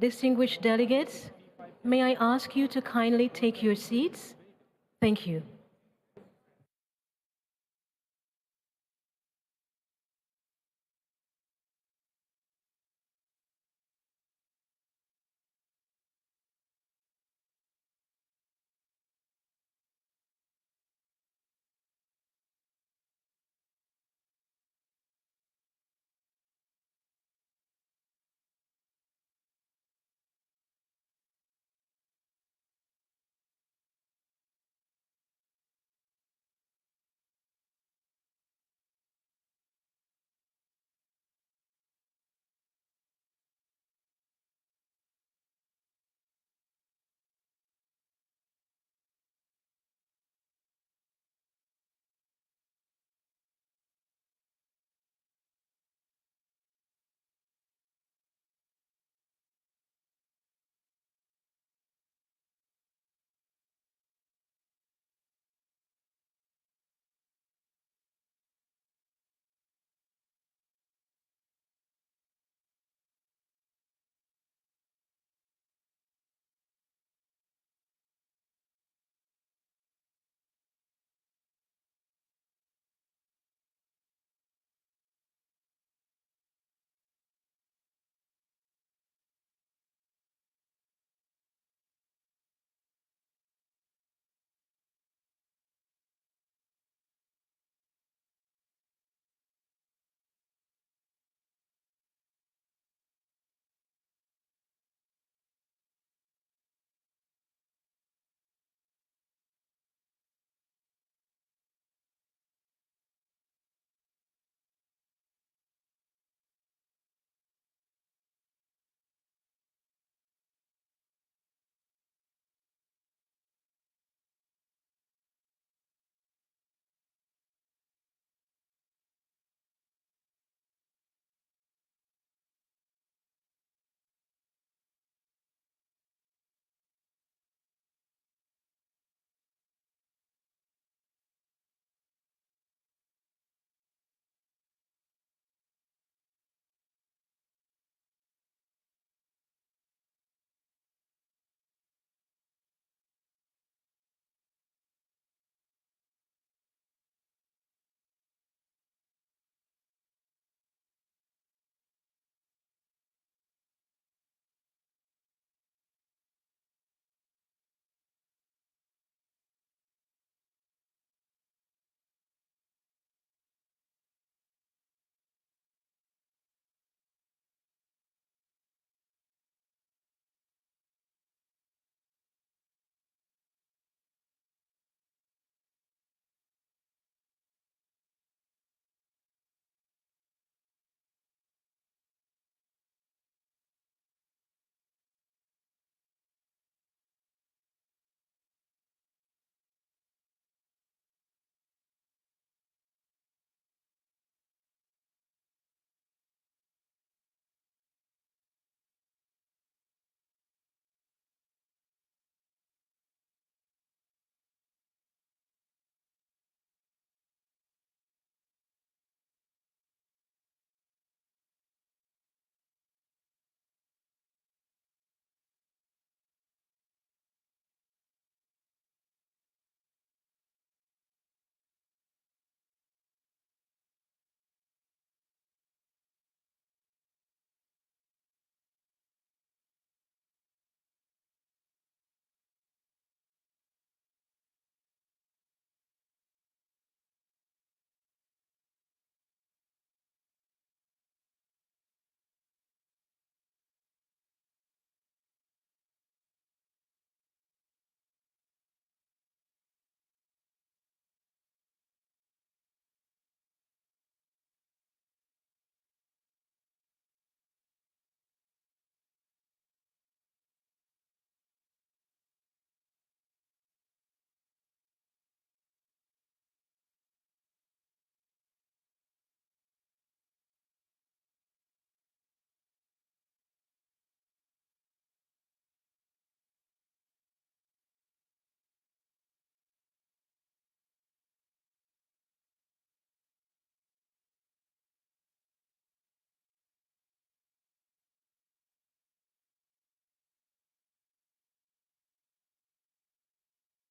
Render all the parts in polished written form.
Distinguished delegates, may I ask you to kindly take your seats? Thank you.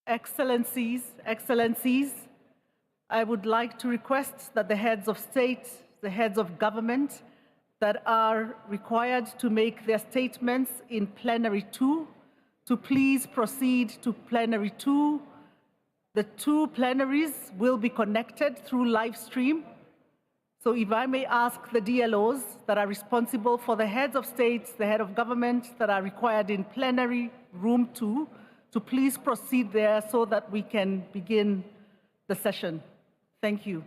Excellencies, I would like to request that the heads of state, the heads of government that are required to make their statements in plenary 2, to please proceed to plenary 2. The two plenaries will be connected through live stream. So if I may ask the DLOs that are responsible for the heads of states, the head of government that are required in plenary room 2, to please proceed there so that we can begin the session. Thank you.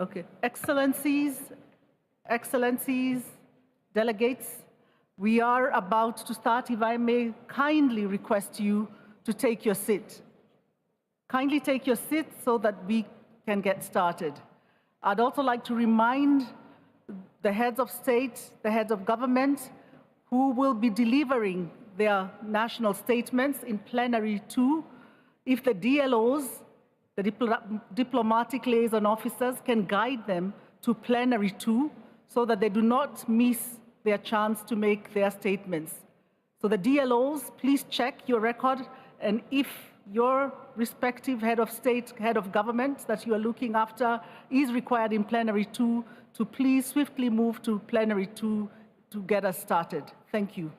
Okay. Excellencies, delegates, we are about to start. If I may kindly request you to take your seat. Kindly take your seat so that we can get started. I'd also like to remind the heads of state, the heads of government, who will be delivering their national statements in plenary 2, if the DLOs, the diplomatic liaison officers, can guide them to plenary 2 so that they do not miss their chance to make their statements. So the DLOs, please check your record, and if your respective head of state, head of government that you are looking after is required in plenary 2, to please swiftly move to plenary 2 to get us started. Thank you.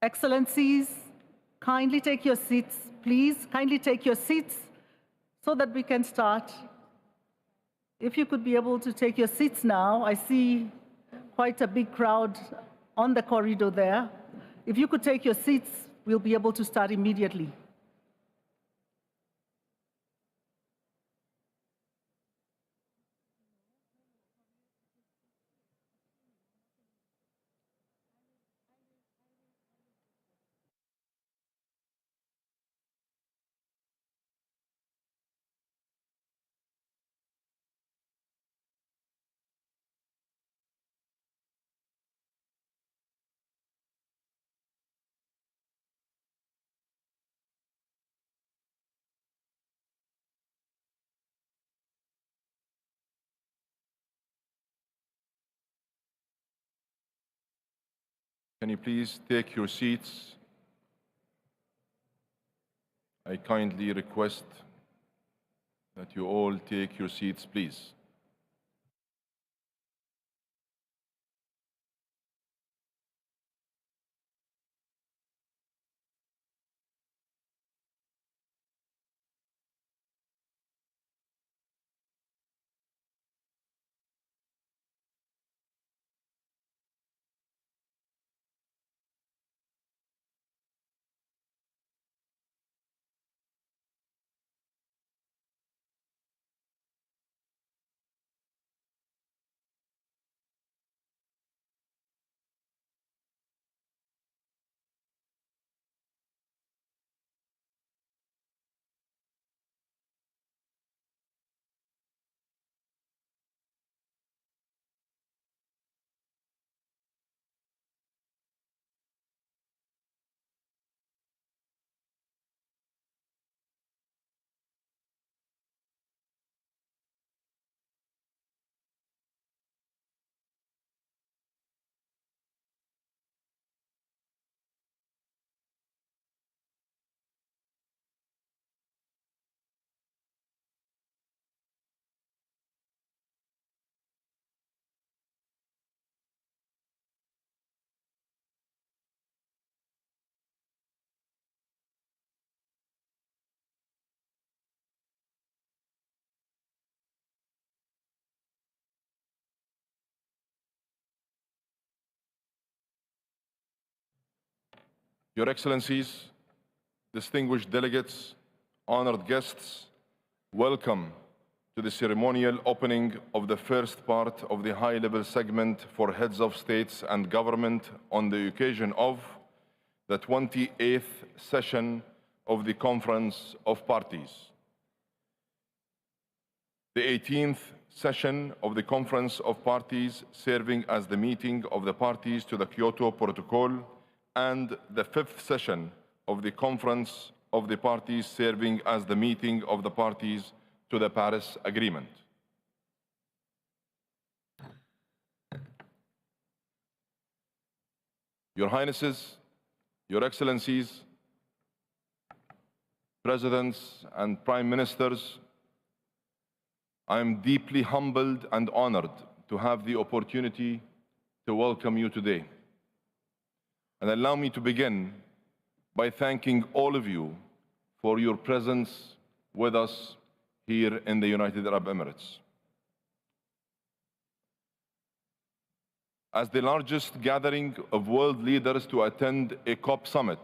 Excellencies, kindly take your seats, please. Kindly take your seats so that we can start. If you could be able to take your seats now, I see quite a big crowd on the corridor there. If you could take your seats, we'll be able to start immediately. Can you please take your seats? I kindly request that you all take your seats, please. Your Excellencies, distinguished delegates, honored guests, welcome to the ceremonial opening of the first part of the high-level segment for heads of states and government on the occasion of the 28th session of the Conference of Parties. The 18th session of the Conference of Parties, serving as the meeting of the parties to the Kyoto Protocol, and the 5th session of the Conference of the Parties, serving as the meeting of the parties to the Paris Agreement. Your Highnesses, Your Excellencies, Presidents and Prime Ministers, I am deeply humbled and honored to have the opportunity to welcome you today. And allow me to begin by thanking all of you for your presence with us here in the United Arab Emirates. As the largest gathering of world leaders to attend a COP summit,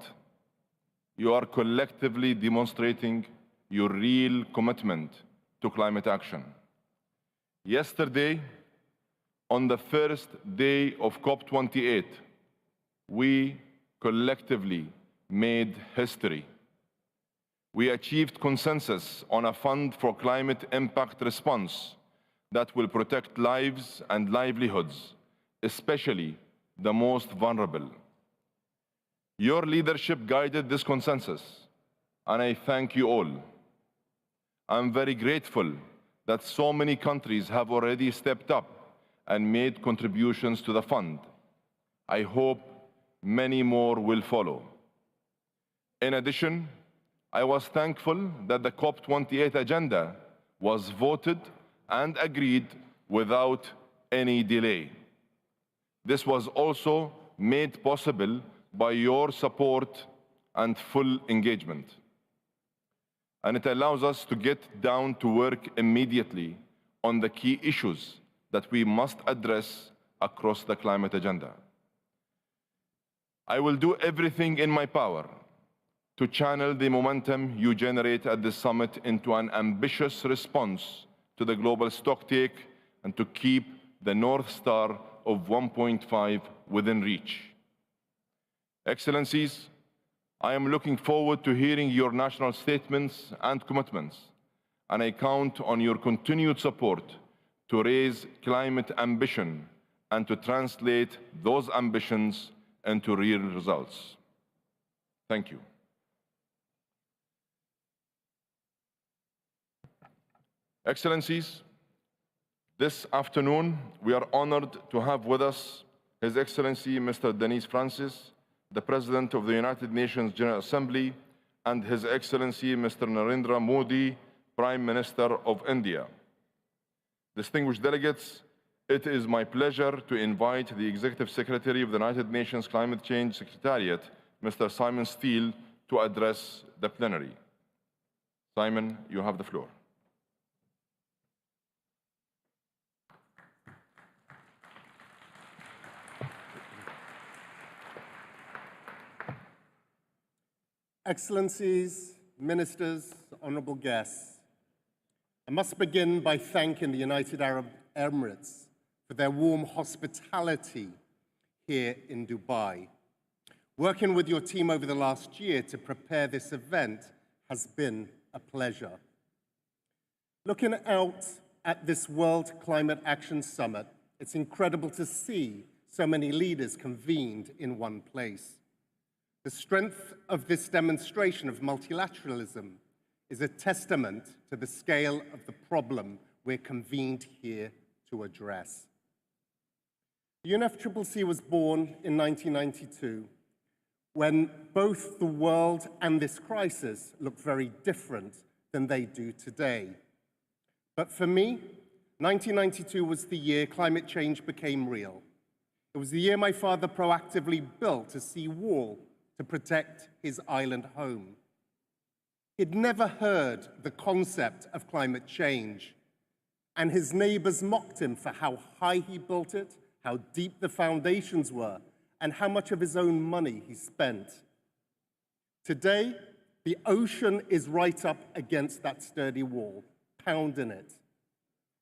you are collectively demonstrating your real commitment to climate action. Yesterday, on the first day of COP28, we collectively made history. We achieved consensus on a fund for climate impact response that will protect lives and livelihoods, especially the most vulnerable. Your leadership guided this consensus, and I thank you all. I'm very grateful that so many countries have already stepped up and made contributions to the fund. I hope many more will follow. In addition, I was thankful that the COP28 agenda was voted and agreed without any delay. This was also made possible by your support and full engagement. And it allows us to get down to work immediately on the key issues that we must address across the climate agenda. I will do everything in my power to channel the momentum you generate at the summit into an ambitious response to the global stocktake and to keep the North Star of 1.5 within reach. Excellencies, I am looking forward to hearing your national statements and commitments, and I count on your continued support to raise climate ambition and to translate those ambitions into real results. Thank you. Excellencies, this afternoon we are honored to have with us His Excellency Mr. Denis Francis, the President of the United Nations General Assembly, and His Excellency Mr. Narendra Modi, Prime Minister of India. Distinguished delegates, it is my pleasure to invite the Executive Secretary of the United Nations Climate Change Secretariat, Mr. Simon Steele, to address the plenary. Simon, you have the floor. Excellencies, ministers, honorable guests, I must begin by thanking the United Arab Emirates for their warm hospitality here in Dubai. Working with your team over the last year to prepare this event has been a pleasure. Looking out at this World Climate Action Summit, it's incredible to see so many leaders convened in one place. The strength of this demonstration of multilateralism is a testament to the scale of the problem we're convened here to address. The UNFCCC was born in 1992 when both the world and this crisis looked very different than they do today. But for me, 1992 was the year climate change became real. It was the year my father proactively built a sea wall to protect his island home. He'd never heard the concept of climate change, and his neighbors mocked him for how high he built it, how deep the foundations were, and how much of his own money he spent. Today, the ocean is right up against that sturdy wall, pounding it.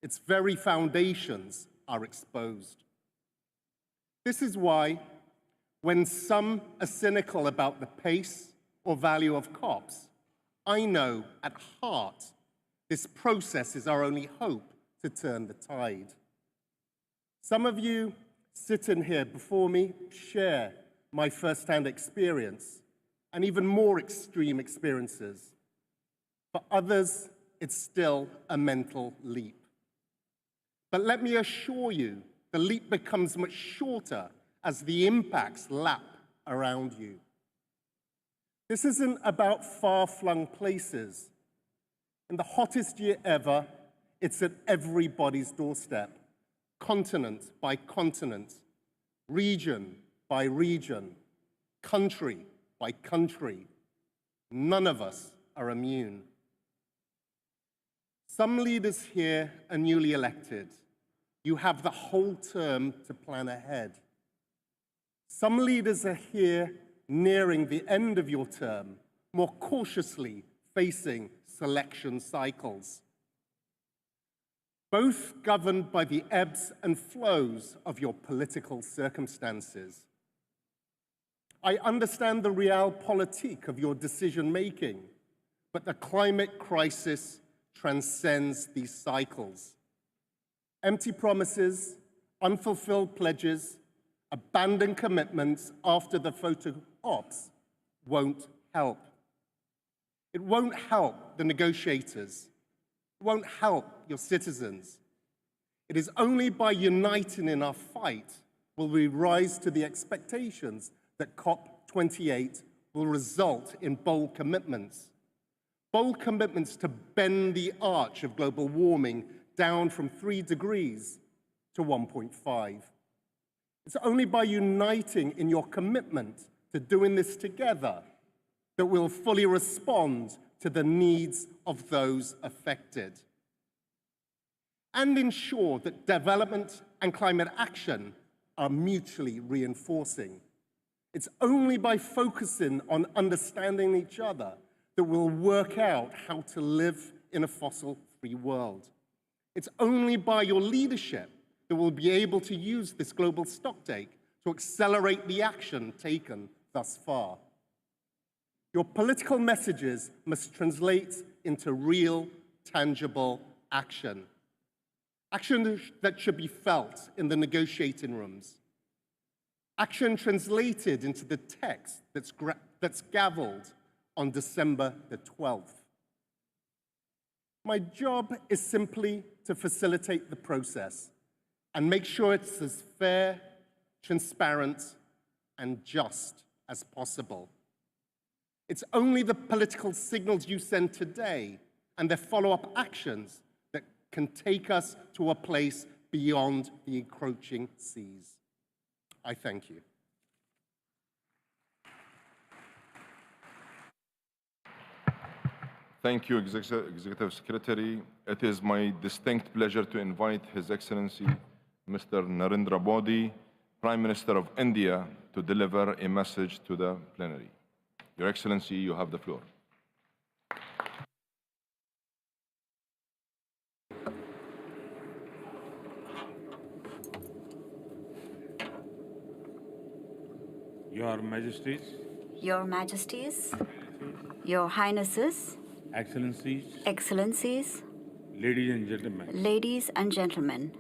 Its very foundations are exposed. This is why, when some are cynical about the pace or value of COPs, I know at heart this process is our only hope to turn the tide. Some of you sitting here before me share my first-hand experience and even more extreme experiences. For others, it's still a mental leap. But let me assure you, the leap becomes much shorter as the impacts lap around you. This isn't about far-flung places. In the hottest year ever, it's at everybody's doorstep, continent by continent, region by region, country by country. None of us are immune. Some leaders here are newly elected. You have the whole term to plan ahead. Some leaders are here nearing the end of your term, more cautiously facing selection cycles. Both governed by the ebbs and flows of your political circumstances. I understand the realpolitik of your decision-making, but the climate crisis transcends these cycles. Empty promises, unfulfilled pledges, abandoned commitments after the photo ops won't help. It won't help the negotiators. It won't help your citizens. It is only by uniting in our fight will we rise to the expectations that COP28 will result in bold commitments. Bold commitments to bend the arch of global warming down from 3 degrees to 1.5. It's only by uniting in your commitment to doing this together that we'll fully respond to the needs of those affected and ensure that development and climate action are mutually reinforcing. It's only by focusing on understanding each other that we'll work out how to live in a fossil-free world. It's only by your leadership that we'll be able to use this global stocktake to accelerate the action taken thus far. Your political messages must translate into real, tangible action. Action that should be felt in the negotiating rooms. Action translated into the text that's gavelled on December the 12th. My job is simply to facilitate the process and make sure it's as fair, transparent, and just as possible. It's only the political signals you send today and their follow-up actions that can take us to a place beyond the encroaching seas. I thank you. Thank you, Executive Secretary. It is my distinct pleasure to invite His Excellency, Mr. Narendra Modi, Prime Minister of India, to deliver a message to the plenary. Your Excellency, you have the floor. Your Majesties, Your Majesties, Your Highnesses, Excellencies, Excellencies, ladies and gentlemen, ladies and gentlemen,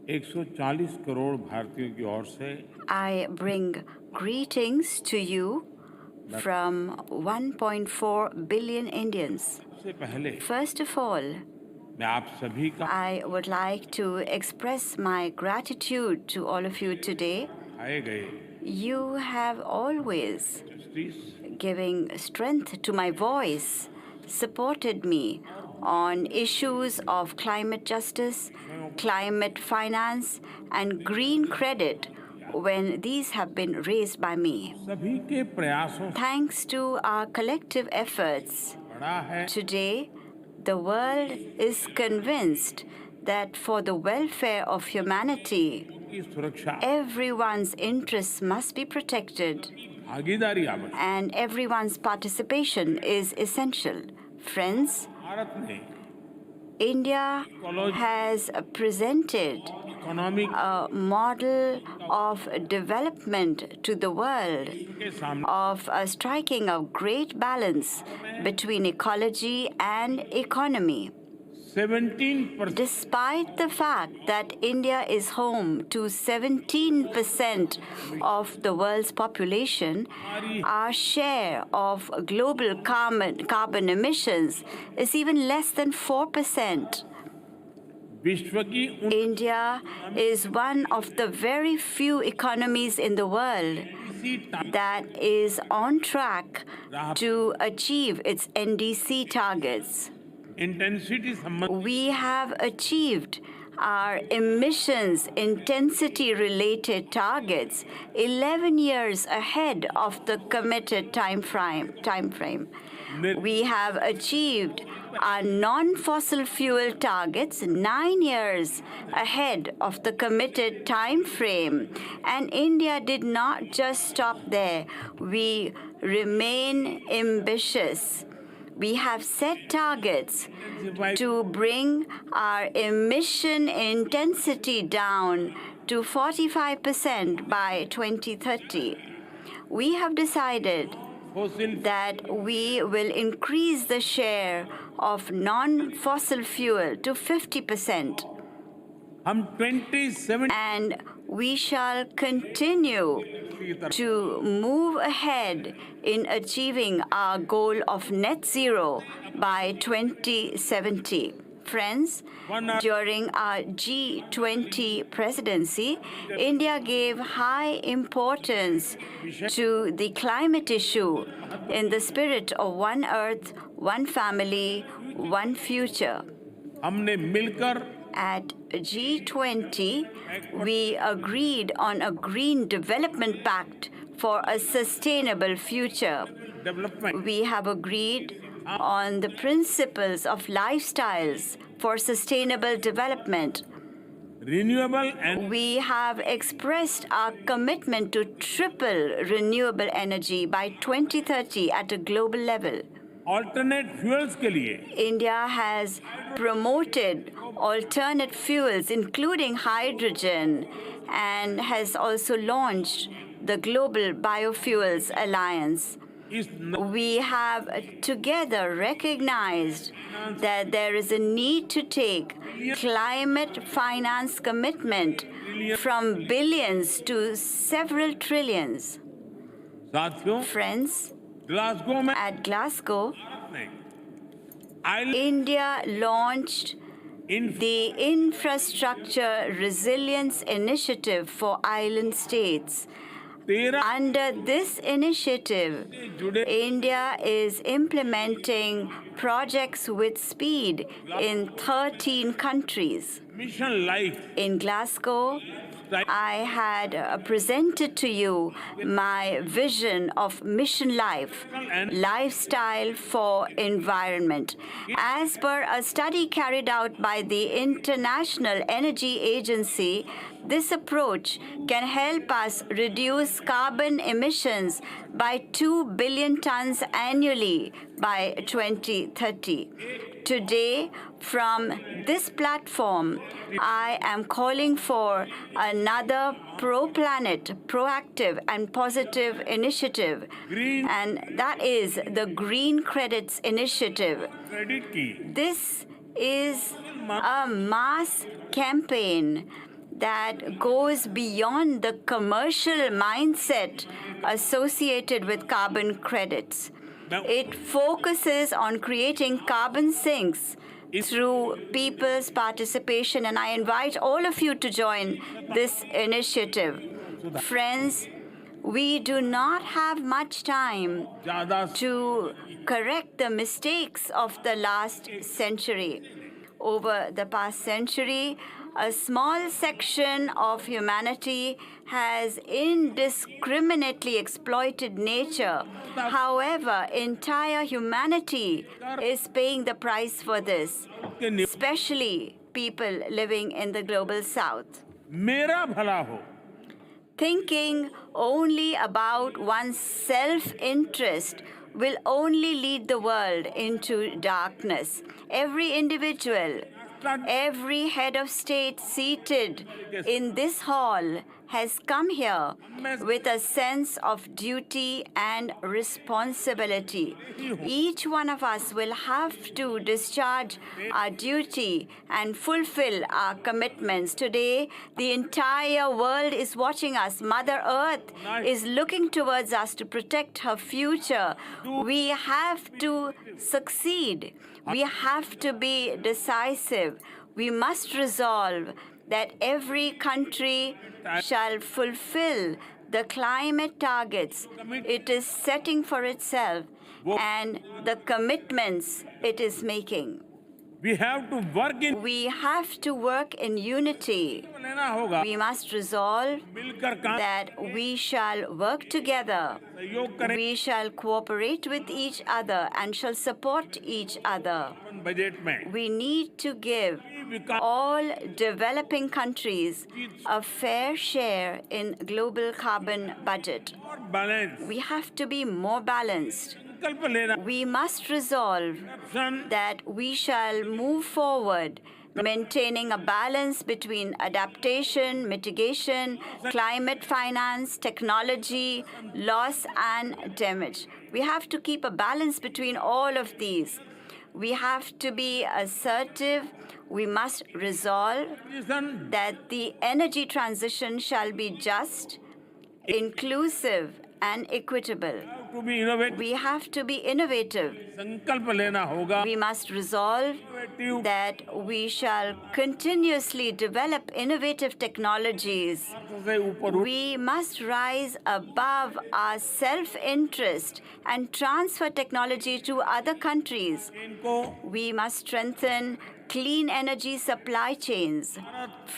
140 crore भारतीयों की ओर से I bring greetings to you from 1.4 billion Indians. सबसे पहले First of all, मैं आप सभी का I would like to express my gratitude to all of you today. आए गए You have always justice giving strength to my voice, supported me on issues of climate justice, climate finance, and green credit when these have been raised by me. सभी के प्रयासों से Thanks to our collective efforts, बड़ा है today the world is convinced that for the welfare of humanity, की सुरक्षा everyone's interests must be protected भागीदारी आवश्यक and everyone's participation is essential. Friends, Bharat ने India has presented economic a model of development to the world, के सामने of striking a great balance between ecology and economy. 17% Despite the fact that India is home to 17% of the world's population, our share of global carbon emissions is even less than 4%. विश्व की India is one of the very few economies in the world that is on track to achieve its NDC targets. We have achieved our emissions intensity related targets 11 years ahead of the committed time frame. We have achieved our non-fossil fuel targets 9 years ahead of the committed time frame. And India did not just stop there. We remain ambitious. We have set targets to bring our emission intensity down to 45% by 2030. We have decided that we will increase the share of non-fossil fuel to 50%. And we shall continue to move ahead in achieving our goal of net zero by 2070. Friends, during our G20 presidency, India gave high importance to the climate issue in the spirit of one earth, one family, one future. At G20, we agreed on a Green Development Pact for a sustainable future. We have agreed on the principles of lifestyles for sustainable development. We have expressed our commitment to triple renewable energy by 2030 at a global level. alternate fuels के लिए India has promoted alternate fuels, including hydrogen, and has also launched the Global Biofuels Alliance. इस We have together recognized that there is a need to take climate finance commitment from billions to several trillions. साथियों Friends, Glasgow में at Glasgow, ने island India launched the Infrastructure Resilience Initiative for Island States. 13 Under this initiative, India is implementing projects with speed in 13 countries. Mission life In Glasgow, I had presented to you my vision of Mission Life, lifestyle for environment. As per a study carried out by the International Energy Agency, this approach can help us reduce carbon emissions by 2 billion tons annually by 2030. Today, from this platform, I am calling for another pro-planet, proactive and positive initiative, and that is the Green Credits Initiative. Credit की This is a mass campaign that goes beyond the commercial mindset associated with carbon credits. It focuses on creating carbon sinks through people's participation, and I invite all of you to join this initiative. Friends, we do not have much time ज़्यादा to correct the mistakes of the last century. Over the past century, a small section of humanity has indiscriminately exploited nature. However, entire humanity is paying the price for this, especially people living in the global south. मेरा भला हो Thinking only about one's self-interest will only lead the world into darkness. Every individual, every head of state seated in this hall has come here with a sense of duty and responsibility. Each one of us will have to discharge our duty and fulfill our commitments. Today, the entire world is watching us. Mother Earth is looking towards us to protect her future. We have to succeed. We have to be decisive. We must resolve that every country shall fulfill the climate targets it is setting for itself and the commitments it is making. We have to work in We have to work in unity. लेना होगा We must resolve मिलकर काम that we shall work together. सहयोग करें We shall cooperate with each other and shall support each other. Budget में We need to give all developing countries a fair share in global carbon budget. और balance We have to be more balanced. संकल्प लेना We must resolve sun that we shall move forward, maintaining a balance between adaptation, mitigation, climate finance, technology, loss, and damage. We have to keep a balance between all of these. We have to be assertive. We must resolve transition that the energy transition shall be just, inclusive, and equitable. to be innovative We have to be innovative. संकल्प लेना होगा We must resolve innovative that we shall continuously develop innovative technologies. से ऊपर We must rise above our self-interest and transfer technology to other countries. इनको We must strengthen clean energy supply chains.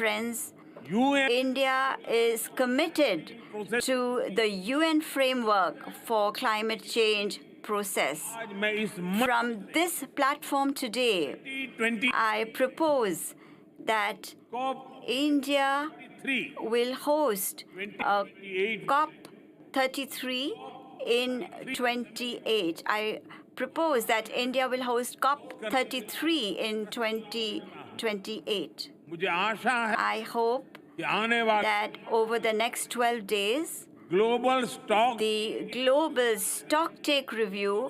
Friends, UN India is committed to the UN framework for climate change process. आज मैं इस मंच From this platform today, 20 I propose that COP India 3 will host a 28 COP33 in 28. I propose that India will host COP33 in 2028. मुझे आशा है I hope कि आने वाले that over the next 12 days, global stock the global stocktake review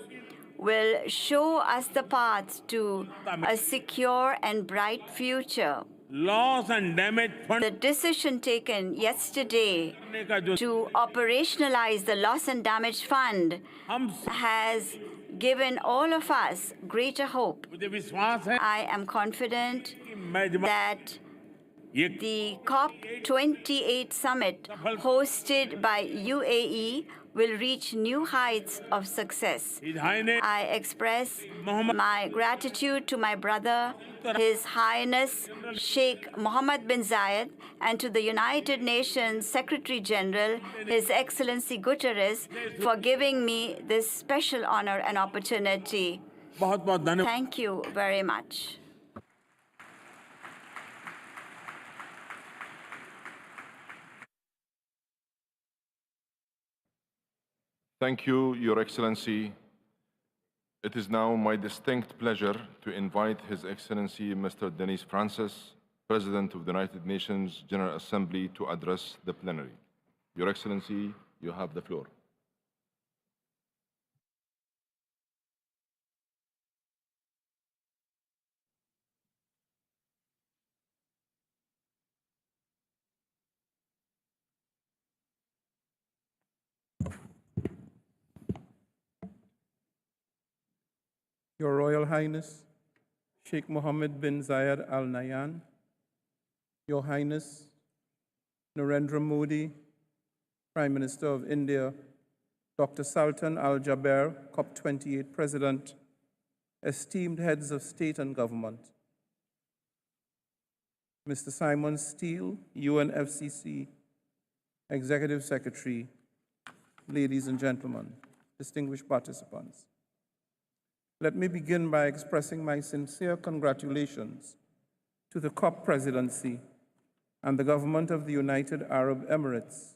will show us the path to a secure and bright future. Loss and damage The fund decision taken yesterday का जो to operationalize the Loss and Damage Fund हम has given all of us greater hope. मुझे विश्वास है I am confident कि मेजबान that ये the COP28 summit hosted by UAE will reach new heights of success. भाई ने I express my gratitude to my brother, His Highness Sheikh Mohammed bin Zayed, and to the United Nations Secretary General, His Excellency Guterres, for giving me this special honor and opportunity. बहुत बहुत धन्यवाद Thank you very much. Thank you, Your Excellency. It is now my distinct pleasure to invite His Excellency Mr. Denis Francis, President of the United Nations General Assembly, to address the plenary. Your Excellency, you have the floor. Your Royal Highness, Sheikh Mohammed bin Zayed Al Nahyan, Your Highness, Narendra Modi, Prime Minister of India, Dr. Sultan Al Jaber, COP28 President, esteemed heads of state and government, Mr. Simon Steele, UNFCCC Executive Secretary, ladies and gentlemen, distinguished participants. Let me begin by expressing my sincere congratulations to the COP presidency and the government of the United Arab Emirates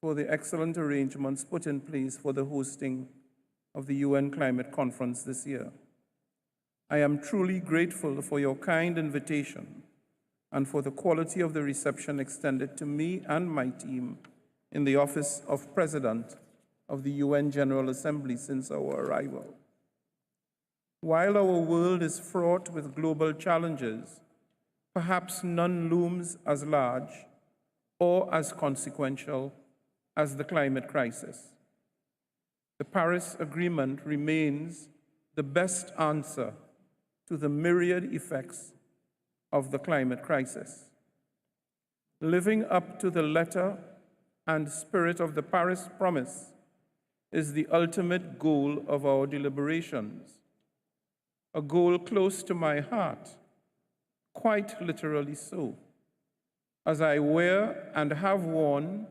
for the excellent arrangements put in place for the hosting of the UN Climate Conference this year. I am truly grateful for your kind invitation and for the quality of the reception extended to me and my team in the office of President of the UN General Assembly since our arrival. While our world is fraught with global challenges, perhaps none looms as large or as consequential as the climate crisis. The Paris Agreement remains the best answer to the myriad effects of the climate crisis. Living up to the letter and spirit of the Paris Promise is the ultimate goal of our deliberations, a goal close to my heart, quite literally so, as I wear and have worn,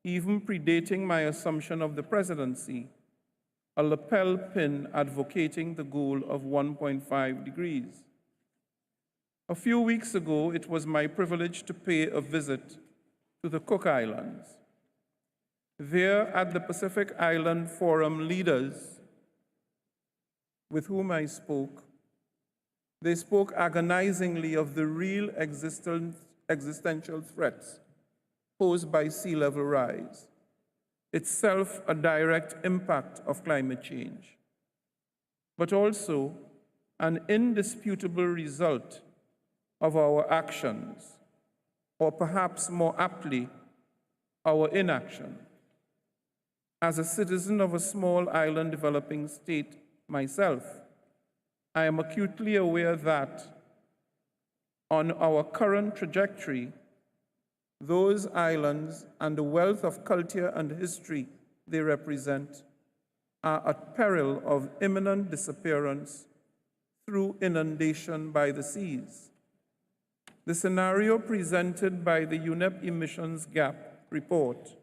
even predating my assumption of the presidency, a lapel pin advocating the goal of 1.5 degrees. A few weeks ago, it was my privilege to pay a visit to the Cook Islands. There, at the Pacific Island Forum leaders with whom I spoke, they spoke agonizingly of the real existential threats posed by sea level rise, itself a direct impact of climate change, but also an indisputable result of our actions, or perhaps more aptly, our inaction. As a citizen of a small island developing state myself, I am acutely aware that on our current trajectory, those islands and the wealth of culture and history they represent are at peril of imminent disappearance through inundation by the seas. The scenario presented by the UNEP Emissions Gap report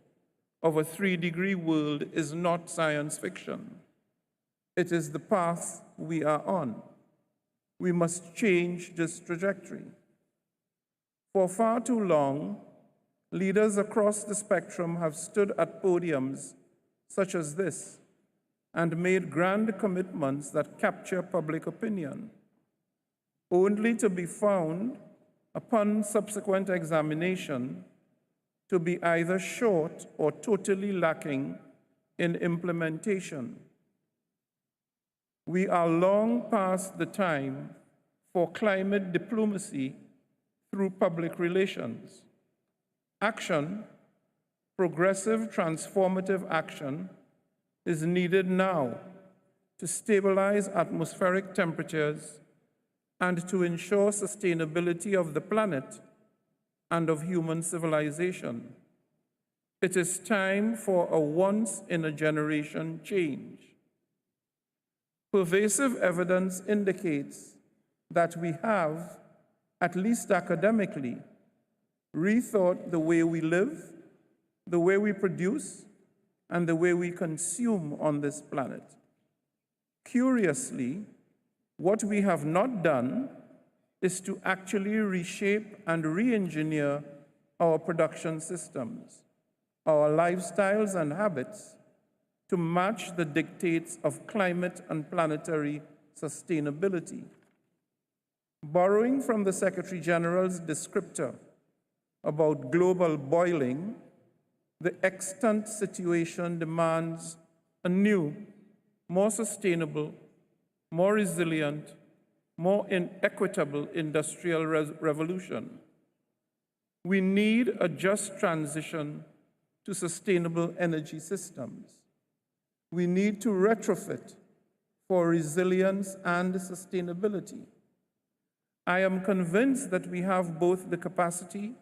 of a 3-degree world is not science fiction. It is the path we are on. We must change this trajectory. For far too long, leaders across the spectrum have stood at podiums such as this and made grand commitments that capture public opinion, only to be found, upon subsequent examination, to be either short or totally lacking in implementation. We are long past the time for climate diplomacy through public relations. Action, progressive, transformative action, is needed now to stabilize atmospheric temperatures and to ensure sustainability of the planet and of human civilization. It is time for a once-in-a-generation change. Pervasive evidence indicates that we have, at least academically, rethought the way we live, the way we produce, and the way we consume on this planet. Curiously, what we have not done is to actually reshape and re-engineer our production systems, our lifestyles and habits to match the dictates of climate and planetary sustainability. Borrowing from the Secretary General's descriptor about global boiling, the extant situation demands a new, more sustainable, more resilient, more equitable industrial revolution. We need a just transition to sustainable energy systems. We need to retrofit for resilience and sustainability. I am convinced that we have both the capacity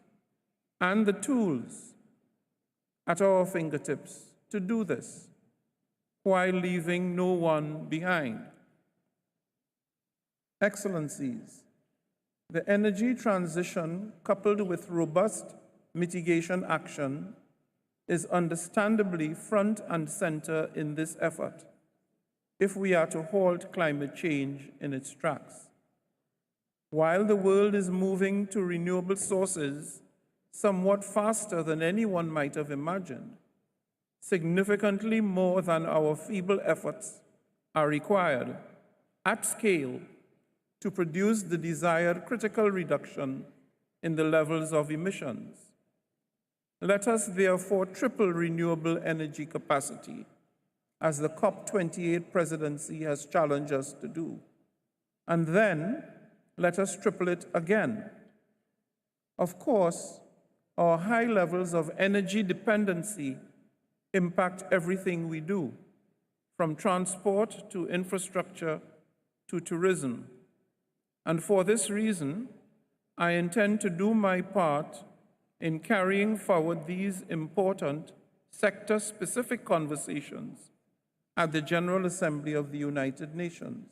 and the tools at our fingertips to do this, while leaving no one behind. Excellencies, the energy transition, coupled with robust mitigation action, is understandably front and center in this effort if we are to halt climate change in its tracks. While the world is moving to renewable sources somewhat faster than anyone might have imagined, significantly more than our feeble efforts are required at scale to produce the desired critical reduction in the levels of emissions. Let us therefore triple renewable energy capacity, as the COP28 presidency has challenged us to do. And then let us triple it again. Of course, our high levels of energy dependency impact everything we do, from transport to infrastructure to tourism. And for this reason, I intend to do my part in carrying forward these important sector-specific conversations at the General Assembly of the United Nations.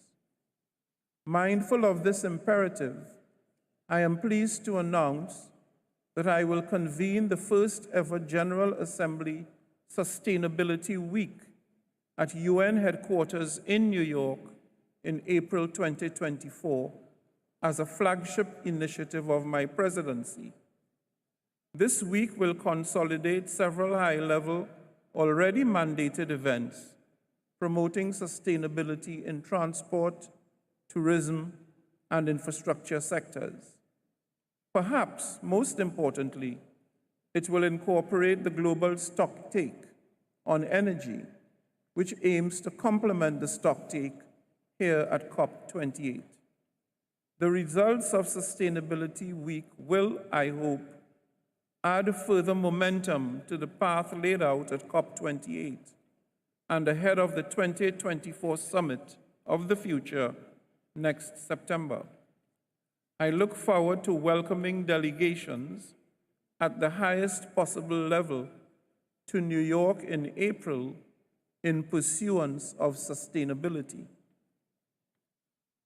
Mindful of this imperative, I am pleased to announce that I will convene the first ever General Assembly Sustainability Week at UN headquarters in New York in April 2024 as a flagship initiative of my presidency. This week will consolidate several high-level, already mandated events promoting sustainability in transport, tourism, and infrastructure sectors. Perhaps most importantly, it will incorporate the global stocktake on energy, which aims to complement the stocktake here at COP28. The results of Sustainability Week will, I hope, add further momentum to the path laid out at COP28 and ahead of the 2024 Summit of the Future next September. I look forward to welcoming delegations at the highest possible level to New York in April in pursuance of sustainability.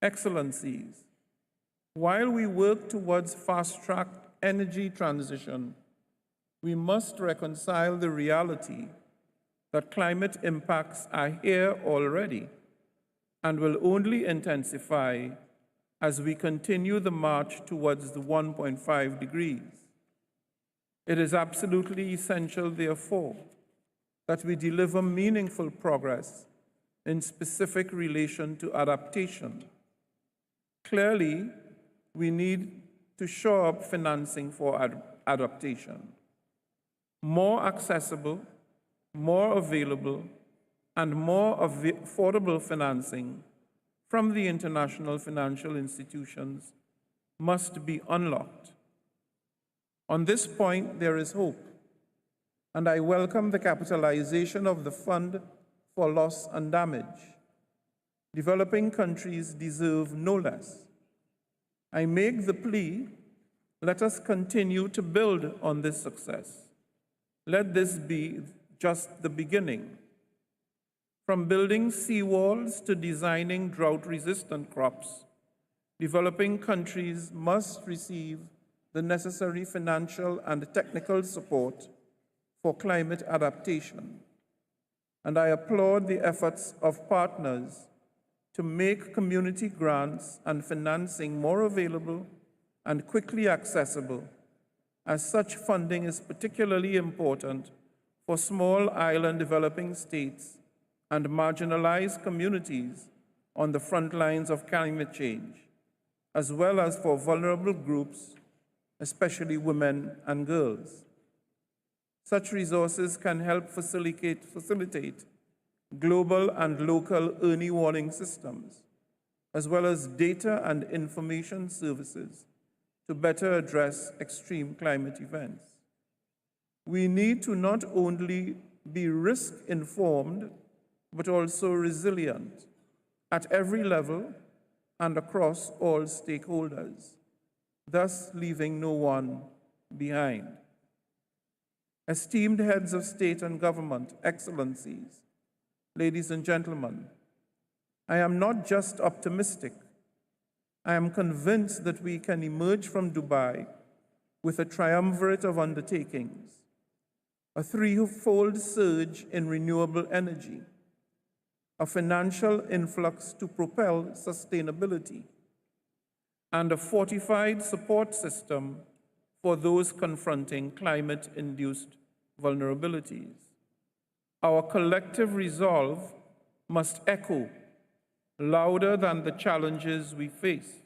Excellencies, while we work towards fast-track energy transition, we must reconcile the reality that climate impacts are here already and will only intensify as we continue the march towards the 1.5 degrees. It is absolutely essential, therefore, that we deliver meaningful progress in specific relation to adaptation. Clearly, we need to shore up financing for adaptation. More accessible, more available, and more affordable financing from the international financial institutions must be unlocked. On this point, there is hope, and I welcome the capitalization of the Fund for Loss and Damage. Developing countries deserve no less. I make the plea, let us continue to build on this success. Let this be just the beginning. From building seawalls to designing drought-resistant crops, developing countries must receive the necessary financial and technical support for climate adaptation. And I applaud the efforts of partners to make community grants and financing more available and quickly accessible, as such funding is particularly important for small island developing states and marginalized communities on the front lines of climate change, as well as for vulnerable groups, especially women and girls. Such resources can help facilitate global and local early warning systems, as well as data and information services to better address extreme climate events. We need to not only be risk-informed, but also resilient at every level and across all stakeholders, thus leaving no one behind. Esteemed heads of state and government, excellencies, ladies and gentlemen, I am not just optimistic. I am convinced that we can emerge from Dubai with a triumvirate of undertakings: a threefold surge in renewable energy, a financial influx to propel sustainability, and a fortified support system for those confronting climate-induced vulnerabilities. Our collective resolve must echo louder than the challenges we face.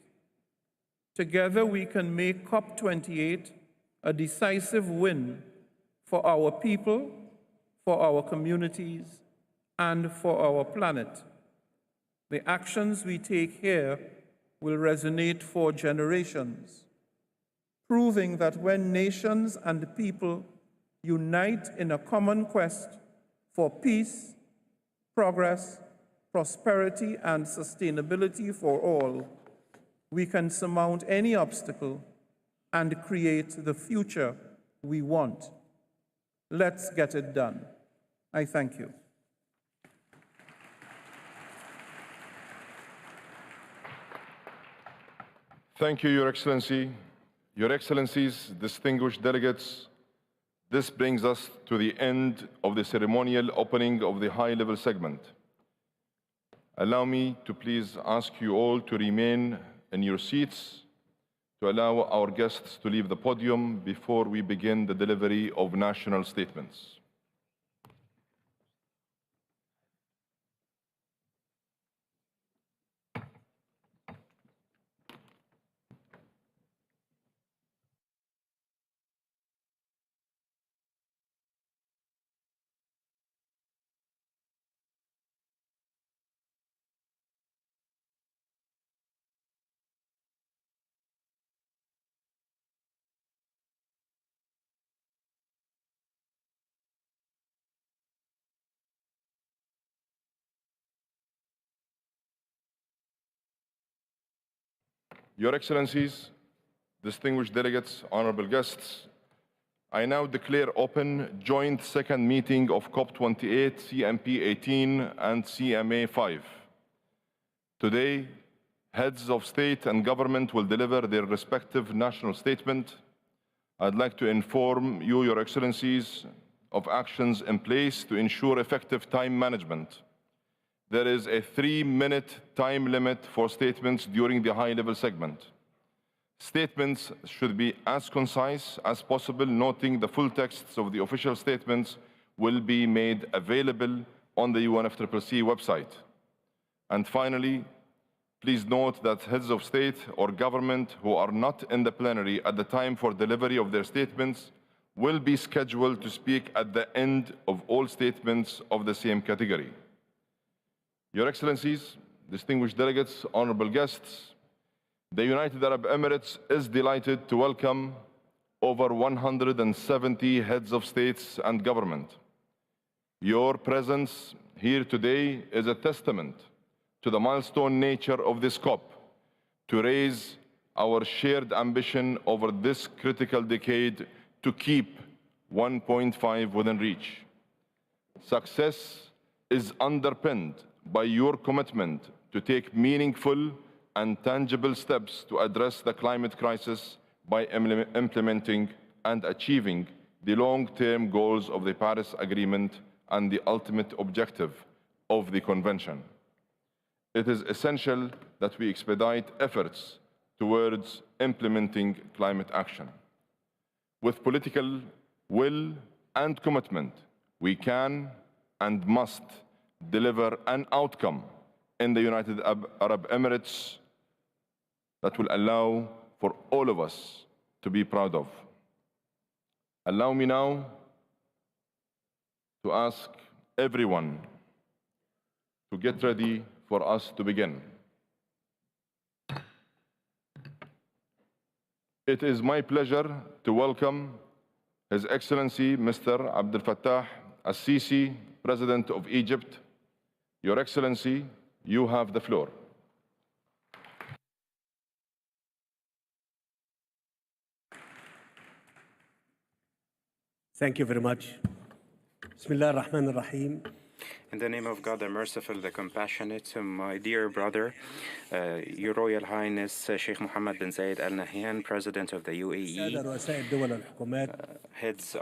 Together we can make COP28 a decisive win for our people, for our communities, and for our planet. The actions we take here will resonate for generations, proving that when nations and people unite in a common quest for peace, progress, prosperity, and sustainability for all, we can surmount any obstacle and create the future we want. Let's get it done. I thank you. Thank you, Your Excellency. Your Excellencies, distinguished delegates, this brings us to the end of the ceremonial opening of the high-level segment. Allow me to please ask you all to remain in your seats to allow our guests to leave the podium before we begin the delivery of national statements. Your Excellencies, distinguished delegates, honorable guests, I now declare open joint second meeting of COP28, CMP 18 and CMA 5. Today, heads of state and government will deliver their respective national statement. I'd like to inform you, Your Excellencies, of actions in place to ensure effective time management. There is a 3-minute time limit for statements during the high-level segment. Statements should be as concise as possible, noting the full texts of the official statements will be made available on the UNFCCC website. And finally, please note that heads of state or government who are not in the plenary at the time for delivery of their statements will be scheduled to speak at the end of all statements of the same category. Your Excellencies, distinguished delegates, honorable guests, the United Arab Emirates is delighted to welcome over 170 heads of states and government. Your presence here today is a testament to the milestone nature of this COP, to raise our shared ambition over this critical decade to keep 1.5 within reach. Success is underpinned by your commitment to take meaningful and tangible steps to address the climate crisis by implementing and achieving the long-term goals of the Paris Agreement and the ultimate objective of the Convention. It is essential that we expedite efforts towards implementing climate action. With political will and commitment, we can and must deliver an outcome in the United Arab Emirates that will allow for all of us to be proud of. Allow me now to ask everyone to get ready for us to begin. It is my pleasure to welcome His Excellency Mr. Abdel Fattah al-Sisi, President of Egypt. Your Excellency, you have the floor. Thank you very much. Bismillah ar-Rahman ar-Rahim. In the name of God, the Merciful, the Compassionate, my dear brother, Your Royal Highness Sheikh Mohammed bin Zayed Al Nahyan, President of the UAE, heads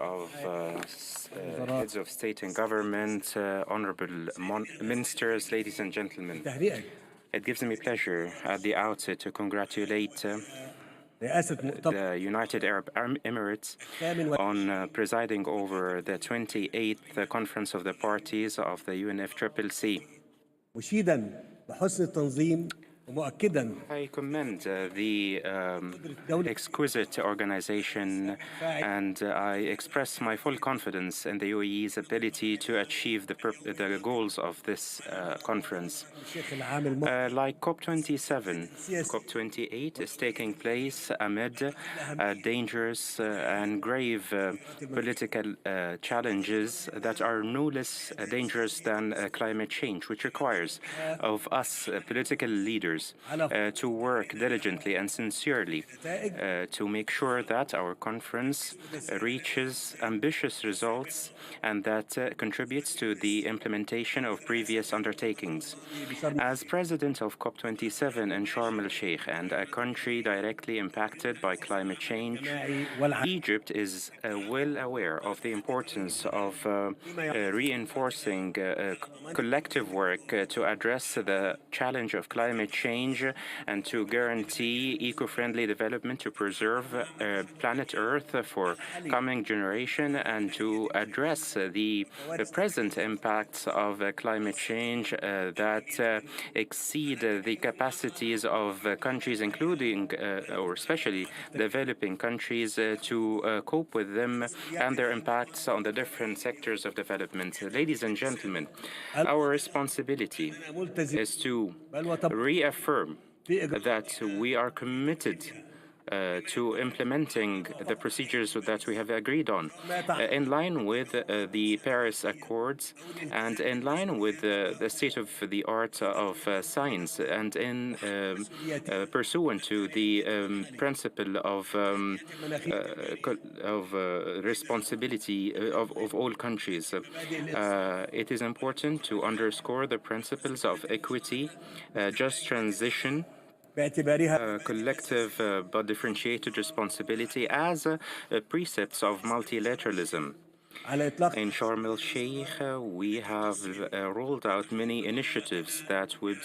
of state and government, honorable ministers, ladies and gentlemen. It gives me pleasure at the outset to congratulate the United Arab Emirates on presiding over the 28th Conference of the Parties of the UNFCCC. I commend the exquisite organization, and I express my full confidence in the UAE's ability to achieve the goals of this conference. Like COP27, COP28 is taking place amid dangerous and grave political challenges that are no less dangerous than climate change, which requires of us political leaders leaders to work diligently and sincerely to make sure that our conference reaches ambitious results and that contributes to the implementation of previous undertakings. As president of COP27 in Sharm el-Sheikh and a country directly impacted by climate change, Egypt is well aware of the importance of reinforcing collective work to address the challenge of climate change and to guarantee eco-friendly development to preserve planet Earth for coming generation and to address the present impacts of climate change that exceed the capacities of countries, including or especially developing countries, to cope with them and their impacts on the different sectors of development. Ladies and gentlemen, our responsibility is to reaffirm that we are committed to implementing the procedures that we have agreed on, in line with the Paris Accords and in line with the state of the art of science and in pursuant to the principle of responsibility of all countries. It is important to underscore the principles of equity, just transition, collective but differentiated responsibility as precepts of multilateralism. In Sharm el-Sheikh, we have rolled out many initiatives that would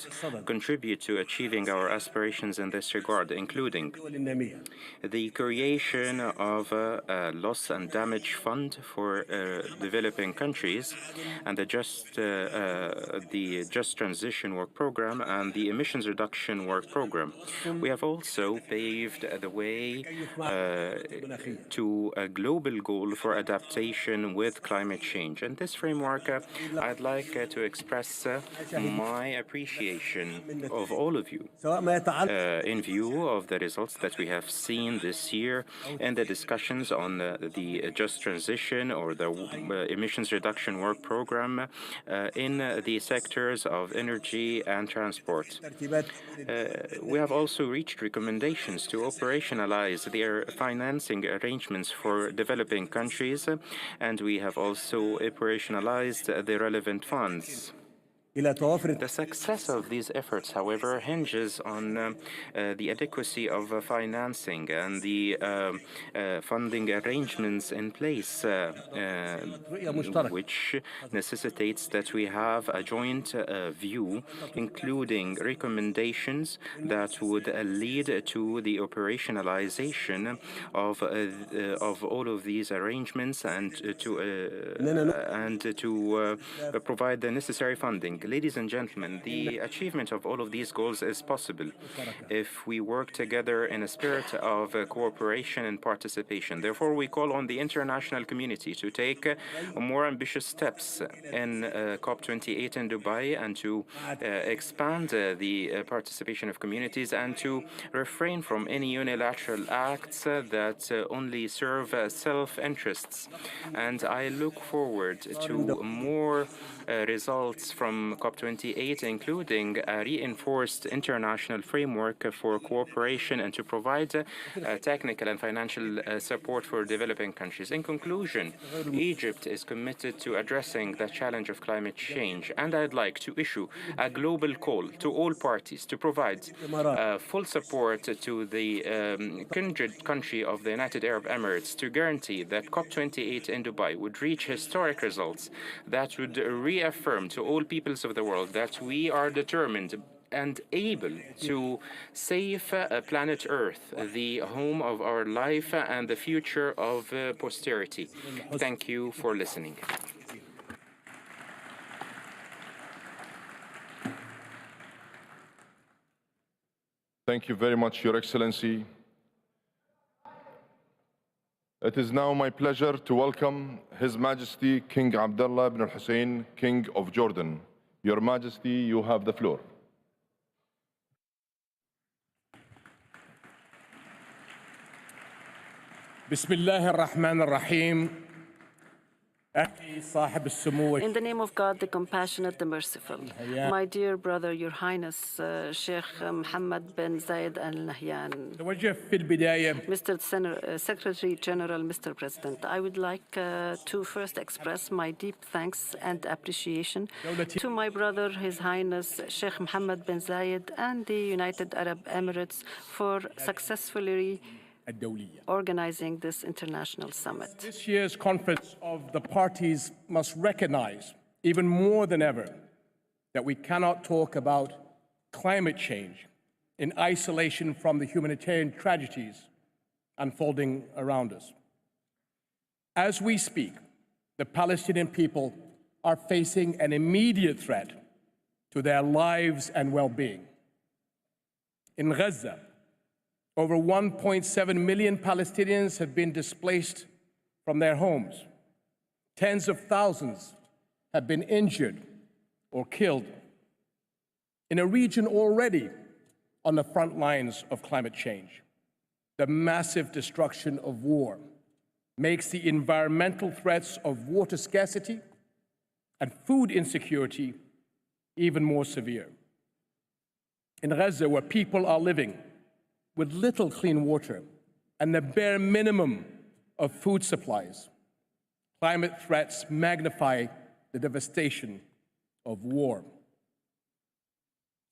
contribute to achieving our aspirations in this regard, including the creation of a loss and damage fund for developing countries and the Just Transition Work Program and the Emissions Reduction Work Program. We have also paved the way to a global goal for adaptation with climate change. In this framework, I'd like to express my appreciation of all of you in view of the results that we have seen this year in the discussions on the Just Transition or the Emissions Reduction Work Program in the sectors of energy and transport. We have also reached recommendations to operationalize their financing arrangements for developing countries, and we have also operationalized the relevant funds. The success of these efforts, however, hinges on the adequacy of financing and the funding arrangements in place, which necessitates that we have a joint view, including recommendations that would lead to the operationalization of all of these arrangements and to provide the necessary funding. Ladies and gentlemen, the achievement of all of these goals is possible if we work together in a spirit of cooperation and participation. Therefore, we call on the international community to take more ambitious steps in COP28 in Dubai and to expand the participation of communities and to refrain from any unilateral acts that only serve self-interests. And I look forward to more results from COP28, including a reinforced international framework for cooperation and to provide technical and financial support for developing countries. In conclusion, Egypt is committed to addressing the challenge of climate change, and I'd like to issue a global call to all parties to provide full support to the kindred country of the United Arab Emirates to guarantee that COP28 in Dubai would reach historic results that would reaffirm to all peoples of the world that we are determined and able to save planet Earth, the home of our life and the future of posterity. Thank you for listening. Thank you very much, Your Excellency. It is now my pleasure to welcome His Majesty King Abdullah ibn al-Hussein, King of Jordan. Your Majesty, you have the floor. بسم الله الرحمن الرحيم In the name of God, the compassionate, the merciful, my dear brother, Your Highness, Sheikh Mohammed bin Zayed Al Nahyan, Mr. Secretary General, Mr. President, I would like to first express my deep thanks and appreciation to my brother, His Highness Sheikh Mohammed bin Zayed and the United Arab Emirates for successfully organizing this international summit. This year's conference of the parties must recognize, even more than ever, that we cannot talk about climate change in isolation from the humanitarian tragedies unfolding around us. As we speak, the Palestinian people are facing an immediate threat to their lives and well-being. In Gaza, over 1.7 million Palestinians have been displaced from their homes. Tens of thousands have been injured or killed in a region already on the front lines of climate change. The massive destruction of war makes the environmental threats of water scarcity and food insecurity even more severe. In Gaza, where people are living with little clean water and the bare minimum of food supplies, climate threats magnify the devastation of war.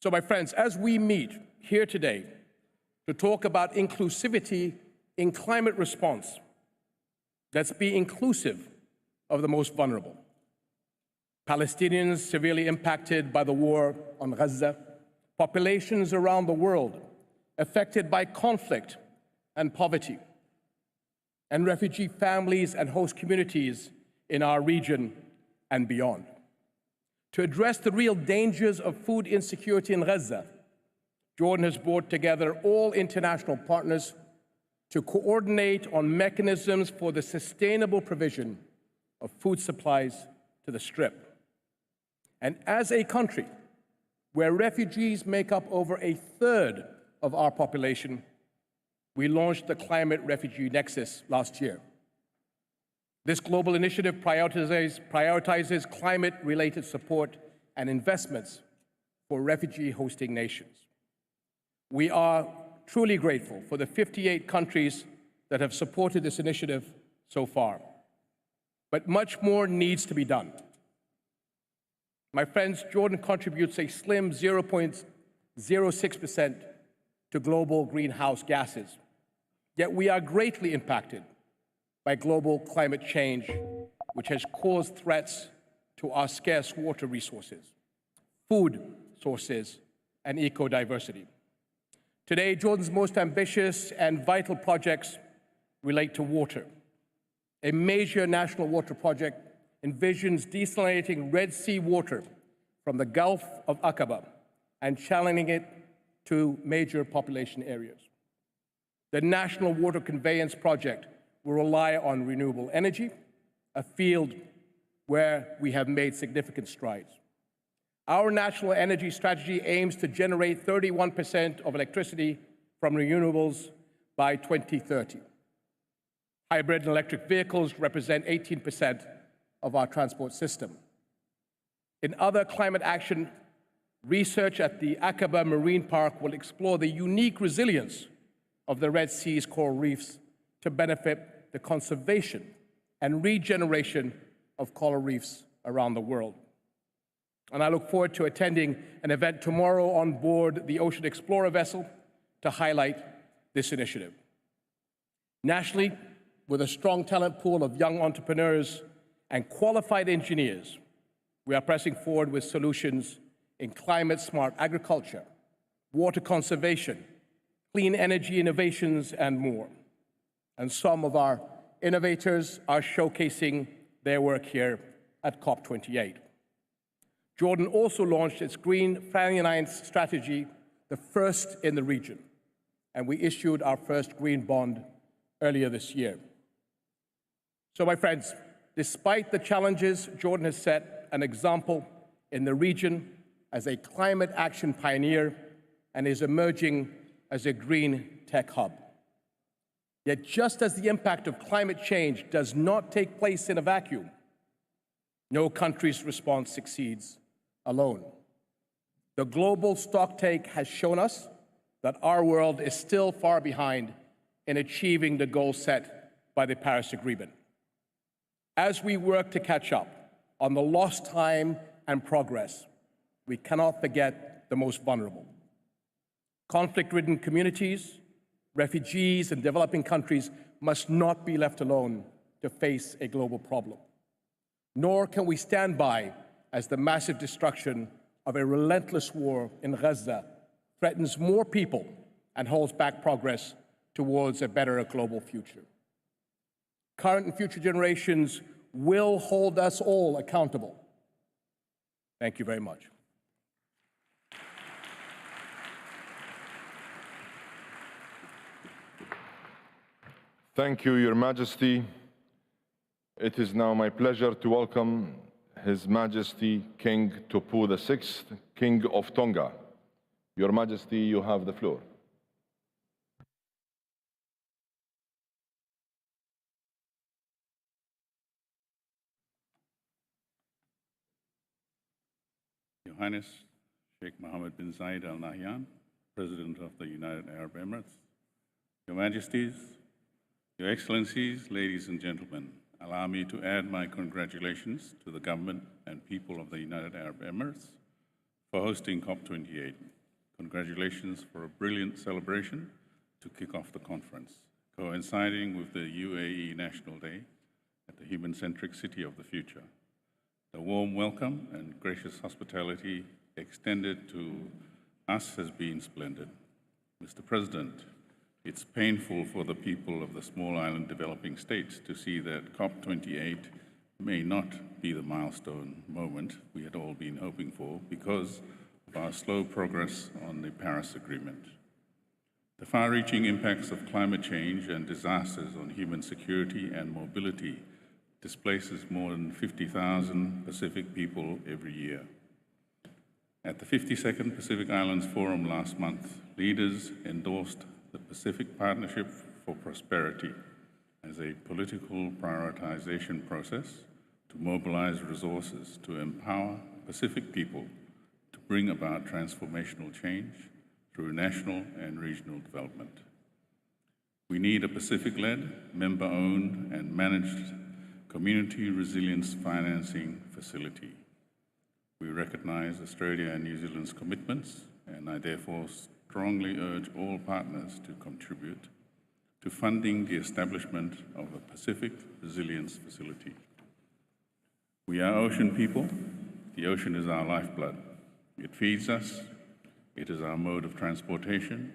So, my friends, as we meet here today to talk about inclusivity in climate response, let's be inclusive of the most vulnerable. Palestinians severely impacted by the war on Gaza, populations around the world affected by conflict and poverty, and refugee families and host communities in our region and beyond. To address the real dangers of food insecurity in Gaza, Jordan has brought together all international partners to coordinate on mechanisms for the sustainable provision of food supplies to the Strip. And as a country where refugees make up over a third of our population, we launched the Climate Refugee Nexus last year. This global initiative prioritizes climate-related support and investments for refugee-hosting nations. We are truly grateful for the 58 countries that have supported this initiative so far. But much more needs to be done. My friends, Jordan contributes a slim 0.06% to global greenhouse gases. Yet we are greatly impacted by global climate change, which has caused threats to our scarce water resources, food sources, and ecodiversity. Today, Jordan's most ambitious and vital projects relate to water. A major national water project envisions desalinating Red Sea water from the Gulf of Aqaba and channeling it to major population areas. The National Water Conveyance Project will rely on renewable energy, a field where we have made significant strides. Our national energy strategy aims to generate 31% of electricity from renewables by 2030. Hybrid and electric vehicles represent 18% of our transport system. In other climate action, research at the Aqaba Marine Park will explore the unique resilience of the Red Sea's coral reefs to benefit the conservation and regeneration of coral reefs around the world. And I look forward to attending an event tomorrow on board the Ocean Explorer vessel to highlight this initiative. Nationally, with a strong talent pool of young entrepreneurs and qualified engineers, we are pressing forward with solutions in climate-smart agriculture, water conservation, clean energy innovations, and more. And some of our innovators are showcasing their work here at COP28. Jordan also launched its Green Finance strategy, the first in the region, and we issued our first green bond earlier this year. So, my friends, despite the challenges, Jordan has set an example in the region as a climate action pioneer and is emerging as a green tech hub. Yet just as the impact of climate change does not take place in a vacuum, No country's response succeeds alone. The global stocktake has shown us that our world is still far behind in achieving the goals set by the Paris Agreement. As we work to catch up on the lost time and progress, we cannot forget the most vulnerable. Conflict-ridden communities, refugees, and developing countries must not be left alone to face a global problem. Nor can we stand by as the massive destruction of a relentless war in Gaza threatens more people and holds back progress towards a better global future. Current and future generations will hold us all accountable. Thank you very much. Thank you, Your Majesty. It is now my pleasure to welcome His Majesty King Tupu VI, King of Tonga. Your Majesty, you have the floor. Your Highness, Sheikh Mohammed bin Zayed Al Nahyan, President of the United Arab Emirates, Your Majesties, Your Excellencies, ladies and gentlemen, allow me to add my congratulations to the government and people of the United Arab Emirates for hosting COP28. Congratulations for a brilliant celebration to kick off the conference, coinciding with the UAE National Day at the human-centric city of the future. The warm welcome and gracious hospitality extended to us has been splendid. Mr. President, it's painful for the people of the small island developing states to see that COP28 may not be the milestone moment we had all been hoping for because of our slow progress on the Paris Agreement. The far-reaching impacts of climate change and disasters on human security and mobility displaces more than 50,000 Pacific people every year. At the 52nd Pacific Islands Forum last month, leaders endorsed the Pacific Partnership for Prosperity as a political prioritization process to mobilize resources to empower Pacific people to bring about transformational change through national and regional development. We need a Pacific-led, member-owned, and managed community resilience financing facility. We recognize Australia and New Zealand's commitments, and I therefore strongly urge all partners to contribute to funding the establishment of a Pacific Resilience Facility. We are ocean people. The ocean is our lifeblood. It feeds us, it is our mode of transportation,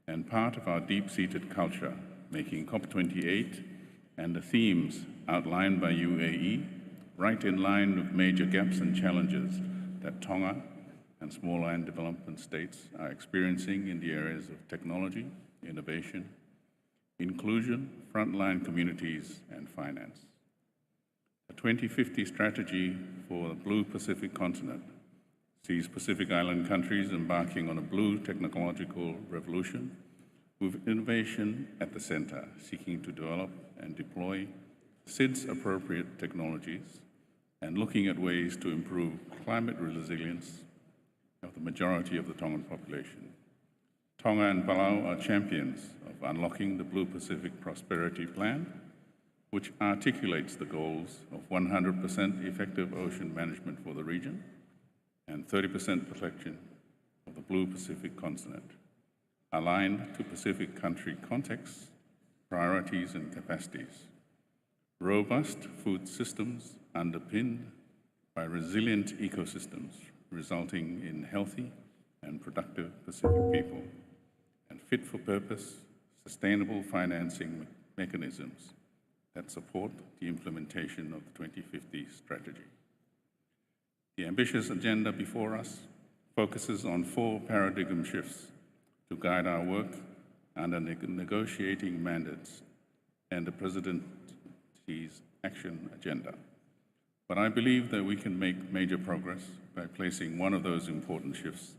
and part of our deep-seated culture, making COP28 and the themes outlined by UAE right in line with major gaps and challenges that Tonga and small island development states are experiencing in the areas of technology, innovation, inclusion, frontline communities, and finance. The 2050 strategy for the Blue Pacific continent sees Pacific Island countries embarking on a blue technological revolution with innovation at the center, seeking to develop and deploy SIDS-appropriate technologies and looking at ways to improve climate resilience of the majority of the Tongan population. Tonga and Palau are champions of unlocking the Blue Pacific Prosperity Plan, which articulates the goals of 100% effective ocean management for the region and 30% protection of the Blue Pacific continent, aligned to Pacific country contexts, priorities, and capacities. Robust food systems underpinned by resilient ecosystems, resulting in healthy and productive Pacific people, and fit-for-purpose, sustainable financing mechanisms that support the implementation of the 2050 strategy. The ambitious agenda before us focuses on 4 paradigm shifts to guide our work under negotiating mandates and the Presidency's action agenda. But I believe that we can make major progress by placing one of those important shifts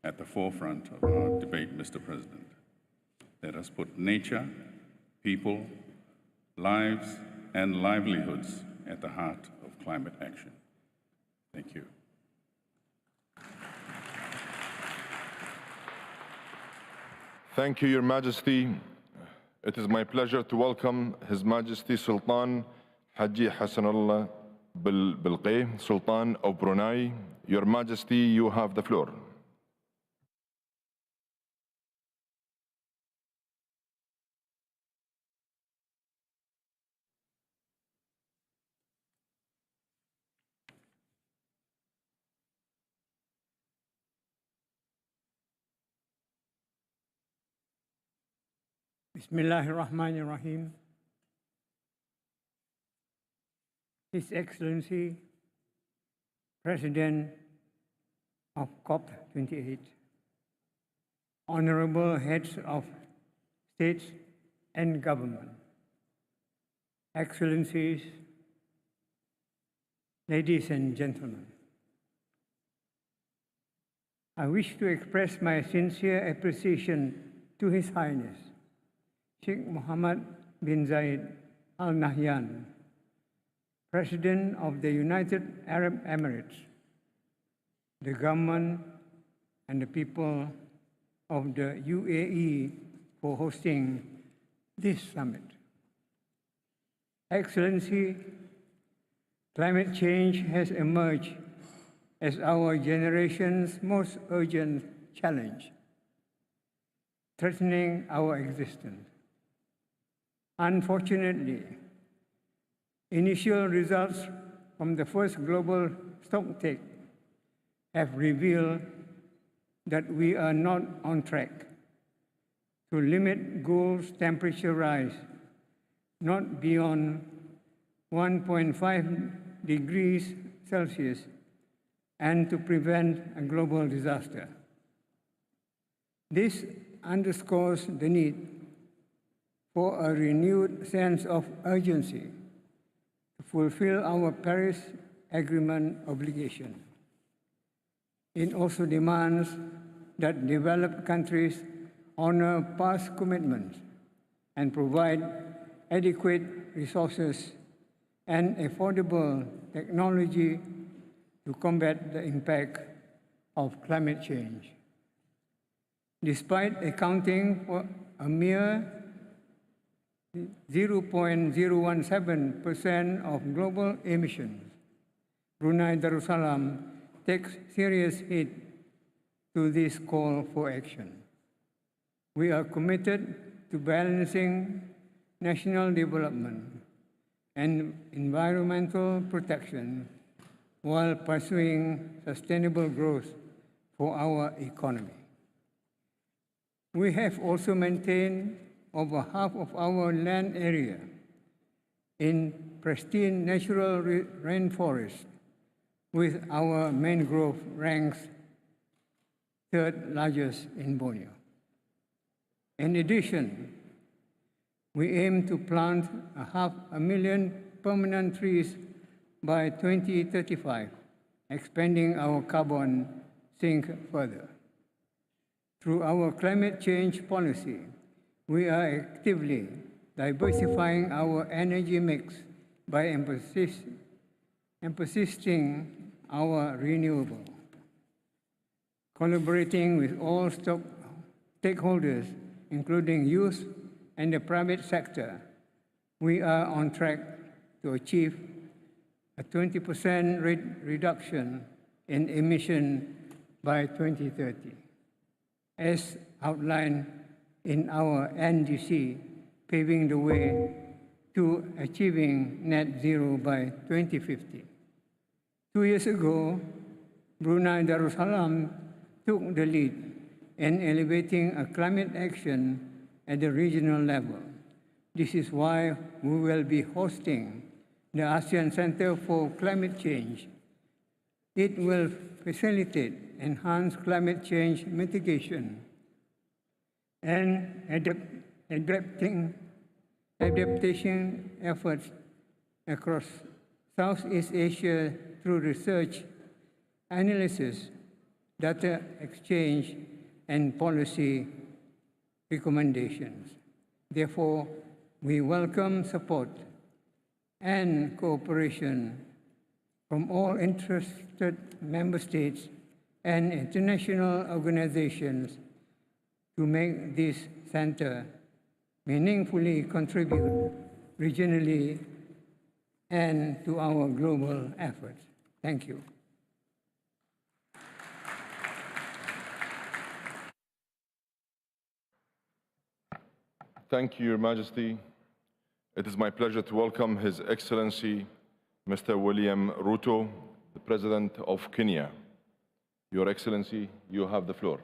at the forefront of our debate, Mr. President. Let us put nature, people, lives, and livelihoods at the heart of climate action. Thank you. Thank you, Your Majesty. It is my pleasure to welcome His Majesty Sultan Haji Hassanullah Bilqay, Sultan of Brunei. Your Majesty, you have the floor. Bismillahir Rahmanir Rahim. His Excellency, President of COP28, honorable heads of states and government, Excellencies, ladies and gentlemen, I wish to express my sincere appreciation to His Highness, Sheikh Mohammed bin Zayed Al Nahyan, President of the United Arab Emirates, the government and the people of the UAE for hosting this summit. Excellency, climate change has emerged as our generation's most urgent challenge, threatening our existence. Unfortunately, initial results from the first global stocktake have revealed that we are not on track to limit global temperature rise not beyond 1.5 degrees Celsius and to prevent a global disaster. This underscores the need for a renewed sense of urgency to fulfill our Paris Agreement obligation. It also demands that developed countries honor past commitments and provide adequate resources and affordable technology to combat the impact of climate change. Despite accounting for a mere 0.017% of global emissions, Brunei Darussalam takes serious heed to this call for action. We are committed to balancing national development and environmental protection while pursuing sustainable growth for our economy. We have also maintained over half of our land area in pristine natural rainforest, with our mangrove ranks third largest in Borneo. In addition, we aim to plant 500,000 permanent trees by 2035, expanding our carbon sink further. Through our climate change policy, we are actively diversifying our energy mix by emphasizing our renewable. Collaborating with all stakeholders, including youth and the private sector, we are on track to achieve a 20% reduction in emission by 2030, as outlined in our NDC, paving the way to achieving net zero by 2050. 2 years ago, Brunei Darussalam took the lead in elevating a climate action at the regional level. This is why we will be hosting the ASEAN Center for Climate Change. It will facilitate enhanced climate change mitigation and adaptation efforts across Southeast Asia through research, analysis, data exchange, and policy recommendations. Therefore, we welcome support and cooperation from all interested member states and international organizations to make this center meaningfully contribute regionally and to our global efforts. Thank you. Thank you, Your Majesty. It is my pleasure to welcome His Excellency, Mr. William Ruto, the President of Kenya. Your Excellency, you have the floor.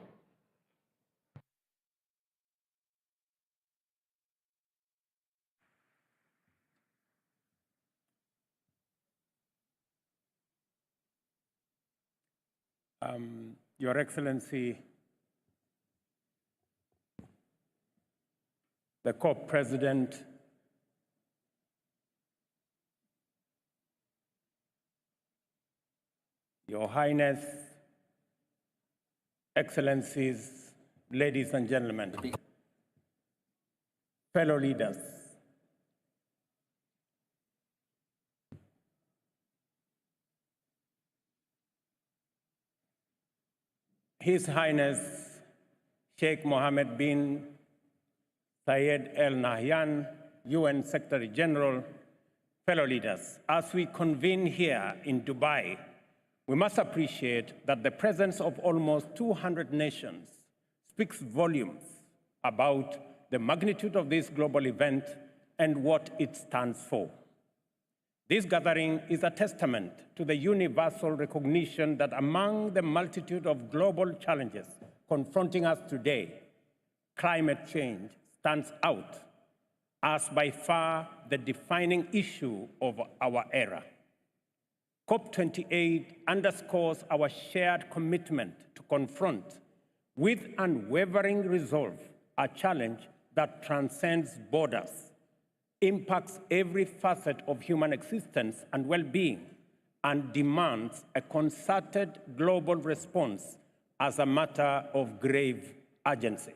Your Excellency, the COP President, Your Highness, Excellencies, ladies and gentlemen, fellow leaders, His Highness Sheikh Mohammed bin Zayed Al Nahyan, UN Secretary General, fellow leaders, as we convene here in Dubai, we must appreciate that the presence of almost 200 nations speaks volumes about the magnitude of this global event and what it stands for. This gathering is a testament to the universal recognition that among the multitude of global challenges confronting us today, climate change stands out as by far the defining issue of our era. COP28 underscores our shared commitment to confront with unwavering resolve a challenge that transcends borders, impacts every facet of human existence and well-being, and demands a concerted global response as a matter of grave urgency.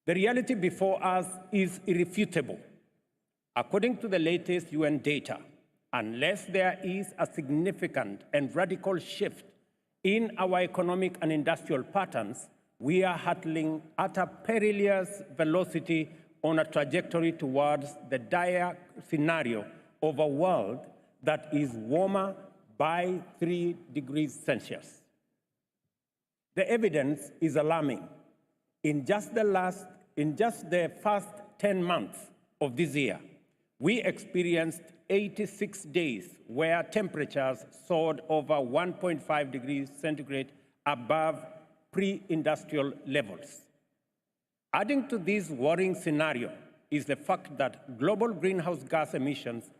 The reality before us is irrefutable. According to the latest UN data, unless there is a significant and radical shift in our economic and industrial patterns, we are hurtling at a perilous velocity on a trajectory towards the dire scenario of a world that is warmer by 3 degrees Celsius. The evidence is alarming. In just the first 10 months of this year, we experienced 86 days where temperatures soared over 1.5 degrees centigrade above pre-industrial levels. Adding to this worrying scenario is the fact that global greenhouse gas emissions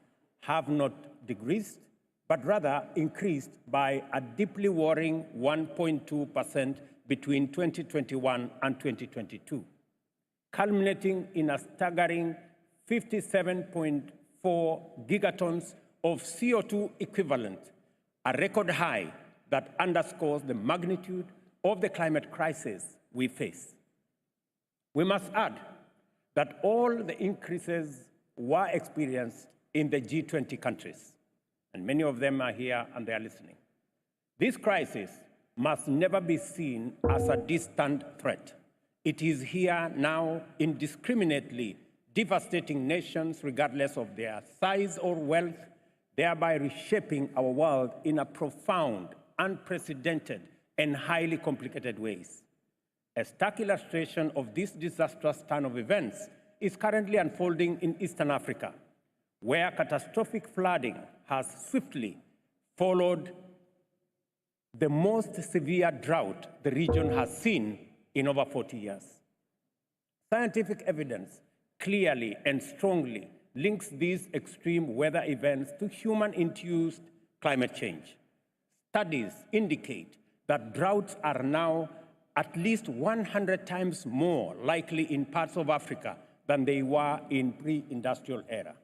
have not decreased, but rather increased by a deeply worrying 1.2% between 2021 and 2022, culminating in a staggering 57.4 gigatons of CO2 equivalent, a record high that underscores the magnitude of the climate crisis we face. We must add that all the increases were experienced in the G20 countries, and many of them are here and they are listening. This crisis must never be seen as a distant threat. It is here now, indiscriminately devastating nations regardless of their size or wealth, thereby reshaping our world in a profound, unprecedented, and highly complicated ways. A stark illustration of this disastrous turn of events is currently unfolding in Eastern Africa, where catastrophic flooding has swiftly followed the most severe drought the region has seen in over 40 years. Scientific evidence clearly and strongly links these extreme weather events to human-induced climate change. Studies indicate that droughts are now at least 100 times more likely in parts of Africa than they were in pre-industrial era.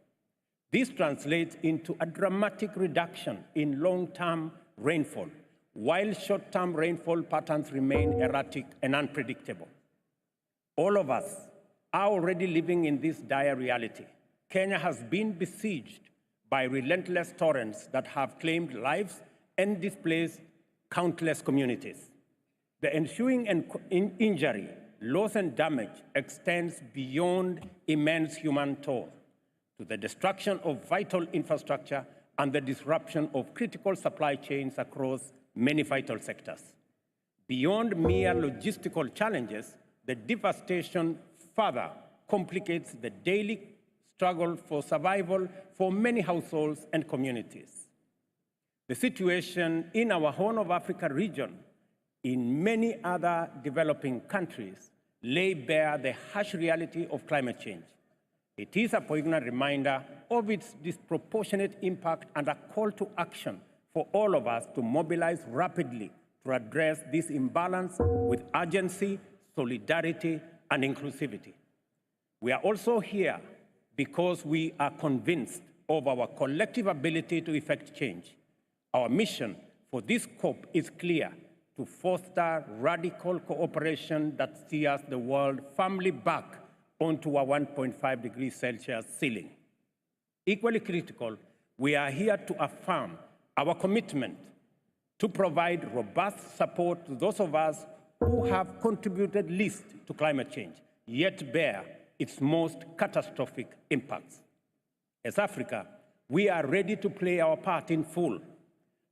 This translates into a dramatic reduction in long-term rainfall, while short-term rainfall patterns remain erratic and unpredictable. All of us are already living in this dire reality. Kenya has been besieged by relentless torrents that have claimed lives and displaced countless communities. The ensuing injury, loss, and damage extends beyond immense human toll to the destruction of vital infrastructure and the disruption of critical supply chains across many vital sectors. Beyond mere logistical challenges, the devastation further complicates the daily struggle for survival for many households and communities. The situation in our Horn of Africa region, in many other developing countries, lay bare the harsh reality of climate change. It is a poignant reminder of its disproportionate impact and a call to action for all of us to mobilize rapidly to address this imbalance with urgency, solidarity, and inclusivity. We are also here because we are convinced of our collective ability to effect change. Our mission for this COP is clear: to foster radical cooperation that steers the world firmly back onto a 1.5 degrees Celsius ceiling. Equally critical, we are here to affirm our commitment to provide robust support to those of us who have contributed least to climate change, yet bear its most catastrophic impacts. As Africa, we are ready to play our part in full.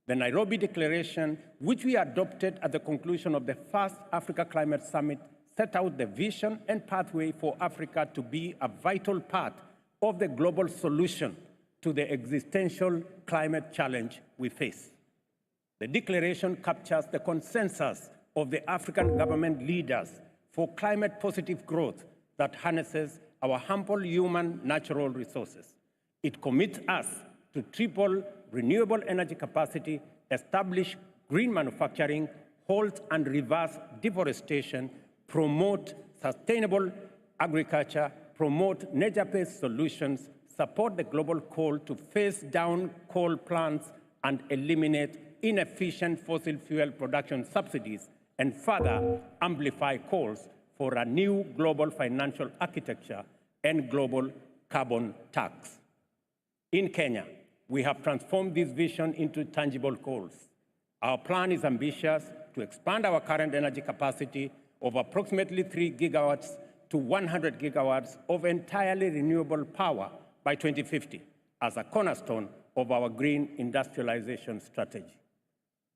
The Nairobi Declaration, which we adopted at the conclusion of the first Africa Climate Summit, set out the vision and pathway for Africa to be a vital part of the global solution to the existential climate challenge we face. The declaration captures the consensus of the African government leaders for climate-positive growth that harnesses our ample human natural resources. It commits us to triple renewable energy capacity, establish green manufacturing, halt and reverse deforestation, promote sustainable agriculture, promote nature-based solutions, support the global call to phase down coal plants and eliminate inefficient fossil fuel production subsidies, and further amplify calls for a new global financial architecture and global carbon tax. In Kenya, we have transformed this vision into tangible goals. Our plan is ambitious to expand our current energy capacity of approximately 3 gigawatts to 100 gigawatts of entirely renewable power by 2050 as a cornerstone of our green industrialization strategy.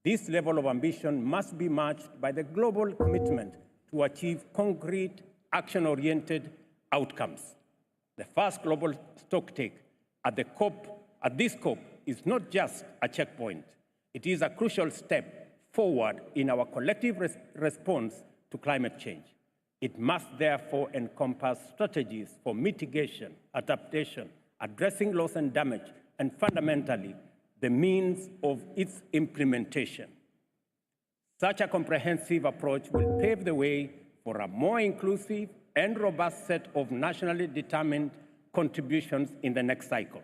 This level of ambition must be matched by the global commitment to achieve concrete, action-oriented outcomes. The first global stocktake at this COP is not just a checkpoint. It is a crucial step forward in our collective response to climate change. It must therefore encompass strategies for mitigation, adaptation, addressing loss and damage, and fundamentally, the means of its implementation. Such a comprehensive approach will pave the way for a more inclusive and robust set of nationally determined contributions in the next cycle.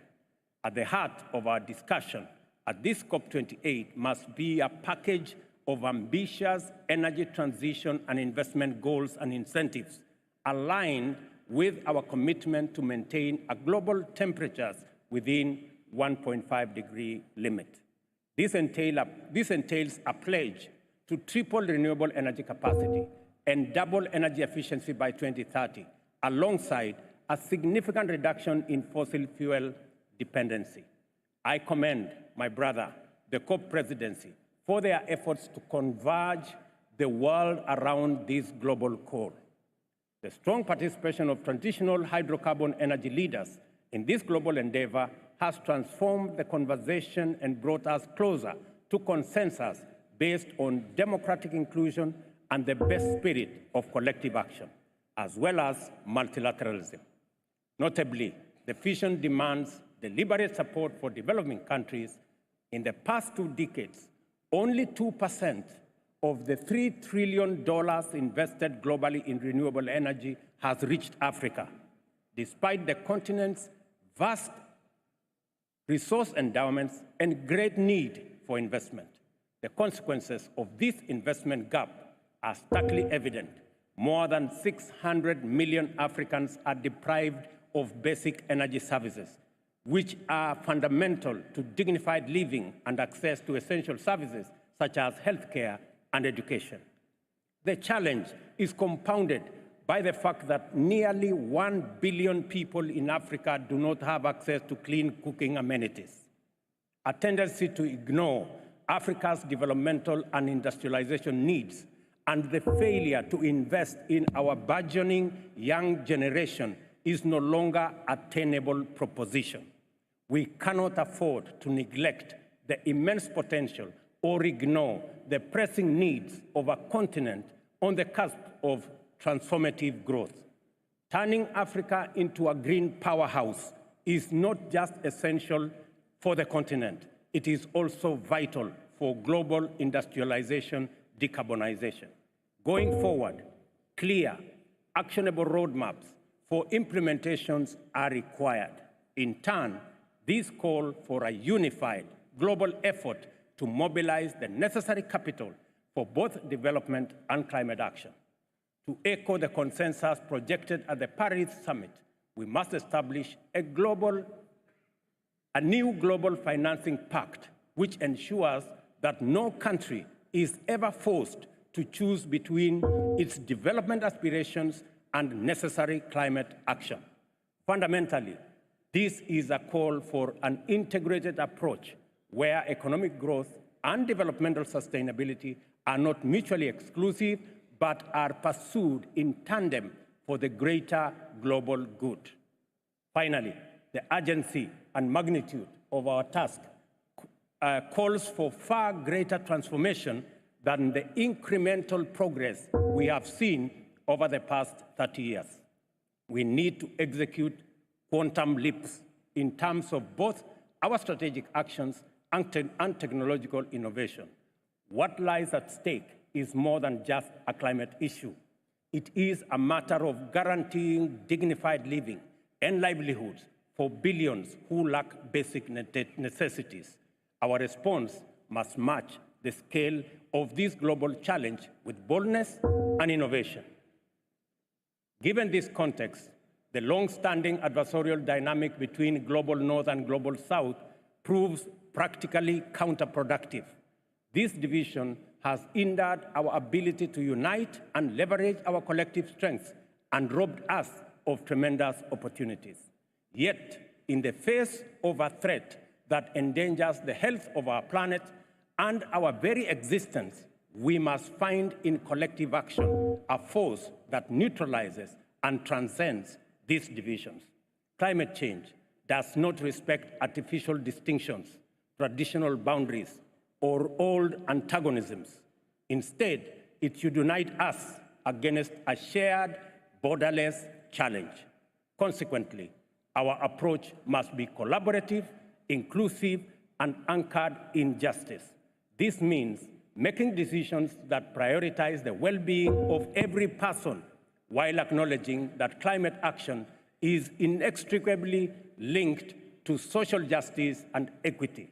At the heart of our discussion at this COP28 must be a package of ambitious energy transition and investment goals and incentives aligned with our commitment to maintain a global temperatures within 1.5 degree limit. This entails a pledge to triple renewable energy capacity and double energy efficiency by 2030, alongside a significant reduction in fossil fuel dependency. I commend my brother, the COP presidency, for their efforts to converge the world around this global call. The strong participation of traditional hydrocarbon energy leaders in this global endeavor has transformed the conversation and brought us closer to consensus based on democratic inclusion and the best spirit of collective action, as well as multilateralism. Notably, the vision demands deliberate support for developing countries. In the past 2 decades, only 2% of the $3 trillion invested globally in renewable energy has reached Africa, despite the continent's vast resource endowments and great need for investment. The consequences of this investment gap are starkly evident. More than 600 million Africans are deprived of basic energy services. which are fundamental to dignified living and access to essential services such as healthcare and education. The challenge is compounded by the fact that nearly 1 billion people in Africa do not have access to clean cooking amenities. A tendency to ignore Africa's developmental and industrialization needs and the failure to invest in our burgeoning young generation is no longer a tenable proposition. We cannot afford to neglect the immense potential or ignore the pressing needs of a continent on the cusp of transformative growth. Turning Africa into a green powerhouse is not just essential for the continent, it is also vital for global industrialization, decarbonization. Going forward, clear, actionable roadmaps for implementations are required. In turn, these call for a unified global effort to mobilize the necessary capital for both development and climate action. To echo the consensus projected at the Paris Summit, we must establish a new global financing pact which ensures that no country is ever forced to choose between its development aspirations and necessary climate action. Fundamentally, this is a call for an integrated approach where economic growth and developmental sustainability are not mutually exclusive, but are pursued in tandem for the greater global good. Finally, the urgency and magnitude of our task calls for far greater transformation than the incremental progress we have seen over the past 30 years. We need to execute quantum leaps in terms of both our strategic actions and technological innovation. What lies at stake is more than just a climate issue. It is a matter of guaranteeing dignified living and livelihoods for billions who lack basic necessities. Our response must match the scale of this global challenge with boldness and innovation. Given this context, the long-standing adversarial dynamic between global North and global South proves practically counterproductive. This division has hindered our ability to unite and leverage our collective strengths and robbed us of tremendous opportunities. Yet, in the face of a threat that endangers the health of our planet and our very existence, we must find in collective action a force that neutralizes and transcends these divisions. Climate change does not respect artificial distinctions, traditional boundaries, or old antagonisms. Instead, it should unite us against a shared, borderless challenge. Consequently, our approach must be collaborative, inclusive, and anchored in justice. This means making decisions that prioritize the well-being of every person while acknowledging that climate action is inextricably linked to social justice and equity.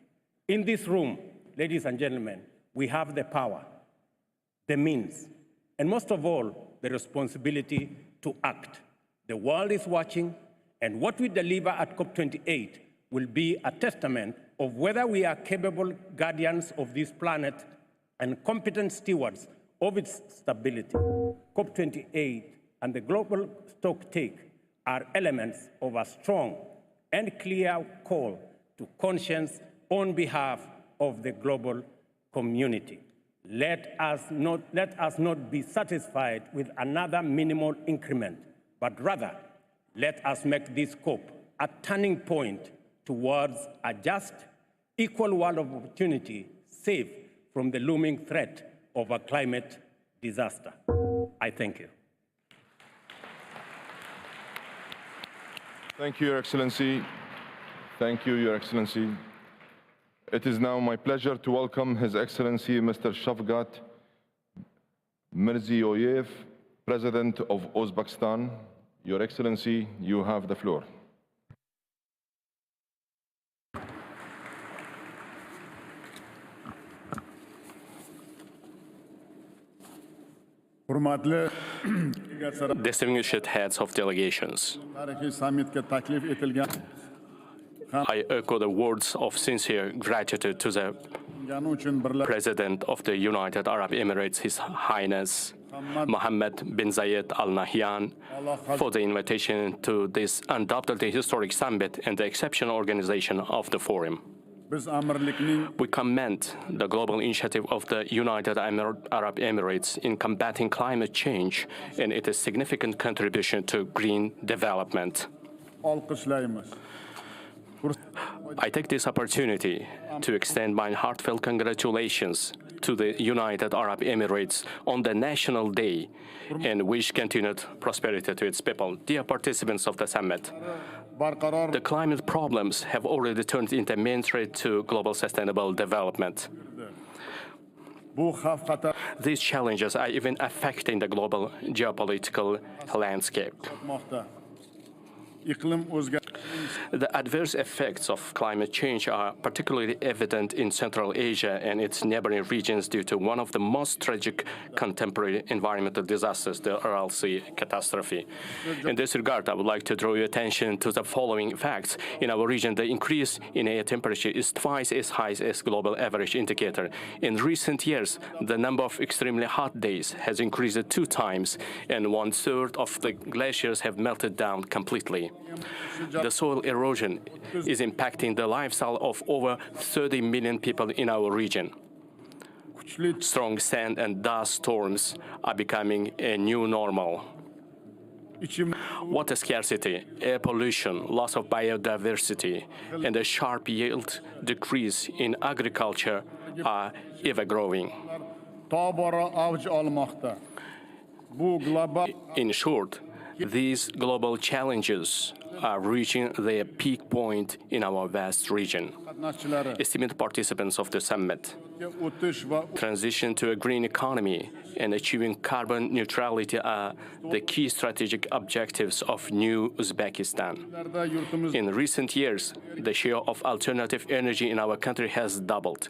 In this room, ladies and gentlemen, we have the power, the means, and most of all, the responsibility to act. The world is watching, and what we deliver at COP28 will be a testament of whether we are capable guardians of this planet and competent stewards of its stability. COP28 and the global stocktake are elements of a strong and clear call to conscience on behalf of the global community. Let us not be satisfied with another minimal increment, but rather let us make this COP a turning point towards a just, equal world of opportunity, safe from the looming threat of a climate disaster. I thank you. Thank you, Your Excellency. Thank you, Your Excellency. It is now my pleasure to welcome His Excellency Mr. Shavkat Mirziyoyev, President of Uzbekistan. Your Excellency, you have the floor. Distinguished heads of delegations, I echo the words of sincere gratitude to the President of the United Arab Emirates, His Highness Mohammed bin Zayed Al Nahyan, for the invitation to this undoubtedly historic summit and the exceptional organization of the forum. We commend the global initiative of the United Arab Emirates in combating climate change and its significant contribution to green development. I take this opportunity to extend my heartfelt congratulations to the United Arab Emirates on the National Day and wish continued prosperity to its people. Dear participants of the summit, the climate problems have already turned into a main threat to global sustainable development. These challenges are even affecting the global geopolitical landscape. The adverse effects of climate change are particularly evident in Central Asia and its neighboring regions due to one of the most tragic contemporary environmental disasters, the Aral Sea catastrophe. In this regard, I would like to draw your attention to the following facts. In our region, the increase in air temperature is twice as high as global average indicator. In recent years, the number of extremely hot days has increased 2 times, and 1/3 of the glaciers have melted down completely. The soil erosion is impacting the lifestyle of over 30 million people in our region. Strong sand and dust storms are becoming a new normal. Water scarcity, air pollution, loss of biodiversity, and a sharp yield decrease in agriculture are ever growing. In short, these global challenges are reaching their peak point in our vast region. Esteemed participants of the summit, transition to a green economy and achieving carbon neutrality are the key strategic objectives of new Uzbekistan. In recent years, the share of alternative energy in our country has doubled.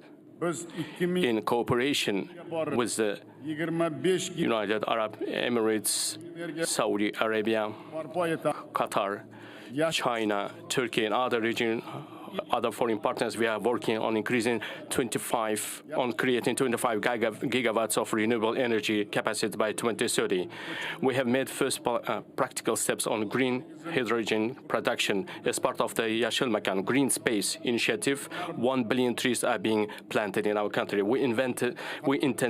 In cooperation with the United Arab Emirates, Saudi Arabia, Qatar, China, Turkey, and other foreign partners, we are working on creating 25 gigawatts of renewable energy capacity by 2030. We have made first practical steps on green hydrogen production as part of the Yashil Makan Green Space Initiative. 1 billion trees are being planted in our country. We intend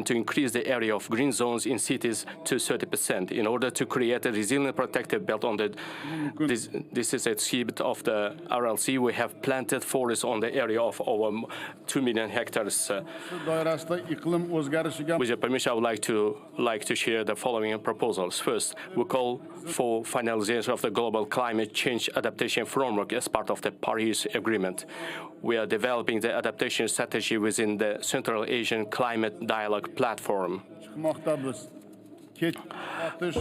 to increase the area of green zones in cities to 30% in order to create a resilient protective belt on this is a exhibit of the Aral Sea. We have planted forests on the area of over 2 million hectares. With your permission, I would like to share the following proposals. First, we call for finalization of the global climate change adaptation framework as part of the Paris Agreement. We are developing the adaptation strategy within the Central Asian Climate Dialogue Platform.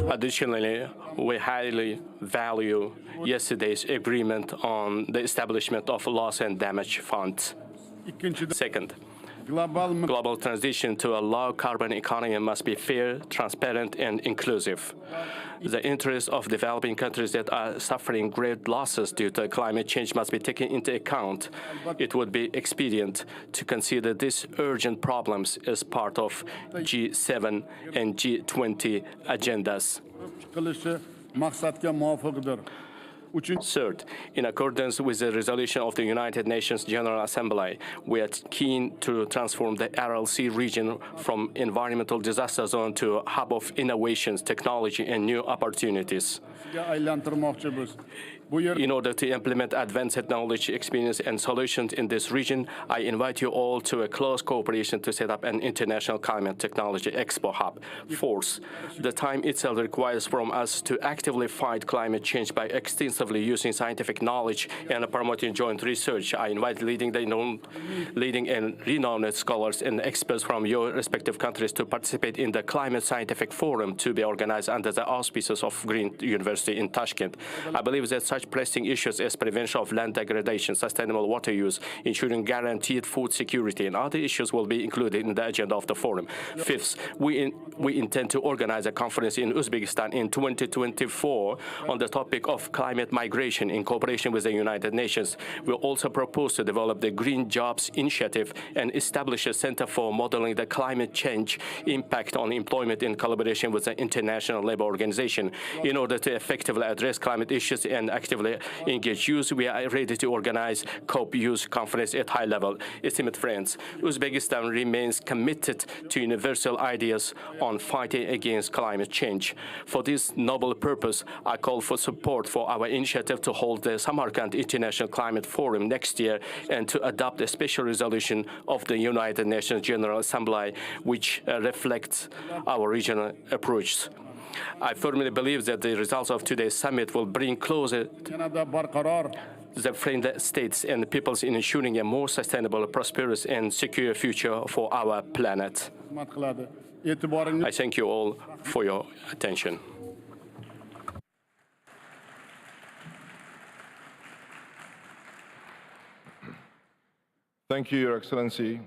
Additionally, we highly value yesterday's agreement on the establishment of loss and damage funds. Second, global transition to a low-carbon economy must be fair, transparent, and inclusive. The interests of developing countries that are suffering great losses due to climate change must be taken into account. It would be expedient to consider these urgent problems as part of G7 and G20 agendas. Third, in accordance with the resolution of the United Nations General Assembly, we are keen to transform the Aral Sea region from environmental disaster zone to a hub of innovations, technology, and new opportunities. In order to implement advanced technology, experience, and solutions in this region, I invite you all to a close cooperation to set up an international climate technology expo hub. Fourth, the time itself requires from us to actively fight climate change by extensively using scientific knowledge and promoting joint research. I invite leading and renowned scholars and experts from your respective countries to participate in the Climate Scientific Forum to be organized under the auspices of Green University in Tashkent. I believe that such pressing issues as prevention of land degradation, sustainable water use, ensuring guaranteed food security, and other issues will be included in the agenda of the forum. Fifth, we intend to organize a conference in Uzbekistan in 2024 on the topic of climate migration in cooperation with the United Nations. We also propose to develop the Green Jobs Initiative and establish a center for modeling the climate change impact on employment in collaboration with the International Labour Organization. In order to effectively address climate issues and actively engage youth, we are ready to organize COP Youth Conference at high level. Esteemed friends, Uzbekistan remains committed to universal ideas on fighting against climate change. For this noble purpose, I call for support for our initiative to hold the Samarkand International Climate Forum next year and to adopt a special resolution of the United Nations General Assembly which reflects our regional approach. I firmly believe that the results of today's summit will bring closer the friendly states and peoples in ensuring a more sustainable, prosperous, and secure future for our planet. I thank you all for your attention. Thank you, Your Excellency.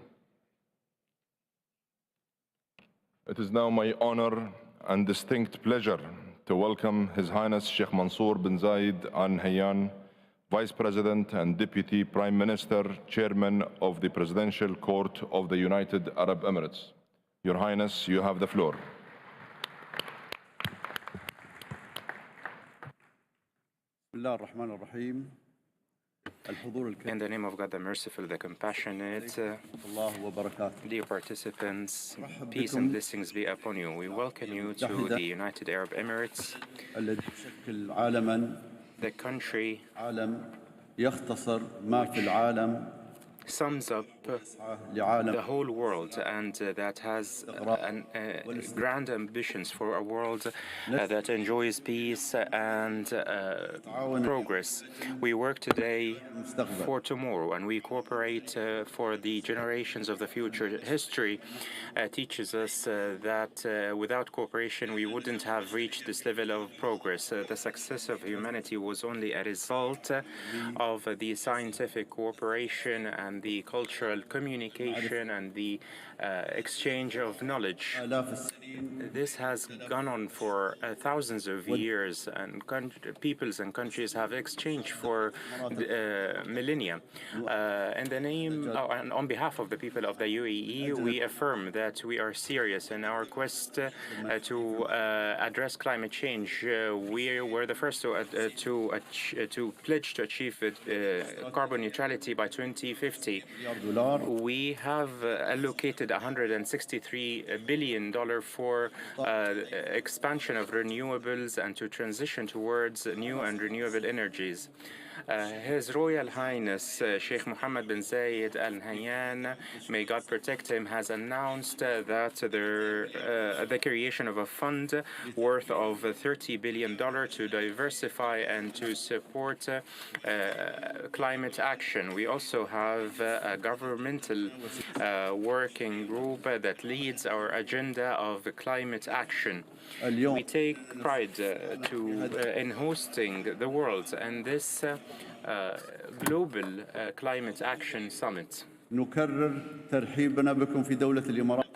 It is now my honor and distinct pleasure to welcome His Highness Sheikh Mansour bin Zayed Al Nahyan, Vice President and Deputy Prime Minister, Chairman of the Presidential Court of the United Arab Emirates. Your Highness, you have the floor. In the name of God, the Merciful, the Compassionate, dear participants, peace and blessings be upon you. We welcome you to the United Arab Emirates, the country sums up the whole world and that has grand ambitions for a world that enjoys peace and progress. We work today for tomorrow and we cooperate for the generations of the future. History teaches us that without cooperation we wouldn't have reached this level of progress. The success of humanity was only a result of the scientific cooperation and the cultural communication and the exchange of knowledge. This has gone on for thousands of years, and peoples and countries have exchanged for millennia. In the name and on behalf of the people of the UAE, we affirm that we are serious in our quest to address climate change. We were the first to pledge to achieve carbon neutrality by 2050. We have allocated $163 billion for expansion of renewables and to transition towards new and renewable energies. His Royal Highness Sheikh Mohammed bin Zayed Al Nahyan, may God protect him, has announced that the creation of a fund worth of $30 billion to diversify and to support climate action. We also have a governmental working group that leads our agenda of climate action. We take pride in hosting the world and this global climate action summit.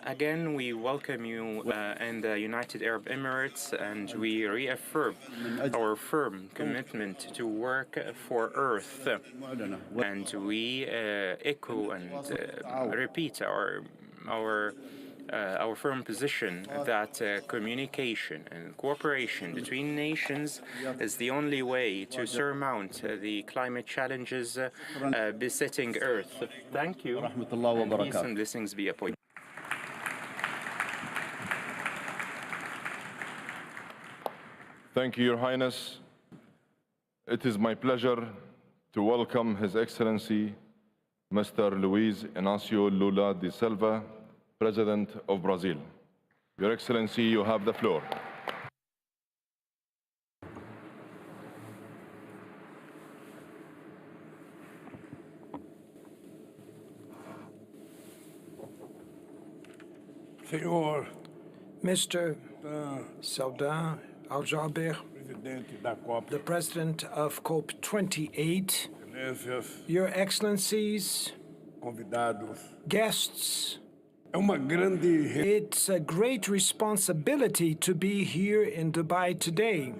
Again, we welcome you in the United Arab Emirates, and we reaffirm our firm commitment to work for Earth. And we echo and repeat our firm position that communication and cooperation between nations is the only way to surmount the climate challenges besetting Earth. Thank you. And peace and blessings be upon you. Thank you, Your Highness. It is my pleasure to welcome His Excellency Mr. Luiz Inácio Lula da Silva, President of Brazil. Your Excellency, you have the floor. Senhor Mr. Saudar Al-Jaber, the President of COP28, Your Excellencies, guests, it's a great responsibility to be here in Dubai today.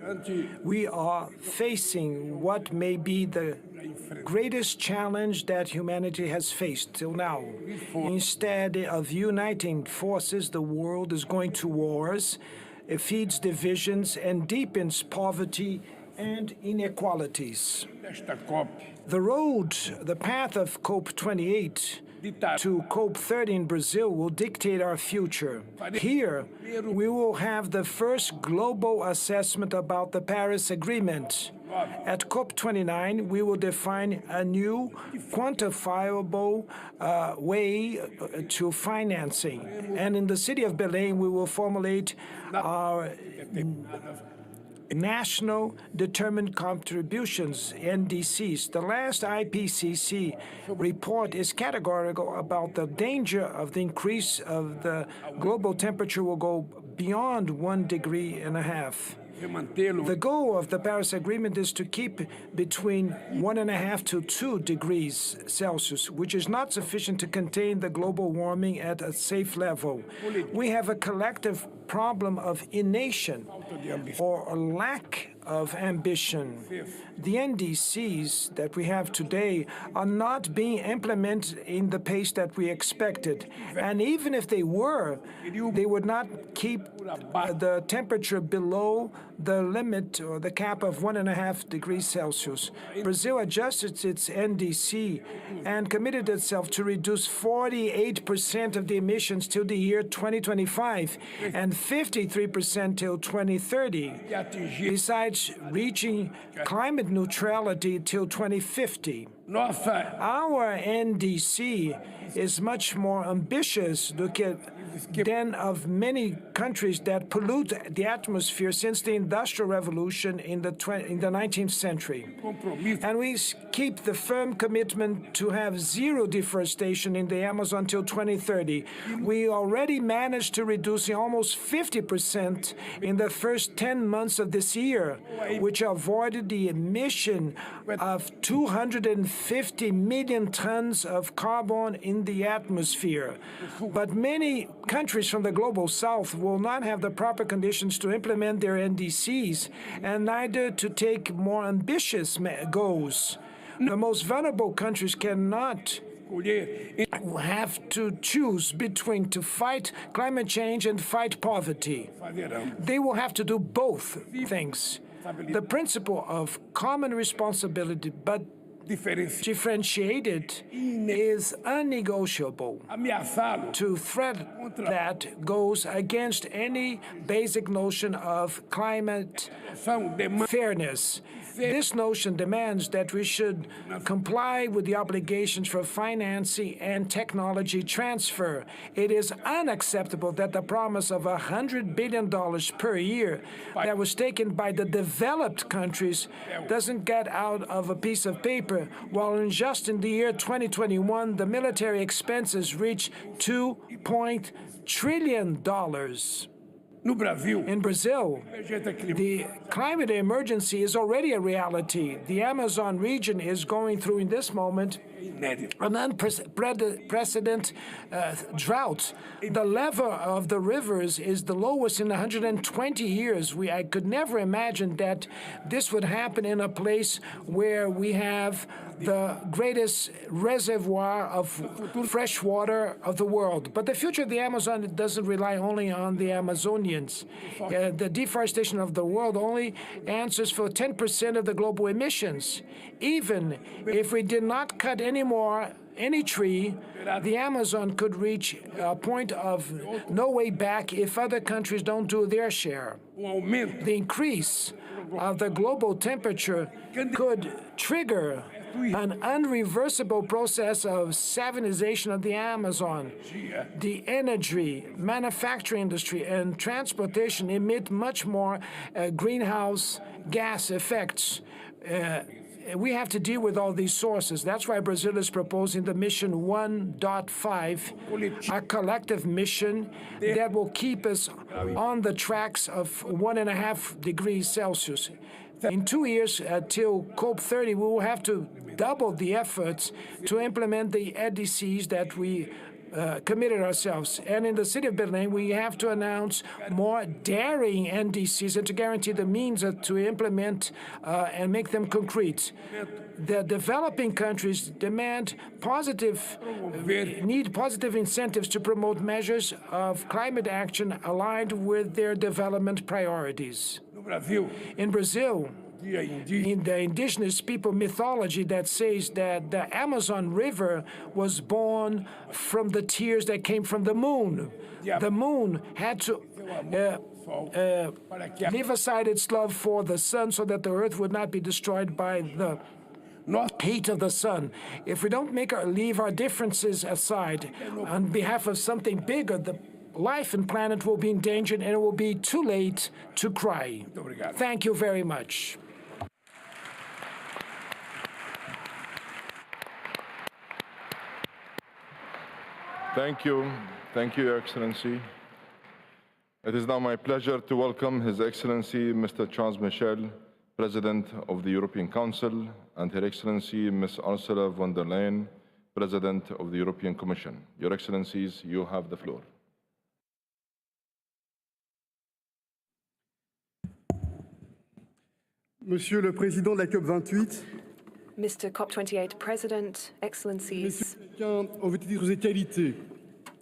We are facing what may be the greatest challenge that humanity has faced till now. Instead of uniting forces, the world is going to wars. It feeds divisions and deepens poverty and inequalities. The path of COP28 to COP30 in Brazil will dictate our future. Here, we will have the first global assessment about the Paris Agreement. At COP29, we will define a new quantifiable way to financing. And in the city of Belém, we will formulate our National Determined Contributions, NDCs. The last IPCC report is categorical about the danger of the increase of the global temperature will go beyond 1.5 degrees. The goal of the Paris Agreement is to keep between 1.5 to 2 degrees Celsius, which is not sufficient to contain the global warming at a safe level. We have a collective problem of inaction or a lack of ambition. The NDCs that we have today are not being implemented in the pace that we expected. And even if they were, they would not keep the temperature below the limit or the cap of 1.5 degrees Celsius. Brazil adjusted its NDC and committed itself to reduce 48% of the emissions till the year 2025 and 53% till 2030. Besides reaching climate neutrality till 2050. Our NDC is much more ambitious than of many countries that pollute the atmosphere since the Industrial Revolution in the 19th century. And we keep the firm commitment to have zero deforestation in the Amazon till 2030. We already managed to reduce almost 50% in the first 10 months of this year, which avoided the emission of 250 million tons of carbon in the atmosphere. But many countries from the global south will not have the proper conditions to implement their NDCs and neither to take more ambitious goals. The most vulnerable countries cannot have to choose between to fight climate change and fight poverty. They will have to do both things. The principle of common responsibility, but differentiated, is unnegotiable. To threat that goes against any basic notion of climate fairness. This notion demands that we should comply with the obligations for financing and technology transfer. It is unacceptable that the promise of $100 billion per year that was taken by the developed countries doesn't get out of a piece of paper, while just in the year 2021, the military expenses reached $2 trillion. In Brazil, the climate emergency is already a reality. The Amazon region is going through, in this moment, an unprecedented drought. The level of the rivers is the lowest in 120 years. I could never imagine that this would happen in a place where we have the greatest reservoir of fresh water of the world. But the future of the Amazon doesn't rely only on the Amazonians. The deforestation of the world only answers for 10% of the global emissions. Even if we did not cut any tree, the Amazon could reach a point of no way back if other countries don't do their share. The increase of the global temperature could trigger an unreversible process of salinization of the Amazon. The energy, manufacturing industry, and transportation emit much more greenhouse gas effects. we have to deal with all these sources. That's why Brazil is proposing the mission 1.5, a collective mission that will keep us on the tracks of 1.5 degrees Celsius. In 2 years, till COP30, we will have to double the efforts to implement the NDCs that we committed ourselves. And in the city of Berlin, we have to announce more daring NDCs and to guarantee the means to implement and make them concrete. The developing countries need positive incentives to promote measures of climate action aligned with their development priorities. In Brazil, in the indigenous people mythology that says that the Amazon River was born from the tears that came from the moon. The moon had to leave aside its love for the sun so that the earth would not be destroyed by the heat of the sun. If we don't leave our differences aside on behalf of something bigger, the life and planet will be endangered and it will be too late to cry. Thank you very much. Thank you. Thank you, Your Excellency. It is now my pleasure to welcome His Excellency Mr. Charles Michel, President of the European Council, and Her Excellency Ms. Ursula von der Leyen, President of the European Commission. Your Excellencies, you have the floor. Monsieur le Président de la COP28, Mr. COP28 President, Excellencies, en vos titres et qualités,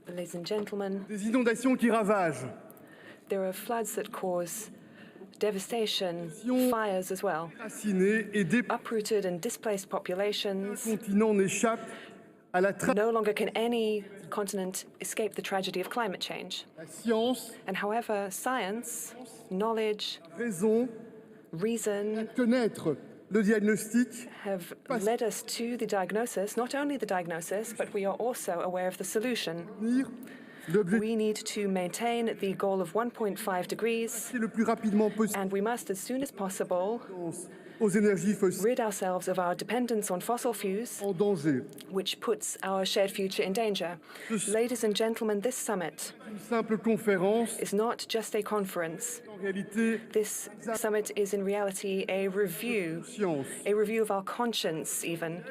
ladies and gentlemen, des inondations qui ravagent, there are floods that cause devastation, fires as well. Uprooted and displaced populations. Continent n'échappe à la no longer can any continent escape the tragedy of climate change. La science, and however, science, knowledge, reason, connaître le diagnostic have led us to the diagnosis, not only the diagnosis, but we are also aware of the solution. We need to maintain the goal of 1.5 degrees, and we must, as soon as possible, rid ourselves of our dependence on fossil fuels, which puts our shared future in danger. Ladies and gentlemen, this summit is not just a conference. This summit is in reality a review of our conscience even,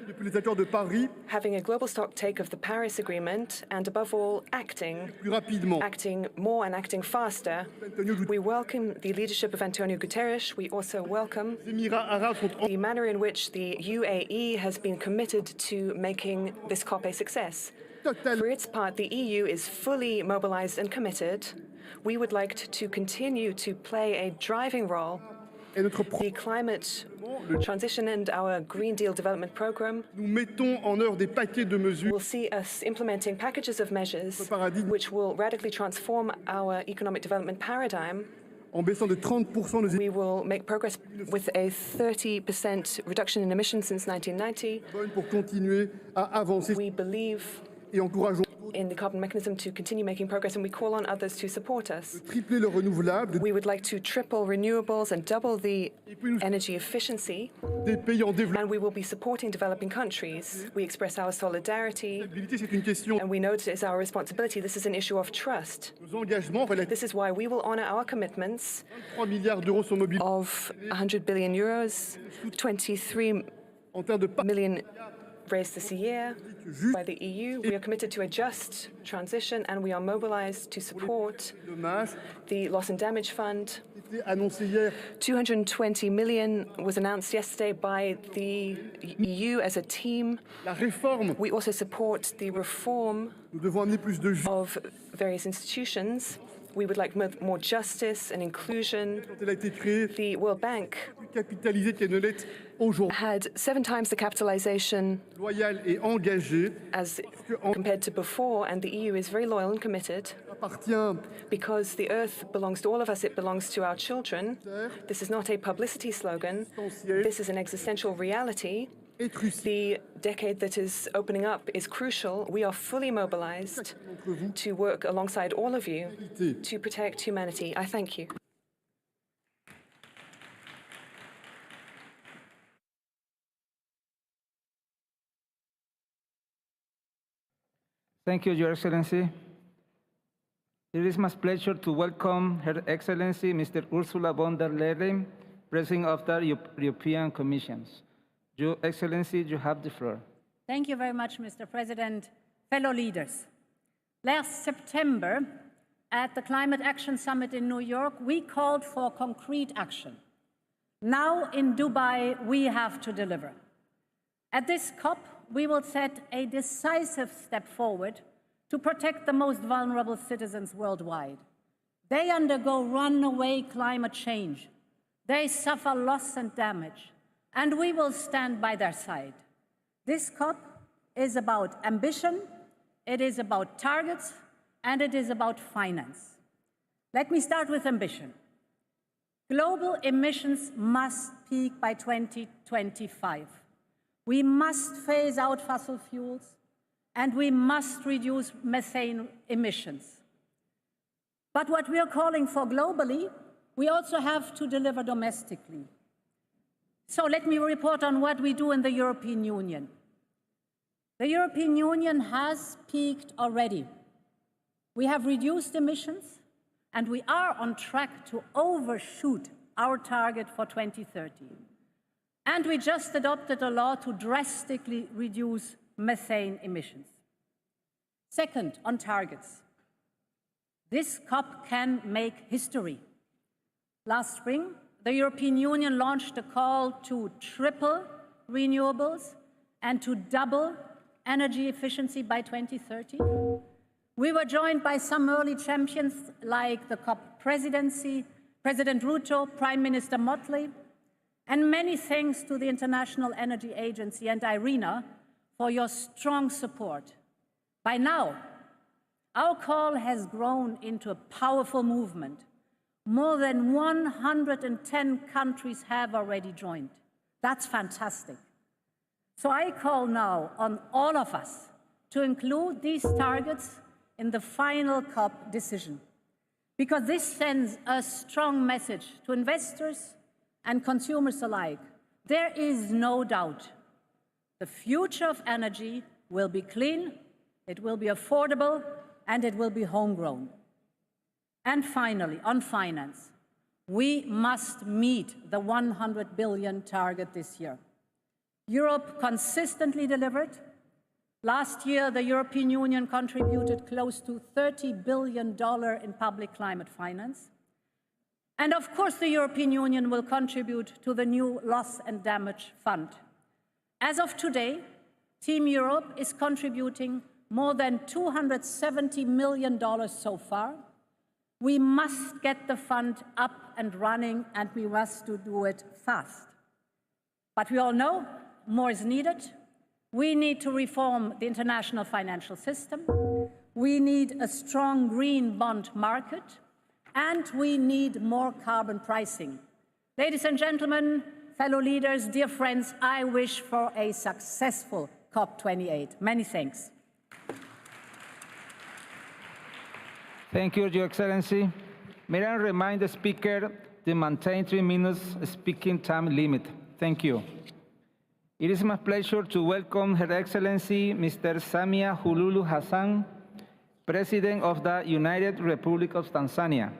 having a global stocktake of the Paris Agreement, and above all, acting more and acting faster. We welcome the leadership of Antonio Guterres. We also welcome the manner in which the UAE has been committed to making this COP a success. For its part, the EU is fully mobilized and committed. We would like to continue to play a driving role. The climate transition and our Green Deal development program will see us implementing packages of measures which will radically transform our economic development paradigm. We will make progress with a 30% reduction in emissions since 1990. We believe in the carbon mechanism to continue making progress, and we call on others to support us. We would like to triple renewables and double the energy efficiency, and we will be supporting developing countries. We express our solidarity, and we know it is our responsibility. This is an issue of trust. This is why we will honor our commitments of 100 billion euros, 23 million raised this year by the EU. We are committed to a just transition, and we are mobilized to support the Loss and Damage Fund. 220 million was announced yesterday by the EU as a team. We also support the reform of various institutions. We would like more justice and inclusion. The World Bank had 7 times the capitalization as compared to before, and the EU is very loyal and committed because the earth belongs to all of us. It belongs to our children. This is not a publicity slogan. This is an existential reality. The decade that is opening up is crucial. We are fully mobilized to work alongside all of you to protect humanity. I thank you. Thank you, Your Excellency. It is my pleasure to welcome Her Excellency Mr. Ursula von der Leyen, President of the European Commission. Your Excellency, you have the floor. Thank you very much, Mr. President. Fellow leaders, last September at the Climate Action Summit in New York, we called for concrete action. Now in Dubai, we have to deliver. At this COP, we will set a decisive step forward to protect the most vulnerable citizens worldwide. They undergo runaway climate change. They suffer loss and damage, and we will stand by their side. This COP is about ambition, it is about targets, and it is about finance. Let me start with ambition. Global emissions must peak by 2025. We must phase out fossil fuels, and we must reduce methane emissions. But what we are calling for globally, we also have to deliver domestically. So let me report on what we do in the European Union. The European Union has peaked already. We have reduced emissions, and we are on track to overshoot our target for 2030. And we just adopted a law to drastically reduce methane emissions. Second, on targets. This COP can make history. Last spring, the European Union launched a call to triple renewables and to double energy efficiency by 2030. We were joined by some early champions like the COP presidency, President Ruto, Prime Minister Motley, and many thanks to the International Energy Agency and IRENA for your strong support. By now, our call has grown into a powerful movement. More than 110 countries have already joined. That's fantastic. So I call now on all of us to include these targets in the final COP decision, because this sends a strong message to investors and consumers alike. There is no doubt the future of energy will be clean, it will be affordable, and it will be homegrown. And finally, on finance, we must meet the 100 billion target this year. Europe consistently delivered. Last year, the European Union contributed close to $30 billion in public climate finance. And of course, the European Union will contribute to the new Loss and Damage Fund. As of today, Team Europe is contributing more than $270 million so far. We must get the fund up and running, and we must do it fast. But we all know more is needed. We need to reform the international financial system. We need a strong green bond market, and we need more carbon pricing. Ladies and gentlemen, fellow leaders, dear friends, I wish for a successful COP28. Many thanks. Thank you, Your Excellency. May I remind the Speaker to maintain 3 minutes speaking time limit. Thank you. It is my pleasure to welcome Her Excellency Mr. Samia Suluhu Hassan, President of the United Republic of Tanzania.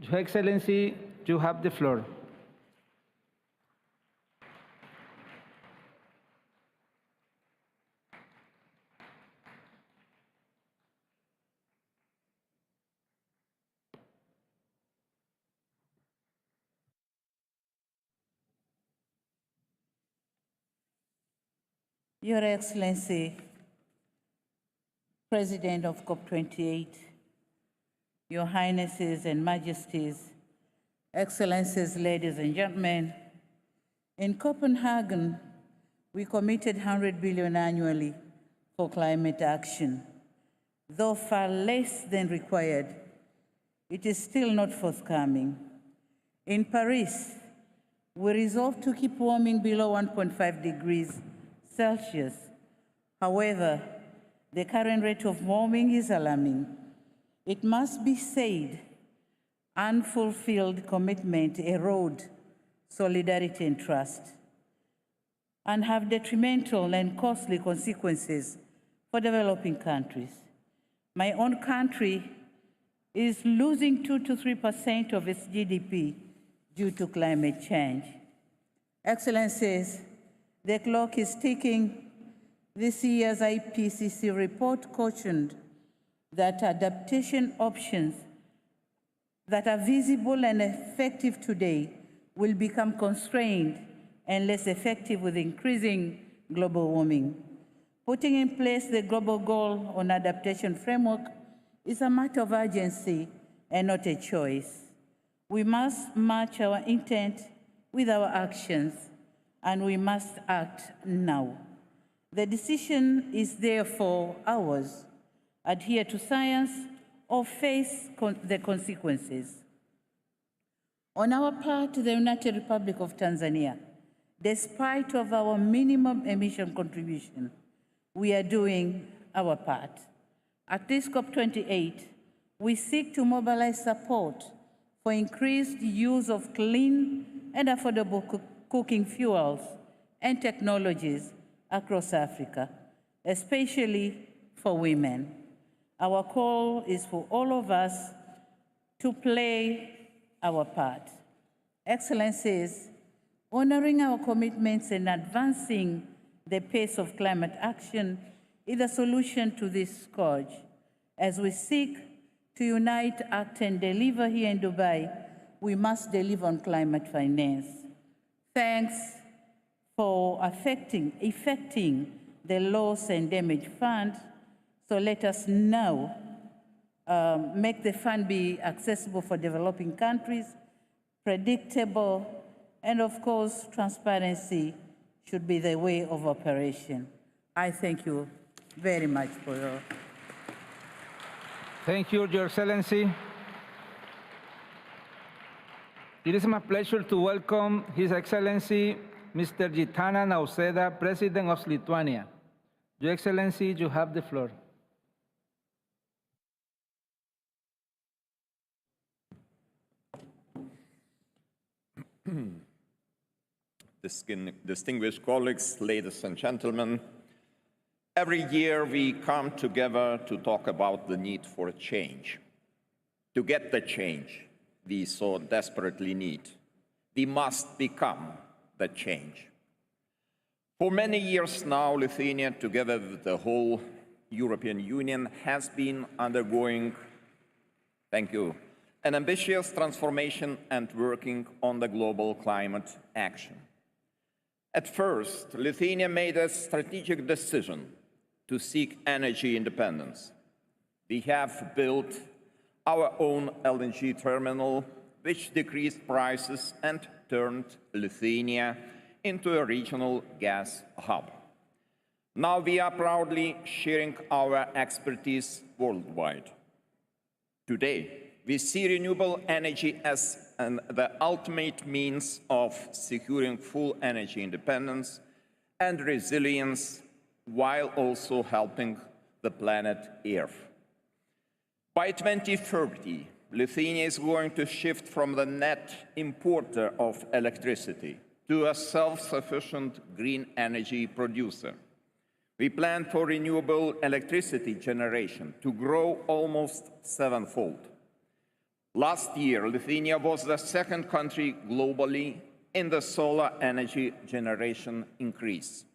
Your Excellency, you have the floor. Your Excellency, President of COP28, Your Highnesses and Majesties, Excellencies, ladies and gentlemen, in Copenhagen, we committed 100 billion annually for climate action. Though far less than required, it is still not forthcoming. In Paris, we resolved to keep warming below 1.5 degrees Celsius. However, the current rate of warming is alarming. It must be said, unfulfilled commitment erode solidarity and trust, and have detrimental and costly consequences for developing countries. My own country is losing 2 to 3% of its GDP due to climate change. Excellencies, the clock is ticking. This year's IPCC report cautioned that adaptation options that are visible and effective today will become constrained and less effective with increasing global warming. Putting in place the global goal on adaptation framework is a matter of urgency and not a choice. We must match our intent with our actions, and we must act now. The decision is therefore ours: adhere to science or face the consequences. On our part, the United Republic of Tanzania, despite of our minimum emission contribution, we are doing our part. At this COP28, we seek to mobilize support for increased use of clean and affordable cooking fuels and technologies across Africa, especially for women. Our call is for all of us to play our part. Excellencies, honoring our commitments and advancing the pace of climate action is a solution to this scourge. As we seek to unite, act, and deliver here in Dubai, we must deliver on climate finance. Thanks for effecting the loss and damage fund. So let us now make the fund be accessible for developing countries, predictable, and of course, transparency should be the way of operation. I thank you very much for your... Thank you, Your Excellency. It is my pleasure to welcome His Excellency Mr. Gitanas Nausėda, President of Lithuania. Your Excellency, you have the floor. Distinguished colleagues, ladies and gentlemen, every year we come together to talk about the need for change. To get the change we so desperately need, we must become the change. For many years now, Lithuania, together with the whole European Union, has been undergoing, an ambitious transformation and working on the global climate action. At first, Lithuania made a strategic decision to seek energy independence. We have built our own LNG terminal, which decreased prices and turned Lithuania into a regional gas hub. Now we are proudly sharing our expertise worldwide. Today, we see renewable energy as the ultimate means of securing full energy independence and resilience, while also helping the planet Earth. By 2030, Lithuania is going to shift from the net importer of electricity to a self-sufficient green energy producer. We plan for renewable electricity generation to grow almost sevenfold. Last year, Lithuania was the second country globally in the solar energy generation increase.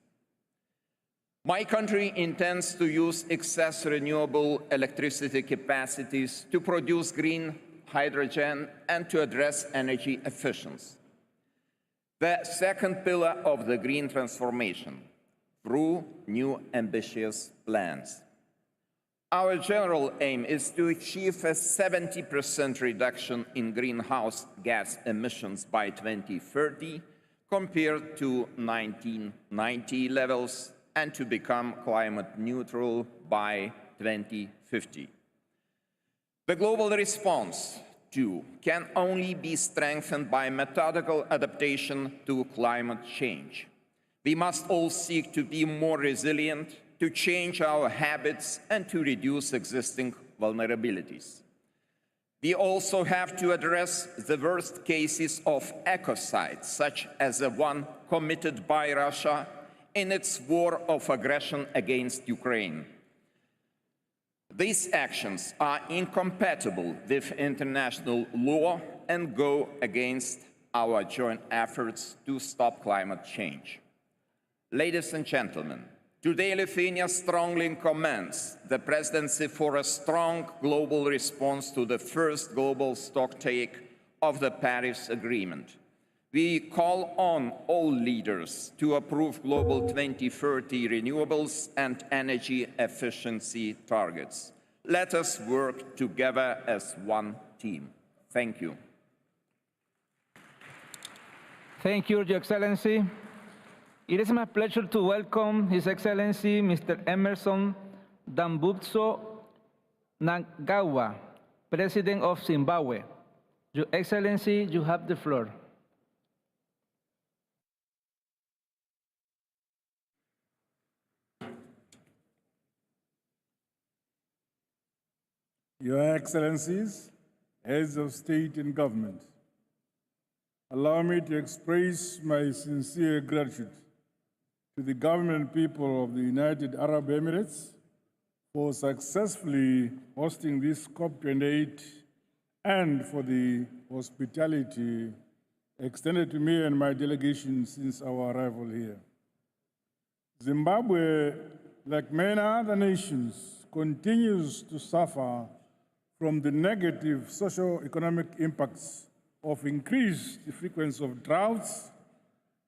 My country intends to use excess renewable electricity capacities to produce green hydrogen and to address energy efficiency. The second pillar of the green transformation, through new ambitious plans. Our general aim is to achieve a 70% reduction in greenhouse gas emissions by 2030 compared to 1990 levels and to become climate neutral by 2050. The global response, too, can only be strengthened by methodical adaptation to climate change. We must all seek to be more resilient, to change our habits, and to reduce existing vulnerabilities. We also have to address the worst cases of ecocide, such as the one committed by Russia in its war of aggression against Ukraine, These actions are incompatible with international law and go against our joint efforts to stop climate change. Ladies and gentlemen, today Lithuania strongly commends the Presidency for a strong global response to the first global stocktake of the Paris Agreement. We call on all leaders to approve global 2030 renewables and energy efficiency targets. Let us work together as one team. Thank you. Thank you, Your Excellency. It is my pleasure to welcome His Excellency Mr. Emerson Dambudzo Mnangagwa, President of Zimbabwe. Your Excellency, you have the floor. Your Excellencies, Heads of State and Government, allow me to express my sincere gratitude to the government and people of the United Arab Emirates for successfully hosting this COP28 and for the hospitality extended to me and my delegation since our arrival here. Zimbabwe, like many other nations, continues to suffer from the negative socio-economic impacts of increased frequency of droughts,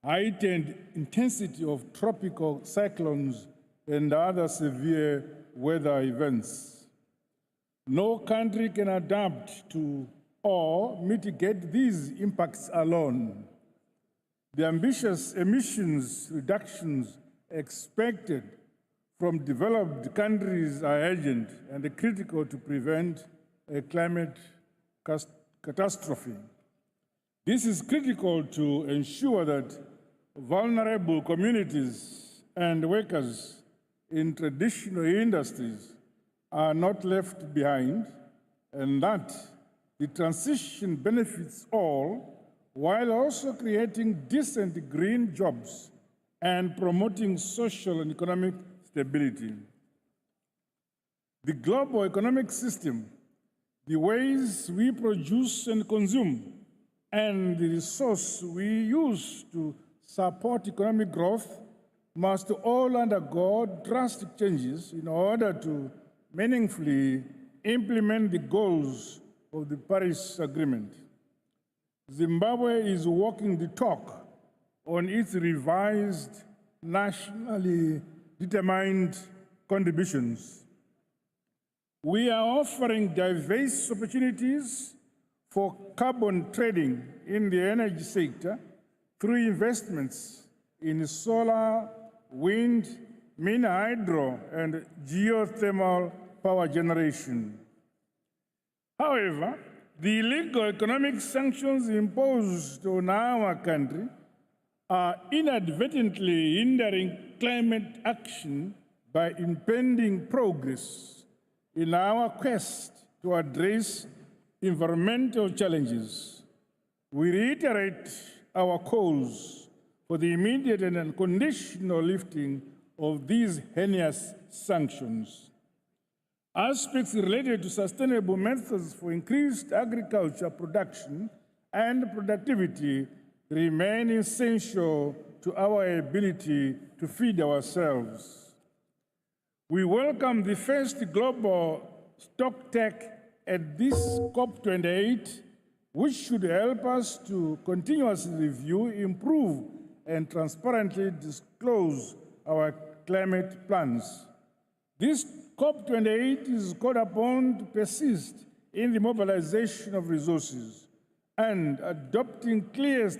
heightened intensity of tropical cyclones, and other severe weather events. No country can adapt to or mitigate these impacts alone. The ambitious emissions reductions expected from developed countries are urgent and critical to prevent a climate catastrophe. This is critical to ensure that vulnerable communities and workers in traditional industries are not left behind, and that the transition benefits all while also creating decent green jobs and promoting social and economic stability. The global economic system, the ways we produce and consume, and the resources we use to support economic growth must all undergo drastic changes in order to meaningfully implement the goals of the Paris Agreement. Zimbabwe is walking the talk on its revised, nationally determined contributions. We are offering diverse opportunities for carbon trading in the energy sector through investments in solar, wind, mini hydro, and geothermal power generation. However, the illegal economic sanctions imposed on our country are inadvertently hindering climate action by impeding progress in our quest to address environmental challenges. We reiterate our calls for the immediate and unconditional lifting of these heinous sanctions. Aspects related to sustainable methods for increased agriculture production and productivity remain essential to our ability to feed ourselves. We welcome the first global stocktake at this COP28, which should help us to continuously review, improve, and transparently disclose our climate plans. This COP28 is called upon to persist in the mobilization of resources and adopting clear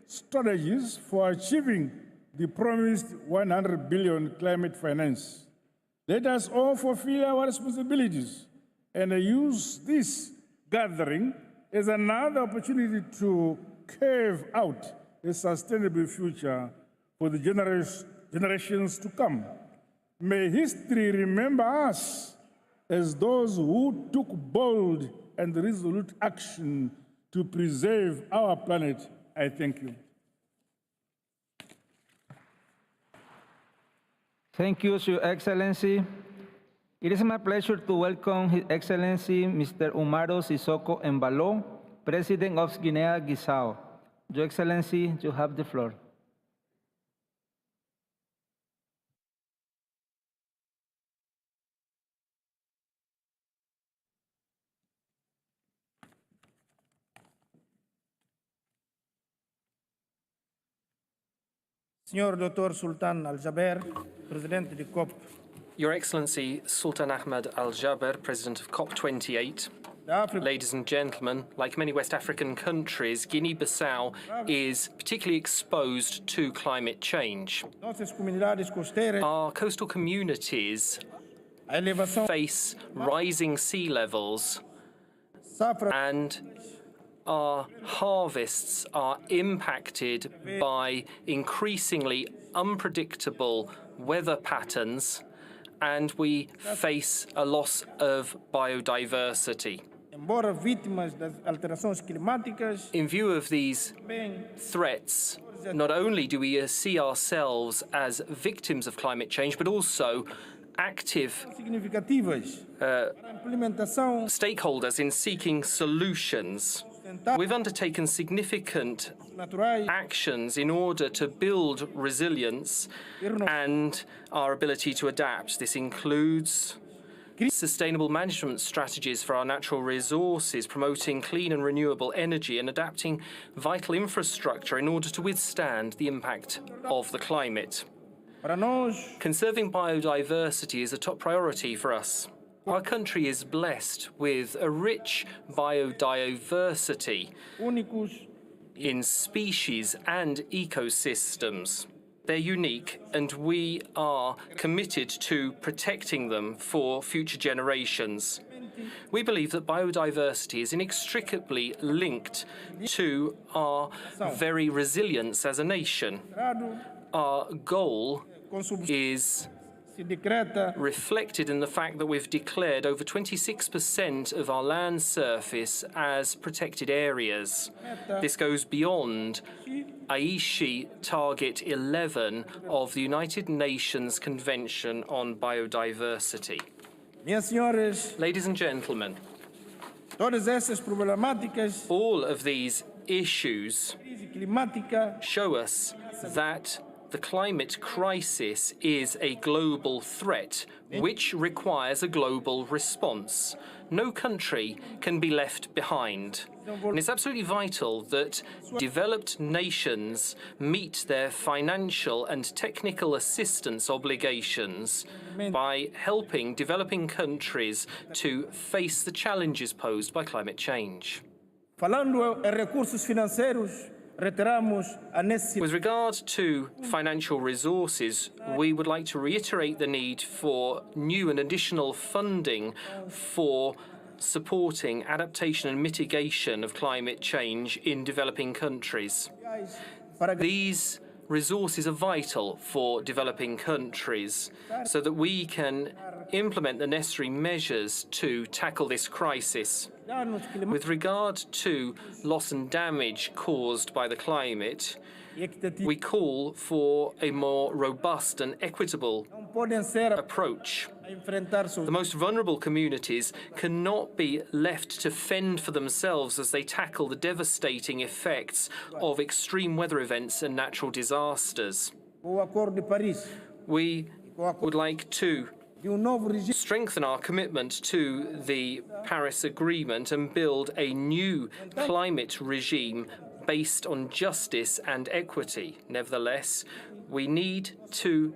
strategies for achieving the promised 100 billion climate finance. Let us all fulfill our responsibilities and use this gathering as another opportunity to carve out a sustainable future for the generations to come. May history remember us as those who took bold and resolute action to preserve our planet. I thank you. Thank you, Your Excellency. It is my pleasure to welcome His Excellency Mr. Umaro Sissoko Embalo, President of Guinea-Bissau. Your Excellency, you have the floor. Señor Dr. Sultan Al-Jaber, Presidente de COP. Your Excellency Sultan Ahmed Al-Jaber, President of COP28. Ladies and gentlemen, like many West African countries, Guinea-Bissau is particularly exposed to climate change. Our coastal communities face rising sea levels, and our harvests are impacted by increasingly unpredictable weather patterns, and we face a loss of biodiversity. In view of these threats, not only do we see ourselves as victims of climate change, but also active stakeholders in seeking solutions. We've undertaken significant actions in order to build resilience and our ability to adapt. This includes sustainable management strategies for our natural resources, promoting clean and renewable energy, and adapting vital infrastructure in order to withstand the impact of the climate. Conserving biodiversity is a top priority for us. Our country is blessed with a rich biodiversity in species and ecosystems. They're unique, and we are committed to protecting them for future generations. We believe that biodiversity is inextricably linked to our very resilience as a nation. Our goal is reflected in the fact that we've declared over 26% of our land surface as protected areas. This goes beyond Aichi Target 11 of the United Nations Convention on Biodiversity. Ladies and gentlemen, all of these issues show us that the climate crisis is a global threat, which requires a global response. No country can be left behind. And it's absolutely vital that developed nations meet their financial and technical assistance obligations by helping developing countries to face the challenges posed by climate change. With regard to financial resources, we would like to reiterate the need for new and additional funding for supporting adaptation and mitigation of climate change in developing countries. These resources are vital for developing countries so that we can implement the necessary measures to tackle this crisis. With regard to loss and damage caused by the climate, we call for a more robust and equitable approach. The most vulnerable communities cannot be left to fend for themselves as they tackle the devastating effects of extreme weather events and natural disasters. We would like to strengthen our commitment to the Paris Agreement and build a new climate regime based on justice and equity. Nevertheless, we need to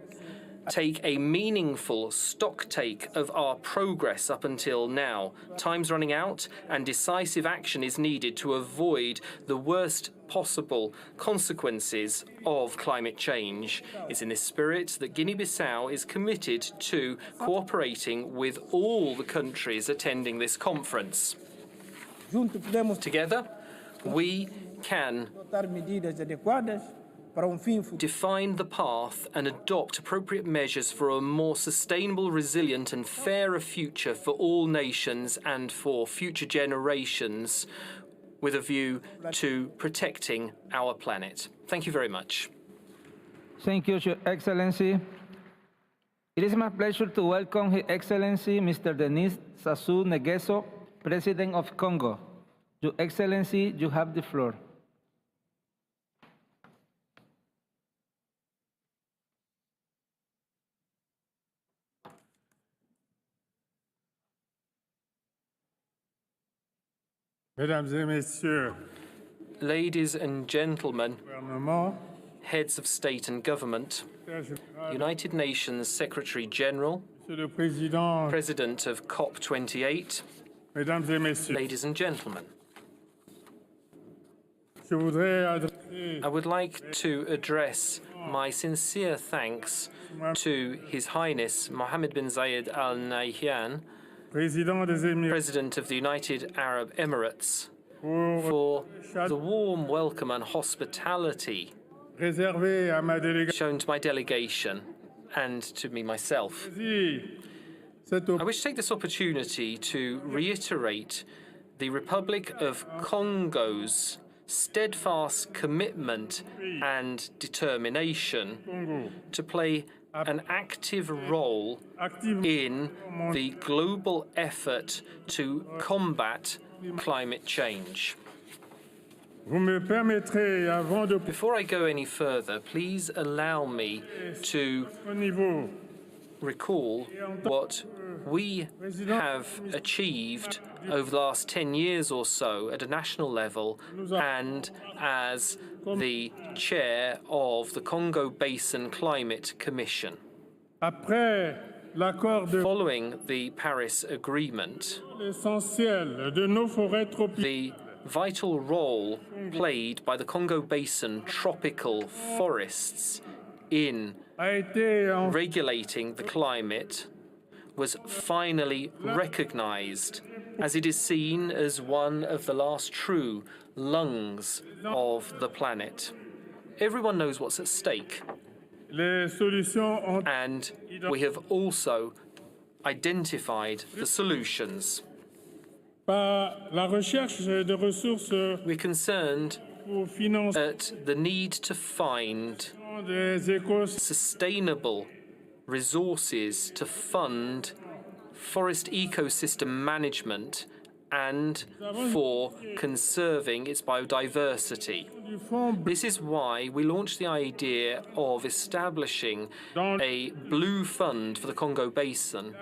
take a meaningful stocktake of our progress up until now. Time's running out, and decisive action is needed to avoid the worst possible consequences of climate change. It's in this spirit that Guinea-Bissau is committed to cooperating with all the countries attending this conference. Together, we can define the path and adopt appropriate measures for a more sustainable, resilient and fairer future for all nations and for future generations, with a view to protecting our planet. Thank you very much. Thank you, Your Excellency. It is my pleasure to welcome His Excellency Mr. Denis Sassou Nguesso, President of Congo. Your Excellency, you have the floor. Mesdames et Messieurs, Ladies and gentlemen, heads of state and government, United Nations Secretary General, President of COP28, ladies and gentlemen, I would like to address my sincere thanks to His Highness Mohammed bin Zayed Al Nahyan, President of the United Arab Emirates, for the warm welcome and hospitality shown to my delegation and to me myself. I wish to take this opportunity to reiterate the Republic of Congo's steadfast commitment and determination to play an active role in the global effort to combat climate change. Before I go any further, please allow me to recall what we have achieved over the last 10 years or so at a national level and as the chair of the Congo Basin Climate Commission. Following the Paris Agreement, the vital role played by the Congo Basin tropical forests in regulating the climate was finally recognized, as it is seen as one of the last true lungs of the planet. Everyone knows what's at stake. And we have also identified the solutions. We're concerned at the need to find sustainable resources to fund forest ecosystem management and for conserving its biodiversity. This is why we launched the idea of establishing a blue fund for the Congo Basin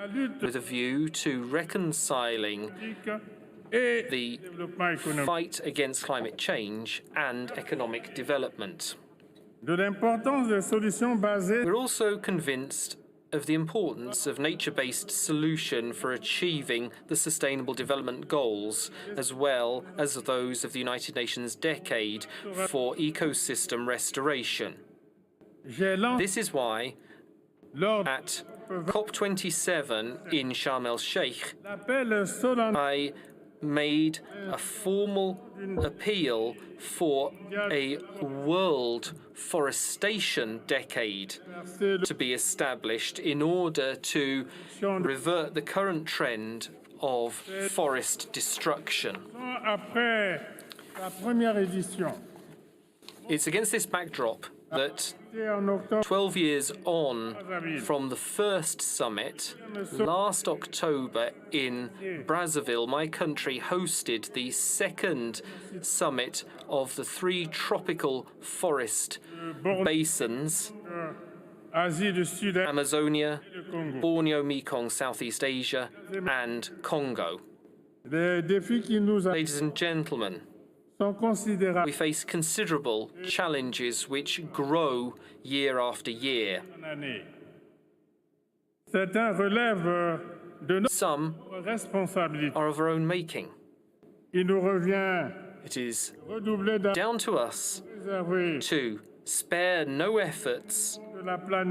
with a view to reconciling the fight against climate change and economic development. We're also convinced of the importance of nature-based solution for achieving the Sustainable Development Goals, as well as those of the United Nations Decade for Ecosystem Restoration. This is why, at COP27 in Sharm el-Sheikh, I made a formal appeal for a world forestation decade to be established in order to revert the current trend of forest destruction. It's against this backdrop that 12 years on from the first summit, last October in Brazzaville, my country hosted the second summit of the 3 tropical forest basins, Amazonia, Borneo, Mekong, Southeast Asia, and Congo. Ladies and gentlemen, we face considerable challenges which grow year after year. Some are of our own making. It is down to us to spare no efforts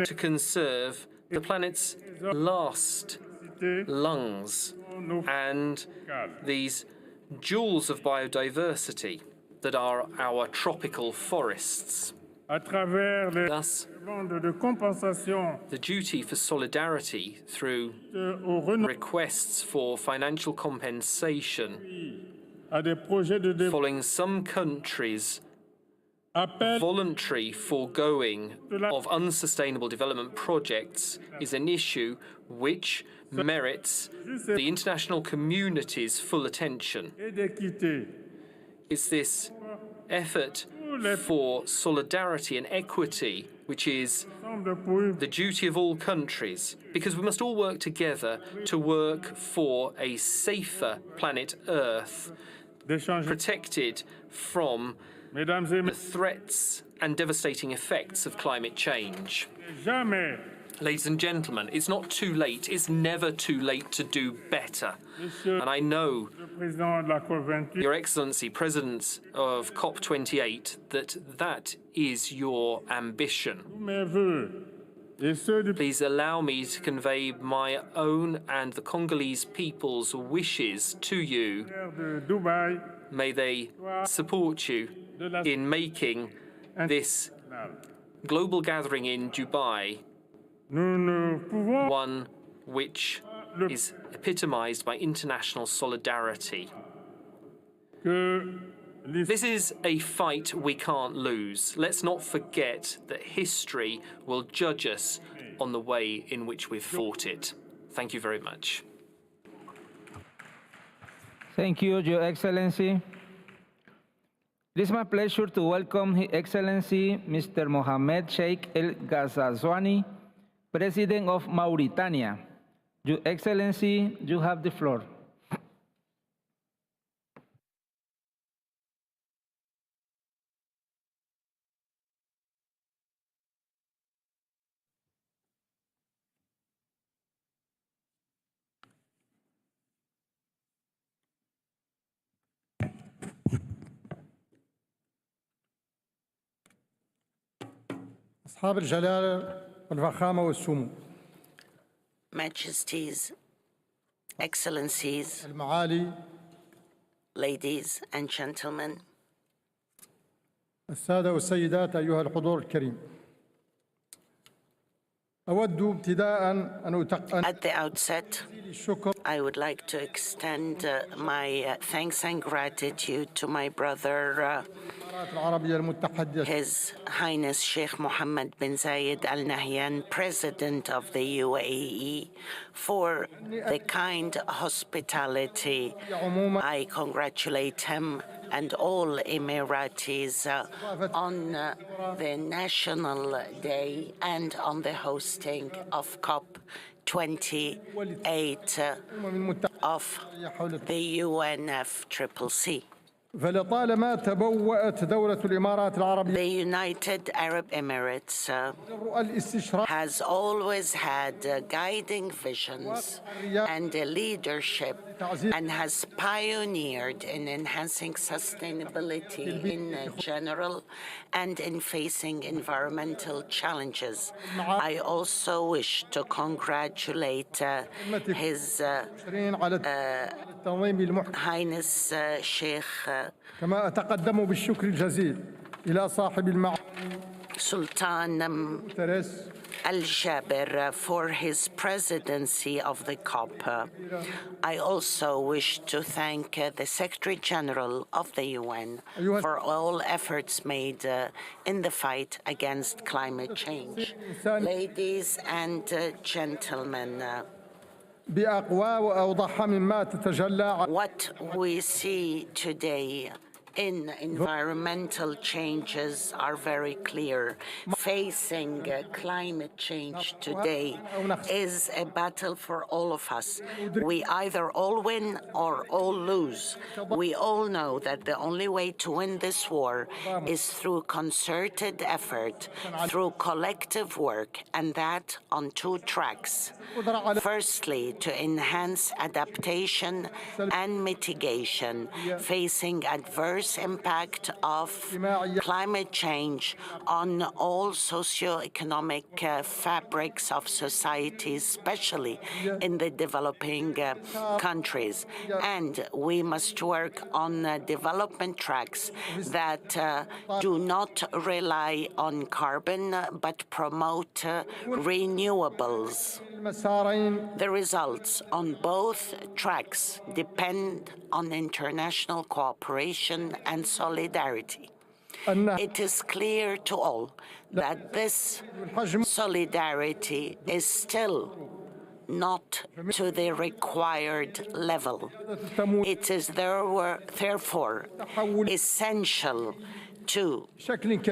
to conserve the planet's last lungs and these jewels of biodiversity that are our tropical forests. Thus, the duty for solidarity through requests for financial compensation following some countries' voluntary foregoing of unsustainable development projects is an issue which merits the international community's full attention. It's this effort for solidarity and equity which is the duty of all countries, because we must all work together to work for a safer planet Earth, protected from the threats and devastating effects of climate change. Ladies and gentlemen, it's not too late. It's never too late to do better. And I know, Your Excellency, President of COP28, that is your ambition. Please allow me to convey my own and the Congolese people's wishes to you. May they support you in making this global gathering in Dubai one which is epitomized by international solidarity. This is a fight we can't lose. Let's not forget that history will judge us on the way in which we've fought it. Thank you very much. Thank you, Your Excellency. It is my pleasure to welcome His Excellency Mr. Mohamed Sheikh El Ghazazwani, President of Mauritania. Your Excellency, you have the floor. أصحاب الجلالة والفخامة والسمو. Majesties, Excellencies, المعالي. ladies and gentlemen, السادة والسيدات أيها الحضور الكريم. أود ابتداء أن at the outset, I would like to extend my thanks and gratitude to my brother, His Highness Sheikh Mohammed bin Zayed Al Nahyan, President of the UAE, for the kind hospitality. I congratulate him and all Emiratis on the National Day and on the hosting of COP28 of the UNFCCC. فلطالما تبوأت دولة الإمارات العربية. The United Arab Emirates has always had guiding visions and leadership and has pioneered in enhancing sustainability in general and in facing environmental challenges. I also wish to congratulate His Highness Sheikh كما أتقدم بالشكر الجزيل إلى صاحب المعالي Sultan Al-Jaber for his presidency of the COP. I also wish to thank the Secretary General of the UN for all efforts made in the fight against climate change. Ladies and gentlemen, what we see today in environmental changes are very clear. Facing climate change today is a battle for all of us. We either all win or all lose. We all know that the only way to win this war is through concerted effort, through collective work, and that on two tracks. Firstly, to enhance adaptation and mitigation, facing adverse impact of climate change on all socioeconomic fabrics of societies, especially in the developing countries. And we must work on development tracks that do not rely on carbon but promote renewables. The results on both tracks depend on international cooperation and solidarity. It is clear to all that this solidarity is still not to the required level. It is therefore essential to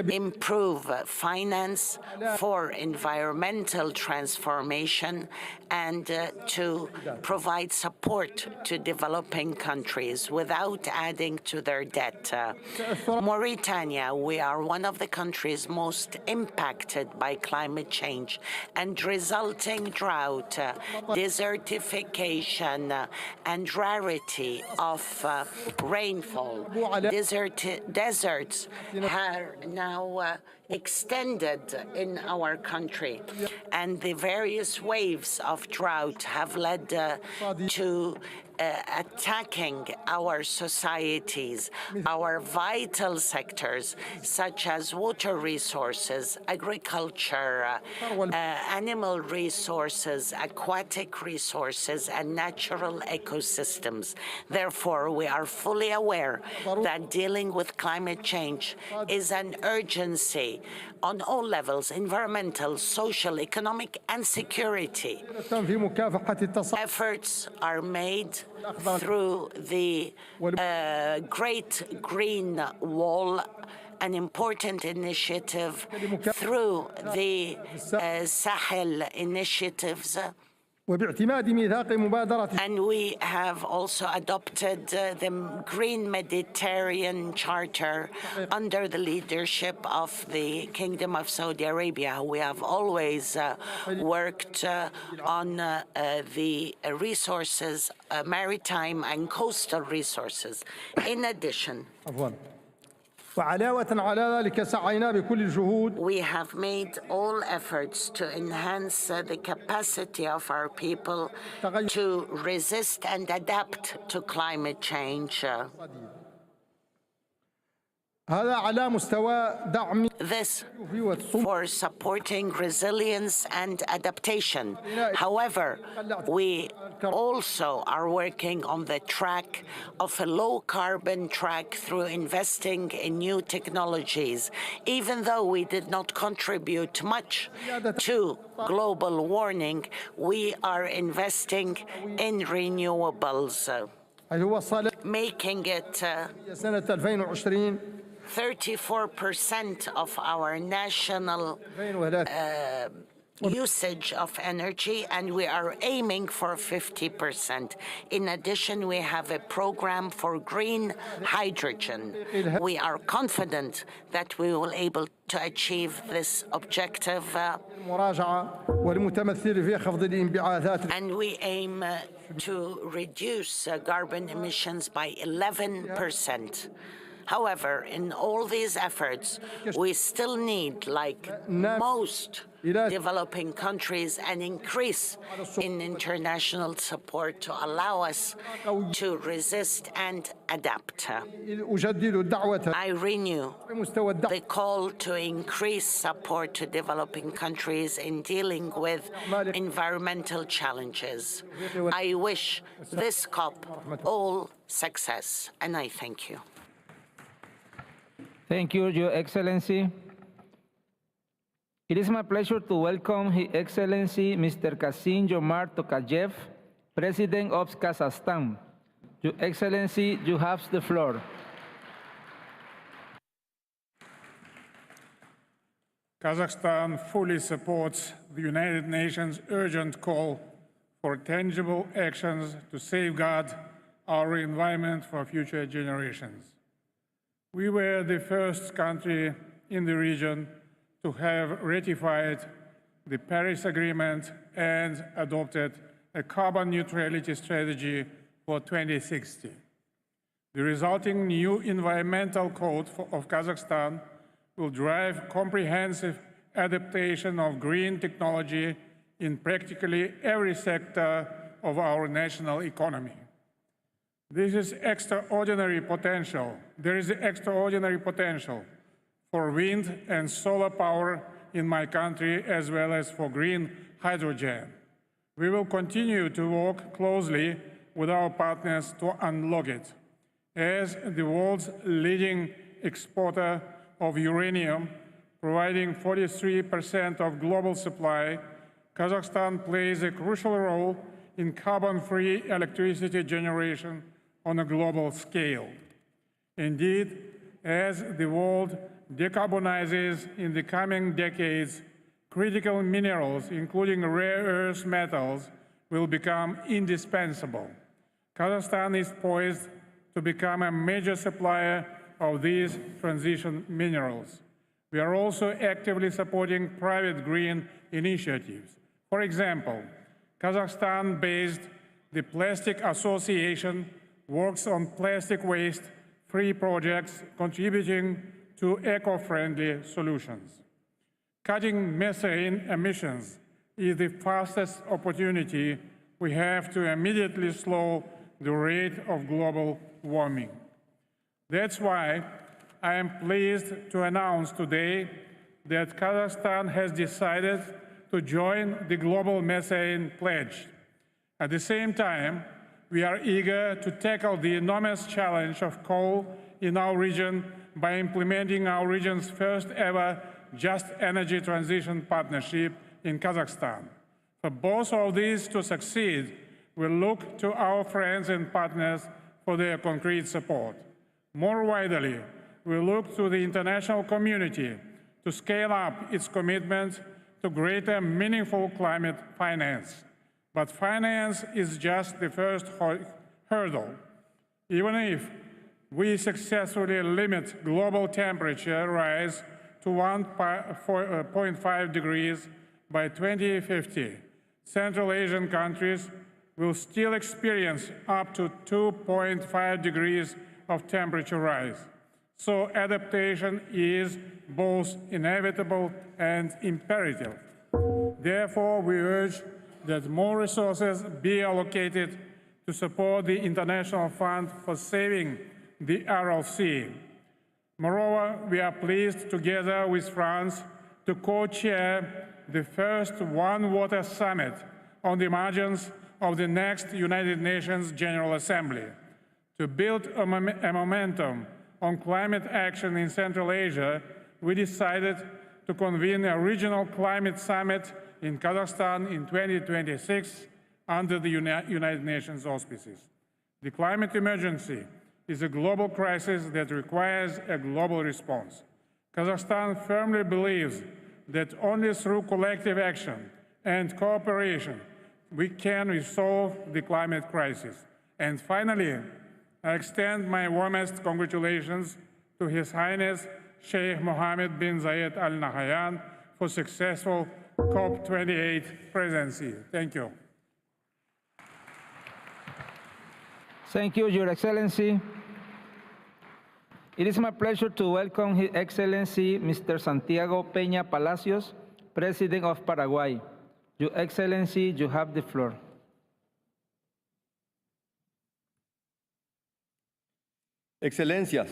improve finance for environmental transformation and to provide support to developing countries without adding to their debt. Mauritania, we are one of the countries most impacted by climate change and resulting drought, desertification, and rarity of rainfall. Deserts are now extended in our country, and the various waves of drought have led to attacking our societies, our vital sectors, such as water resources, agriculture, animal resources, aquatic resources, and natural ecosystems. Therefore, we are fully aware that dealing with climate change is an urgency on all levels: environmental, social, economic, and security. Efforts are made through the Great Green Wall, an important initiative, through the Sahel initiatives. And we have also adopted the Green Mediterranean Charter under the leadership of the Kingdom of Saudi Arabia. We have always worked on the resources, maritime and coastal resources. In addition, we have made all efforts to enhance the capacity of our people to resist and adapt to climate change. This for supporting resilience and adaptation. However, we also are working on the track of a low-carbon track through investing in new technologies. Even though we did not contribute much to global warming, we are investing in renewables, making it 34% of our national usage of energy, and we are aiming for 50%. In addition, we have a program for green hydrogen. We are confident that we will be able to achieve this objective, and we aim to reduce carbon emissions by 11%. However, in all these efforts, we still need, like most developing countries, an increase in international support to allow us to resist and adapt. I renew the call to increase support to developing countries in dealing with environmental challenges. I wish this COP all success, and I thank you. Thank you, Your Excellency. It is my pleasure to welcome His Excellency Mr. Kassym-Jomart Tokayev, President of Kazakhstan. Your Excellency, you have the floor. Kazakhstan fully supports the United Nations' urgent call for tangible actions to safeguard our environment for future generations. We were the first country in the region to have ratified the Paris Agreement and adopted a carbon neutrality strategy for 2060. The resulting new environmental code of Kazakhstan will drive comprehensive adaptation of green technology in practically every sector of our national economy. There is extraordinary potential for wind and solar power in my country, as well as for green hydrogen. We will continue to work closely with our partners to unlock it. As the world's leading exporter of uranium, providing 43% of global supply, Kazakhstan plays a crucial role in carbon-free electricity generation on a global scale. Indeed, as the world decarbonizes in the coming decades, critical minerals, including rare earth metals, will become indispensable. Kazakhstan is poised to become a major supplier of these transition minerals. We are also actively supporting private green initiatives. For example, Kazakhstan-based the Plastic Association works on plastic waste-free projects contributing to eco-friendly solutions. Cutting methane emissions is the fastest opportunity we have to immediately slow the rate of global warming. That's why I am pleased to announce today that Kazakhstan has decided to join the Global Methane Pledge. At the same time, we are eager to tackle the enormous challenge of coal in our region by implementing our region's first ever Just Energy Transition Partnership in Kazakhstan. For both of these to succeed, we look to our friends and partners for their concrete support. More widely, we look to the international community to scale up its commitment to greater meaningful climate finance. But finance is just the first hurdle. Even if we successfully limit global temperature rise to 1.5 degrees by 2050, Central Asian countries will still experience up to 2.5 degrees of temperature rise. So adaptation is both inevitable and imperative. Therefore, we urge that more resources be allocated to support the International Fund for Saving the Aral Sea. Moreover, we are pleased, together with France, to co-chair the first One Water Summit on the margins of the next United Nations General Assembly. To build a momentum on climate action in Central Asia, we decided to convene a regional climate summit in Kazakhstan in 2026 under the United Nations auspices. The climate emergency is a global crisis that requires a global response. Kazakhstan firmly believes that only through collective action and cooperation we can resolve the climate crisis. And finally, I extend my warmest congratulations to His Highness Sheikh Mohammed bin Zayed Al Nahyan for successful COP28 presidency. Thank you. Thank you, Your Excellency. It is my pleasure to welcome His Excellency Mr. Santiago Peña Palacios, President of Paraguay. Your Excellency, you have the floor. Excellencias.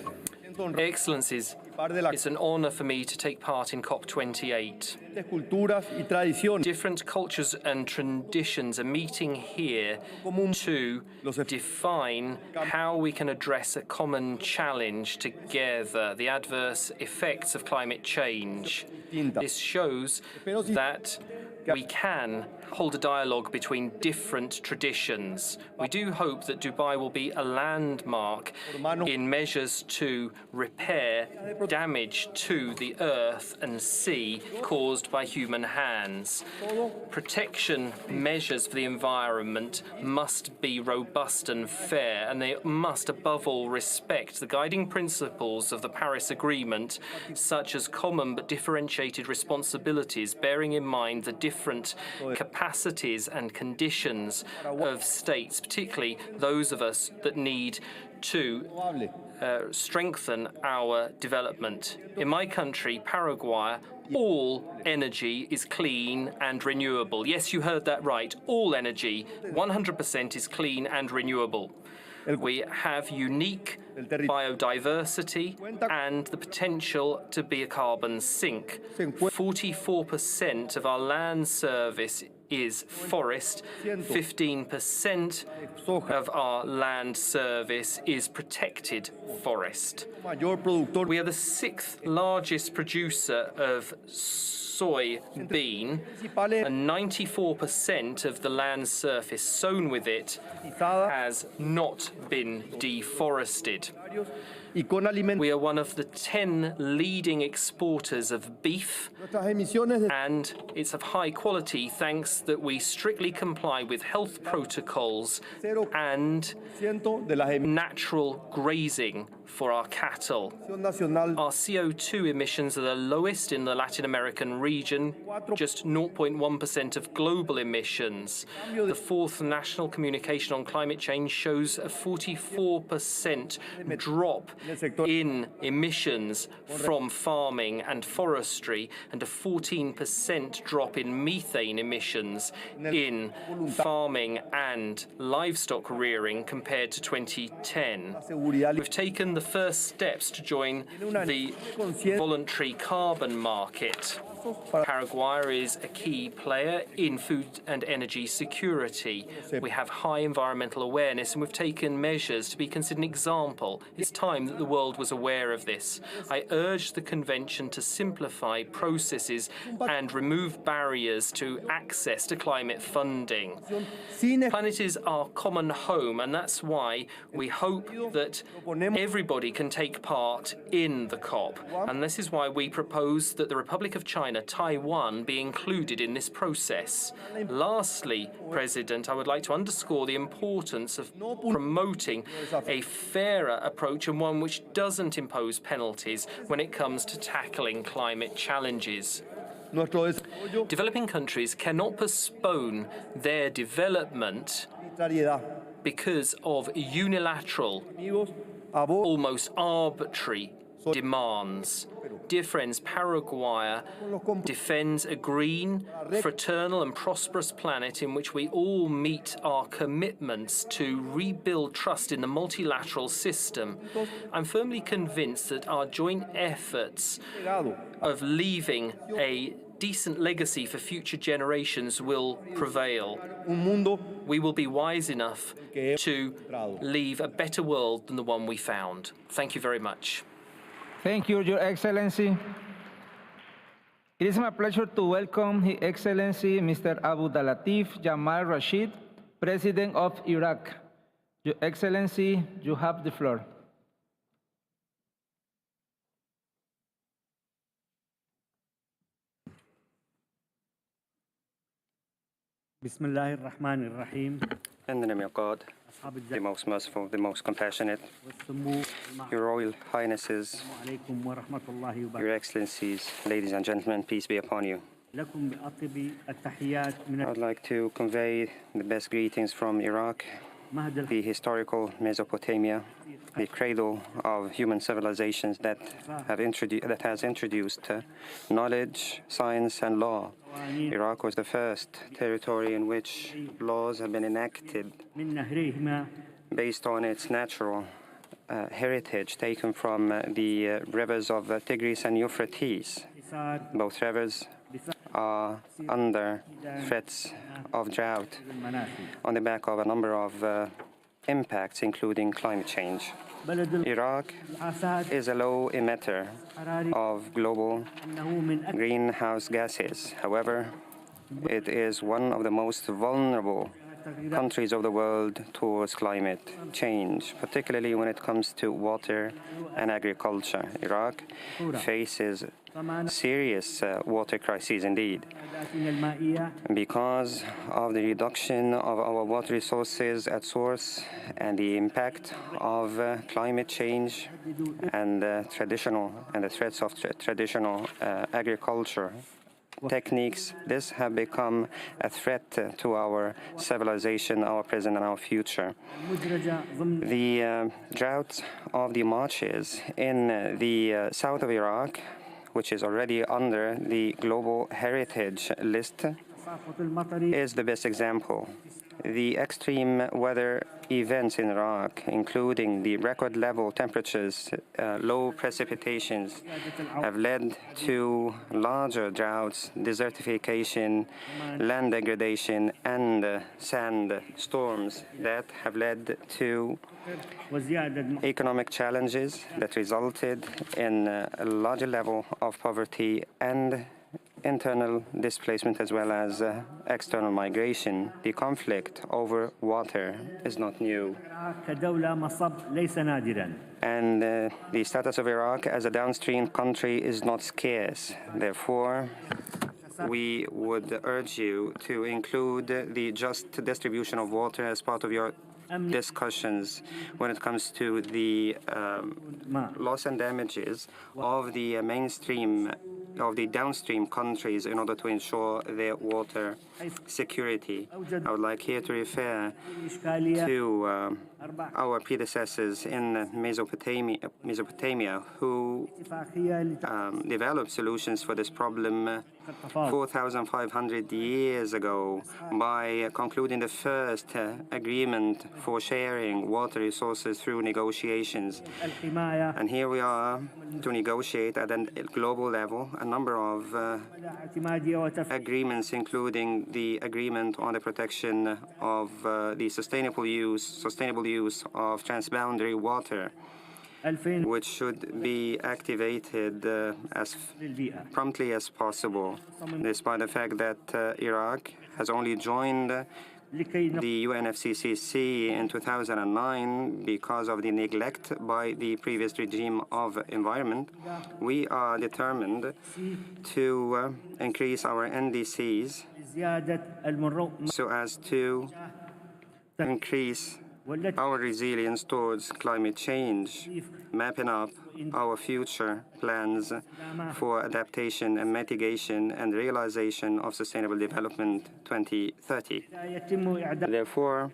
Excellencies, it's an honor for me to take part in COP28. Different cultures and traditions are meeting here to define how we can address a common challenge together, the adverse effects of climate change. This shows that we can hold a dialogue between different traditions. We do hope that Dubai will be a landmark in measures to repair damage to the earth and sea caused by human hands. Protection measures for the environment must be robust and fair, and they must above all respect the guiding principles of the Paris Agreement, such as common but differentiated responsibilities, bearing in mind the different capacities and conditions of states, particularly those of us that need to strengthen our development. In my country, Paraguay, all energy is clean and renewable. Yes, you heard that right. All energy, 100% is clean and renewable. We have unique biodiversity and the potential to be a carbon sink. 44% of our land surface is forest. 15% of our land surface is protected forest. We are the 6th largest producer of soybean, and 94% of the land surface sown with it has not been deforested. We are one of the 10 leading exporters of beef, and it's of high quality thanks that we strictly comply with health protocols and natural grazing for our cattle. Our CO2 emissions are the lowest in the Latin American region, just 0.1% of global emissions. The 4th National Communication on Climate Change shows a 44% drop in emissions from farming and forestry, and a 14% drop in methane emissions in farming and livestock rearing compared to 2010. We've taken the first steps to join the voluntary carbon market. Paraguay is a key player in food and energy security. We have high environmental awareness, and we've taken measures to be considered an example. It's time that the world was aware of this. I urge the Convention to simplify processes and remove barriers to access to climate funding. The planet is our common home, and that's why we hope that everybody can take part in the COP. And this is why we propose that the Republic of China, Taiwan, be included in this process. Lastly, President, I would like to underscore the importance of promoting a fairer approach, and one which doesn't impose penalties when it comes to tackling climate challenges. Developing countries cannot postpone their development because of unilateral, almost arbitrary demands. Dear friends, Paraguay defends a green, fraternal and prosperous planet in which we all meet our commitments to rebuild trust in the multilateral system. I'm firmly convinced that our joint efforts of leaving a decent legacy for future generations will prevail. We will be wise enough to leave a better world than the one we found. Thank you very much. Thank you, Your Excellency. It is my pleasure to welcome His Excellency Mr. Abdulatif Jamal Rashid, President of Iraq. Your Excellency, you have the floor. Bismillah ar-Rahman ar-Rahim. In the name of God, the most merciful, the most compassionate, Your Royal Highnesses, Your Excellencies, ladies and gentlemen, peace be upon you. I would like to convey the best greetings from Iraq, the historical Mesopotamia, the cradle of human civilizations that has introduced knowledge, science, and law. Iraq was the first territory in which laws have been enacted based on its natural heritage taken from the rivers of Tigris and Euphrates. Both rivers are under threats of drought on the back of a number of impacts, including climate change. Iraq is a low emitter of global greenhouse gases. However, it is one of the most vulnerable countries of the world towards climate change, particularly when it comes to water and agriculture. Iraq faces serious water crises indeed. Because of the reduction of our water resources at source and the impact of climate change and the threats of traditional agriculture techniques, this have become a threat to our civilization, our present and our future. The drought of the marshes in the south of Iraq, which is already under the global heritage list, is the best example. The extreme weather events in Iraq, including the record level temperatures, low precipitations, have led to larger droughts, desertification, land degradation, and sand storms that have led to economic challenges that resulted in a larger level of poverty and internal displacement as well as external migration. The conflict over water is not new. And the status of Iraq as a downstream country is not scarce. Therefore, we would urge you to include the just distribution of water as part of your discussions when it comes to the loss and damages of the downstream countries in order to ensure their water security. I would like here to refer to our predecessors in Mesopotamia who developed solutions for this problem 4,500 years ago by concluding the first agreement for sharing water resources through negotiations. And here we are to negotiate at a global level a number of agreements, including the agreement on the protection of the sustainable use of transboundary water, which should be activated as promptly as possible, despite the fact that Iraq has only joined the UNFCCC in 2009 because of the neglect by the previous regime of environment. We are determined to increase our NDCs so as to increase our resilience towards climate change, mapping up our future plans for adaptation and mitigation and realization of Sustainable Development 2030. Therefore,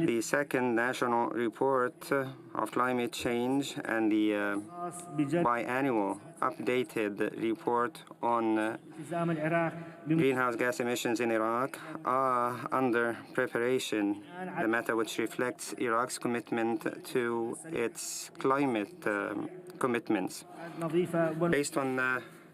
the second national report of climate change and the biannual updated report on greenhouse gas emissions in Iraq are under preparation, the matter which reflects Iraq's commitment to its climate commitments. Based on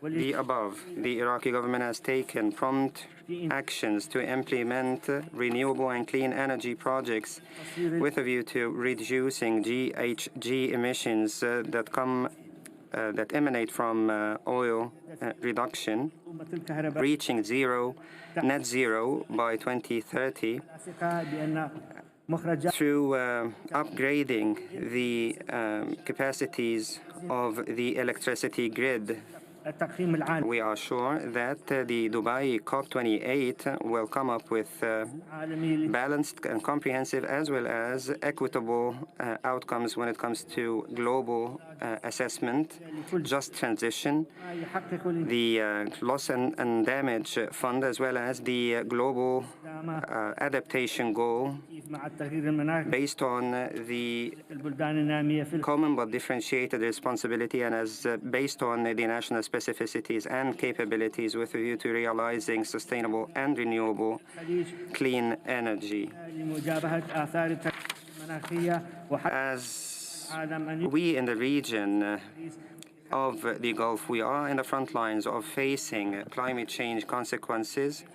the above, the Iraqi government has taken prompt actions to implement renewable and clean energy projects with a view to reducing GHG emissions that emanate from oil reduction, reaching net zero by 2030 through upgrading the capacities of the electricity grid. We are sure that the Dubai COP28 will come up with balanced and comprehensive as well as equitable outcomes when it comes to global assessment, just transition, the loss and damage fund, as well as the global adaptation goal based on the common but differentiated responsibility and as based on the national specificities and capabilities with a view to realizing sustainable and renewable clean energy. As we in the region of the Gulf, we are in the front lines of facing climate change consequences.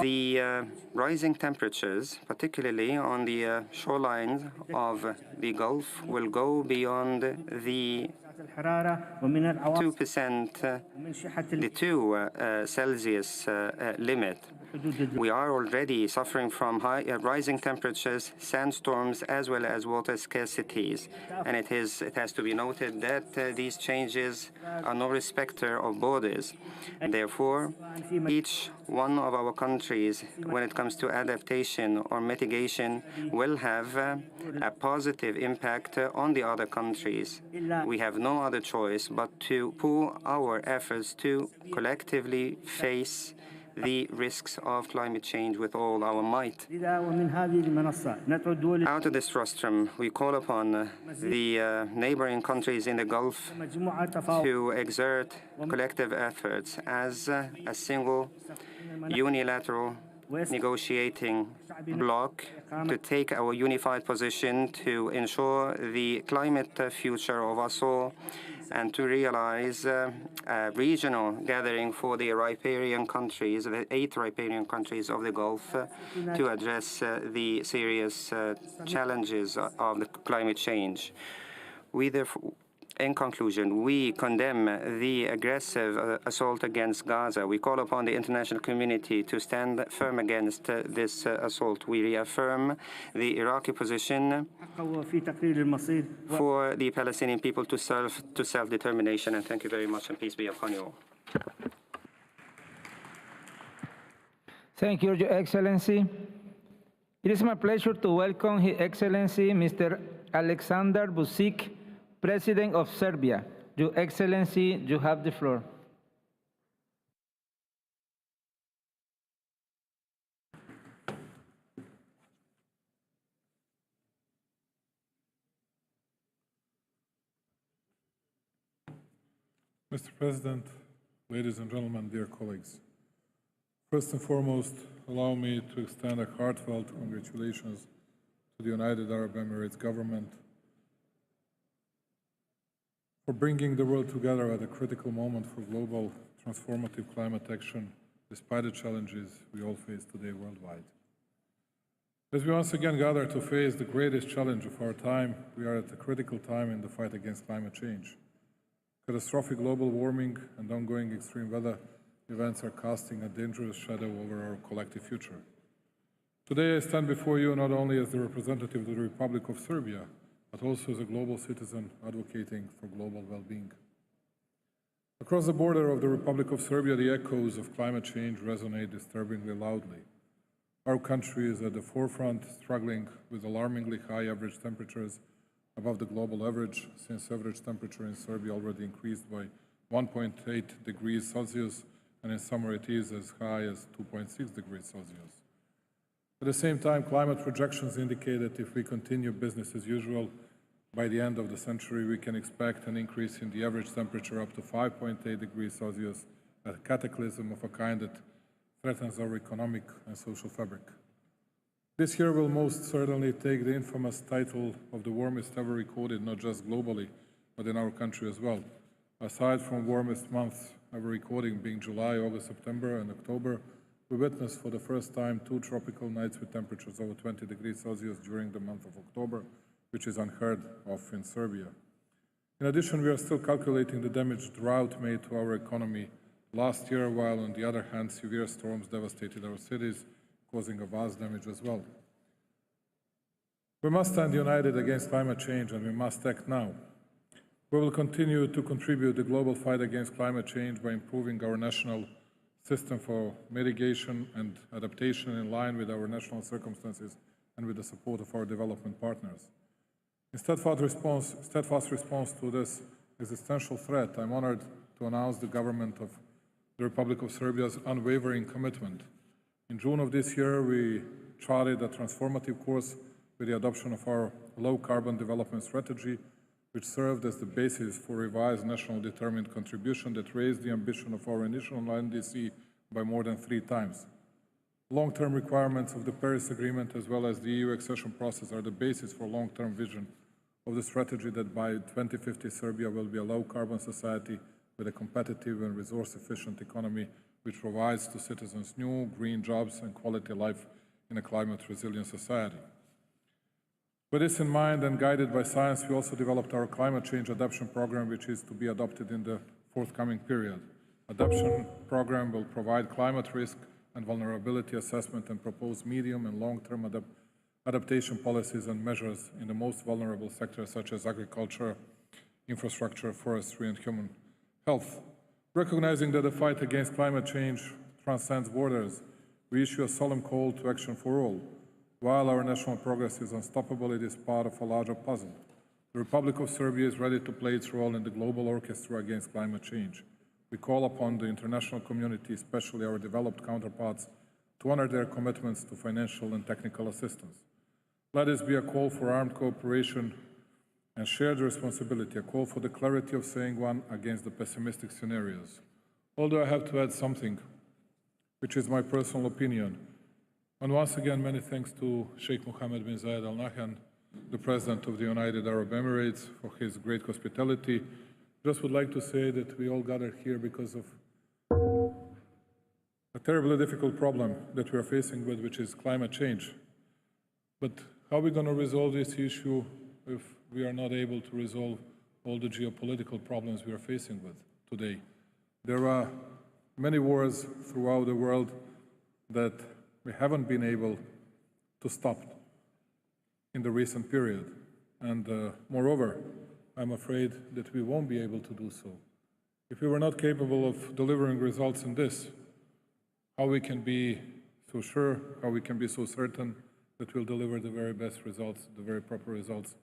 The rising temperatures, particularly on the shorelines of the Gulf, will go beyond the 2%, the 2 Celsius limit. We are already suffering from rising temperatures, sandstorms, as well as water scarcities. And it has to be noted that these changes are no respecter of borders. Therefore, each one of our countries, when it comes to adaptation or mitigation, will have a positive impact on the other countries. We have no other choice but to pool our efforts to collectively face the risks of climate change with all our might. Out of this rostrum, we call upon the neighboring countries in the Gulf to exert collective efforts as a single unilateral negotiating bloc to take our unified position to ensure the climate future of us all and to realize a regional gathering for the riparian countries, the 8 riparian countries of the Gulf, to address the serious challenges of the climate change. We therefore, in conclusion, we condemn the aggressive assault against Gaza. We call upon the international community to stand firm against this assault. We reaffirm the Iraqi position for the Palestinian people to self-determination. And thank you very much, and peace be upon you all. Thank you, Your Excellency. It is my pleasure to welcome His Excellency Mr. Alexander Vučić, President of Serbia. Your Excellency, you have the floor. Mr. President, ladies and gentlemen, dear colleagues. First and foremost, allow me to extend a heartfelt congratulations to the United Arab Emirates government for bringing the world together at a critical moment for global transformative climate action, despite the challenges we all face today worldwide. As we once again gather to face the greatest challenge of our time, we are at a critical time in the fight against climate change. Catastrophic global warming and ongoing extreme weather events are casting a dangerous shadow over our collective future. Today I stand before you not only as the representative of the Republic of Serbia, but also as a global citizen advocating for global well-being. Across the border of the Republic of Serbia, the echoes of climate change resonate disturbingly loudly. Our country is at the forefront, struggling with alarmingly high average temperatures above the global average, since average temperature in Serbia already increased by 1.8 degrees Celsius, and in summer it is as high as 2.6 degrees Celsius. At the same time, climate projections indicate that if we continue business as usual, by the end of the century, we can expect an increase in the average temperature up to 5.8 degrees Celsius, a cataclysm of a kind that threatens our economic and social fabric. This year will most certainly take the infamous title of the warmest ever recorded, not just globally, but in our country as well. Aside from warmest months ever recording being July, August, September, and October, we witnessed for the first time 2 tropical nights with temperatures over 20 degrees Celsius during the month of October, which is unheard of in Serbia. In addition, we are still calculating the damage drought made to our economy last year, while on the other hand, severe storms devastated our cities, causing a vast damage as well. We must stand united against climate change, and we must act now. We will continue to contribute to the global fight against climate change by improving our national system for mitigation and adaptation in line with our national circumstances and with the support of our development partners. In steadfast response to this existential threat, I'm honored to announce the government of the Republic of Serbia's unwavering commitment. In June of this year, we charted a transformative course with the adoption of our low-carbon development strategy, which served as the basis for revised national determined contribution that raised the ambition of our initial NDC by more than 3 times. Long-term requirements of the Paris Agreement as well as the EU accession process are the basis for long-term vision of the strategy that by 2050 Serbia will be a low-carbon society with a competitive and resource-efficient economy which provides to citizens new, green jobs and quality life in a climate-resilient society. With this in mind and guided by science, we also developed our climate change adaptation program, which is to be adopted in the forthcoming period. Adaptation program will provide climate risk and vulnerability assessment and propose medium and long-term adaptation policies and measures in the most vulnerable sectors such as agriculture, infrastructure, forestry, and human health. Recognizing that the fight against climate change transcends borders, we issue a solemn call to action for all. While our national progress is unstoppable, it is part of a larger puzzle. The Republic of Serbia is ready to play its role in the global orchestra against climate change. We call upon the international community, especially our developed counterparts, to honor their commitments to financial and technical assistance. Let this be a call for armed cooperation and shared responsibility, a call for the clarity of saying one against the pessimistic scenarios. Although I have to add something, which is my personal opinion. And once again, many thanks to Sheikh Mohammed bin Zayed Al Nahyan, the President of the United Arab Emirates, for his great hospitality. Just would like to say that we all gathered here because of a terribly difficult problem that we are facing with, which is climate change. But how are we going to resolve this issue if we are not able to resolve all the geopolitical problems we are facing with today? There are many wars throughout the world that we haven't been able to stop in the recent period. And moreover, I'm afraid that we won't be able to do so. If we were not capable of delivering results in this, how we can be so sure, how we can be so certain that we'll deliver the very best results, the very proper results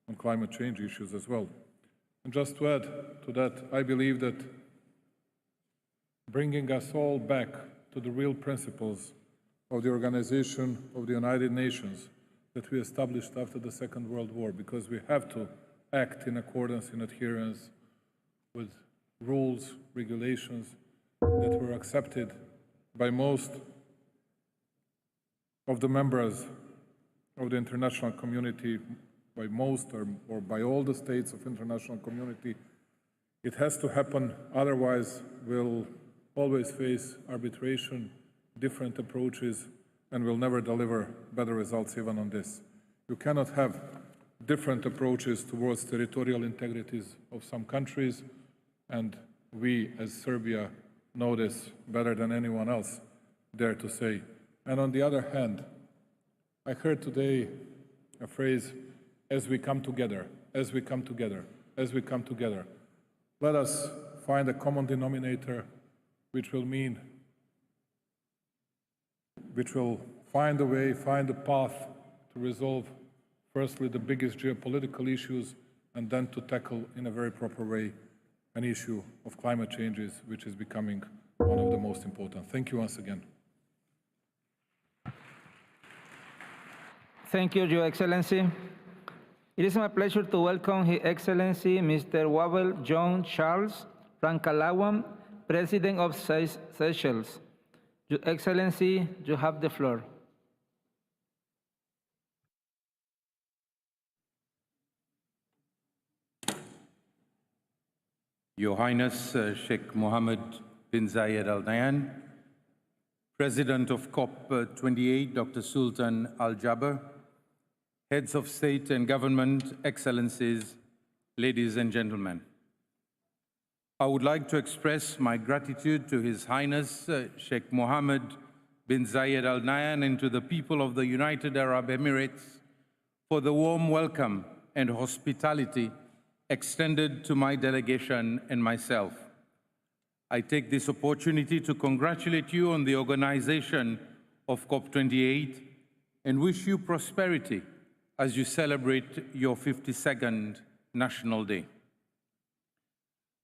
on climate change issues as well. And just to add to that, I believe that bringing us all back to the real principles of the Organization of the United Nations that we established after the Second World War, because we have to act in accordance, in adherence with rules, regulations that were accepted by most of the members of the international community, by most or by all the states of international community. It has to happen, otherwise we'll always face arbitration, different approaches, and we'll never deliver better results even on this. You cannot have different approaches towards territorial integrities of some countries, and we as Serbia know this better than anyone else dare to say. And on the other hand, I heard today a phrase, as we come together, as we come together, as we come together. Let us find a common denominator which will find a way, find a path to resolve firstly the biggest geopolitical issues, and then to tackle in a very proper way an issue of climate changes, which is becoming one of the most important. Thank you once again. Thank you, Your Excellency. It is my pleasure to welcome His Excellency Mr. Wawel John Charles Rankalawan, President of Seychelles. Your Excellency, you have the floor. Your Highness Sheikh Mohammed bin Zayed Al Nahyan, President of COP28, Dr. Sultan Al Jaber, Heads of State and Government, Excellencies, ladies and gentlemen. I would like to express my gratitude to His Highness Sheikh Mohammed bin Zayed Al Nahyan and to the people of the United Arab Emirates for the warm welcome and hospitality extended to my delegation and myself. I take this opportunity to congratulate you on the organization of COP28 and wish you prosperity as you celebrate your 52nd National Day.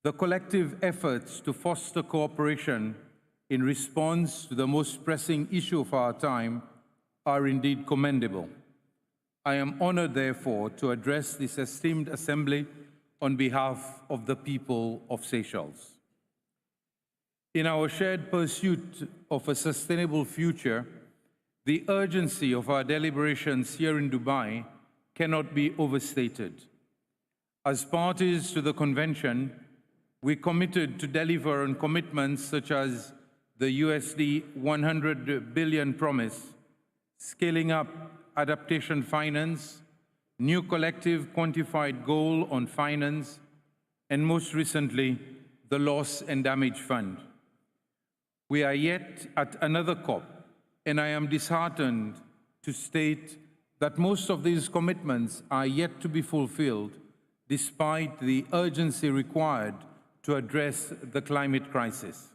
The collective efforts to foster cooperation in response to the most pressing issue of our time are indeed commendable. I am honored, therefore, to address this esteemed assembly on behalf of the people of Seychelles. In our shared pursuit of a sustainable future, the urgency of our deliberations here in Dubai cannot be overstated. As parties to the convention, we committed to deliver on commitments such as the USD 100 billion promise, scaling up adaptation finance, new collective quantified goal on finance, and most recently, the Loss and Damage Fund. We are yet at another COP, and I am disheartened to state that most of these commitments are yet to be fulfilled, despite the urgency required to address the climate crisis.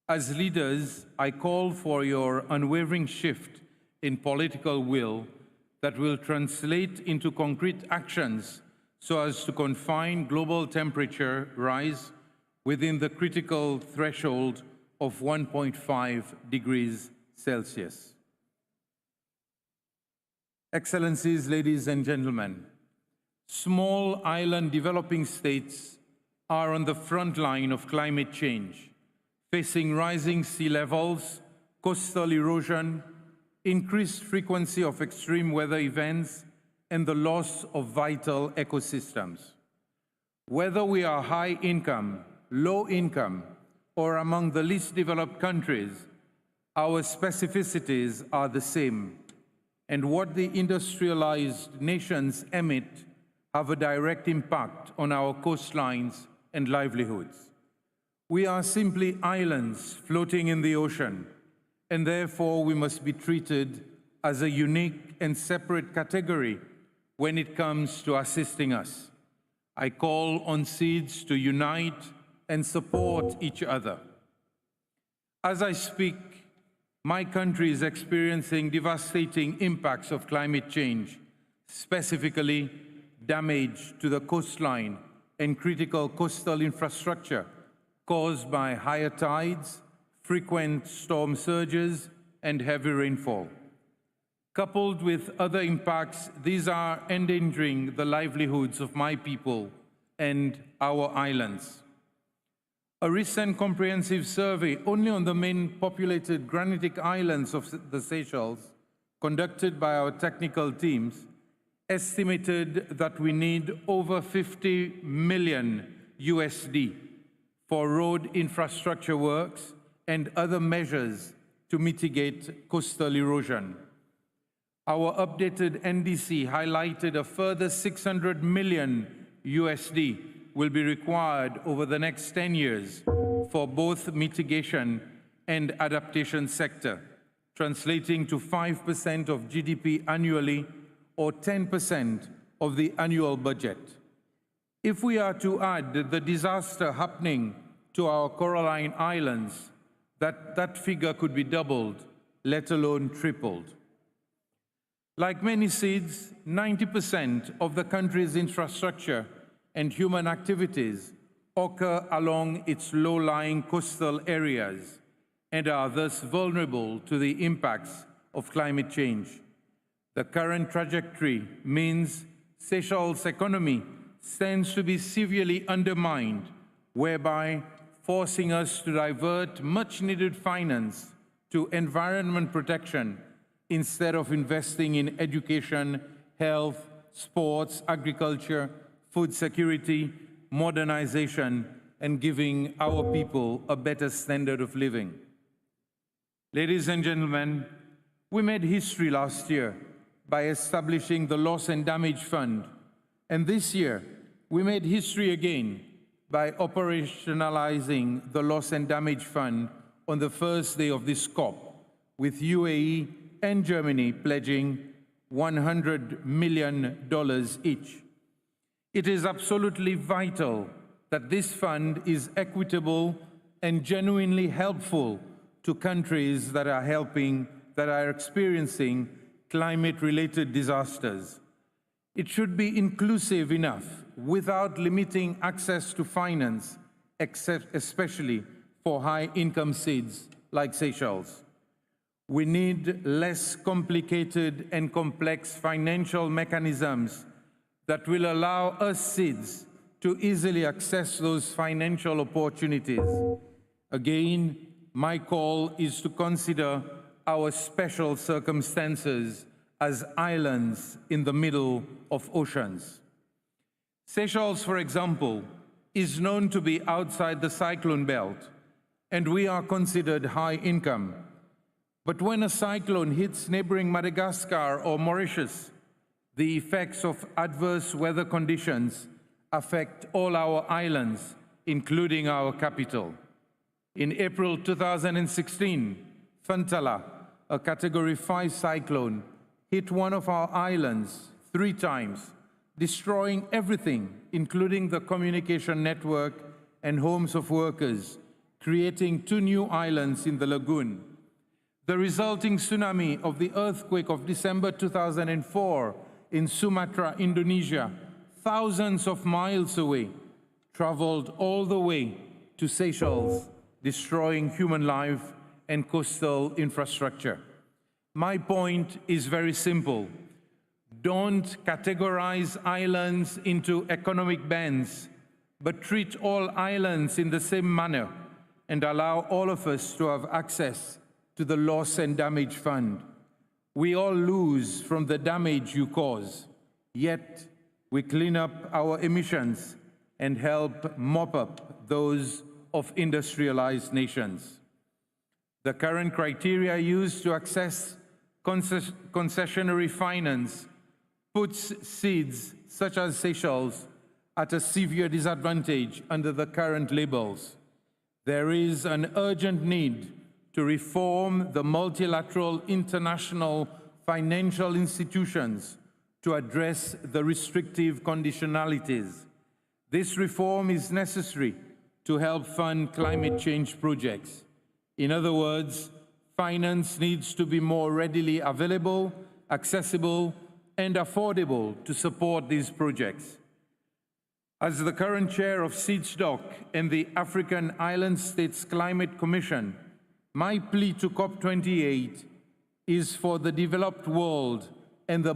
As leaders, I call for your unwavering shift in political will that will translate into concrete actions so as to confine global temperature rise within the critical threshold of 1.5 degrees Celsius. Excellencies, ladies and gentlemen, small island developing states are on the front line of climate change, facing rising sea levels, coastal erosion, increased frequency of extreme weather events, and the loss of vital ecosystems. Whether we are high income, low income, or among the least developed countries, our specificities are the same, and what the industrialized nations emit have a direct impact on our coastlines and livelihoods. We are simply islands floating in the ocean, and therefore we must be treated as a unique and separate category when it comes to assisting us. I call on SEEDS to unite and support each other. As I speak, my country is experiencing devastating impacts of climate change, specifically damage to the coastline and critical coastal infrastructure caused by higher tides, frequent storm surges, and heavy rainfall. Coupled with other impacts, these are endangering the livelihoods of my people and our islands. A recent comprehensive survey only on the main populated granitic islands of the Seychelles, conducted by our technical teams, estimated that we need over 50 million USD for road infrastructure works and other measures to mitigate coastal erosion. Our updated NDC highlighted a further 600 million USD will be required over the next 10 years for both mitigation and adaptation sector, translating to 5% of GDP annually or 10% of the annual budget. If we are to add the disaster happening to our Coralline Islands, that figure could be doubled, let alone tripled. Like many SEEDS, 90% of the country's infrastructure and human activities occur along its low-lying coastal areas and are thus vulnerable to the impacts of climate change. The current trajectory means Seychelles' economy stands to be severely undermined, whereby forcing us to divert much-needed finance to environment protection instead of investing in education, health, sports, agriculture, food security, modernization, and giving our people a better standard of living. Ladies and gentlemen, we made history last year by establishing the Loss and Damage Fund, and this year we made history again by operationalizing the Loss and Damage Fund on the first day of this COP, with UAE and Germany pledging $100 million each. It is absolutely vital that this fund is equitable and genuinely helpful to countries that are experiencing climate-related disasters. It should be inclusive enough without limiting access to finance, especially for high-income SEEDS like Seychelles. We need less complicated and complex financial mechanisms that will allow us SEEDS to easily access those financial opportunities. Again, my call is to consider our special circumstances as islands in the middle of oceans. Seychelles, for example, is known to be outside the cyclone belt, and we are considered high income. But when a cyclone hits neighboring Madagascar or Mauritius, the effects of adverse weather conditions affect all our islands, including our capital. In April 2016, Fantala, a Category 5 cyclone, hit one of our islands 3 times, destroying everything, including the communication network and homes of workers, creating 2 new islands in the lagoon. The resulting tsunami of the earthquake of December 2004 in Sumatra, Indonesia, thousands of miles away, traveled all the way to Seychelles, destroying human life and coastal infrastructure. My point is very simple. Don't categorize islands into economic bands, but treat all islands in the same manner and allow all of us to have access to the Loss and Damage Fund. We all lose from the damage you cause, yet we clean up our emissions and help mop up those of industrialized nations. The current criteria used to access concessionary finance puts seeds such as Seychelles at a severe disadvantage under the current labels. There is an urgent need to reform the multilateral international financial institutions to address the restrictive conditionalities. This reform is necessary to help fund climate change projects. In other words, finance needs to be more readily available, accessible, and affordable to support these projects. As the current chair of SEEDSDOC and the African Island States Climate Commission, my plea to COP28 is for the developed world and the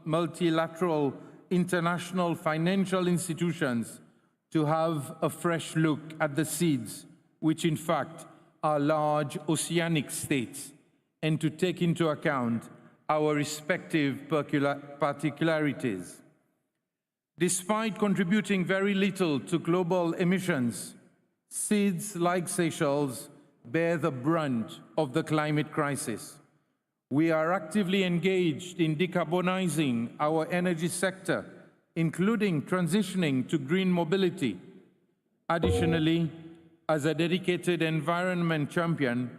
multilateral international financial institutions to have a fresh look at the seeds, which in fact are large oceanic states, and to take into account our respective particularities. Despite contributing very little to global emissions, seeds like Seychelles bear the brunt of the climate crisis. We are actively engaged in decarbonizing our energy sector, including transitioning to green mobility. Additionally, as a dedicated environment champion,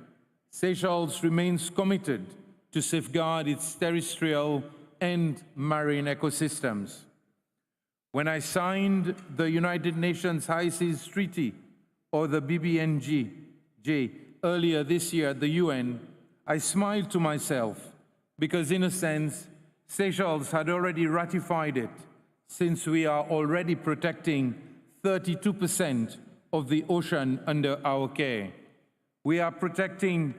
Seychelles remains committed to safeguard its terrestrial and marine ecosystems. When I signed the United Nations High Seas Treaty, or the BBNJ, earlier this year at the UN, I smiled to myself because, in a sense, Seychelles had already ratified it, since we are already protecting 32% of the ocean under our care. We are protecting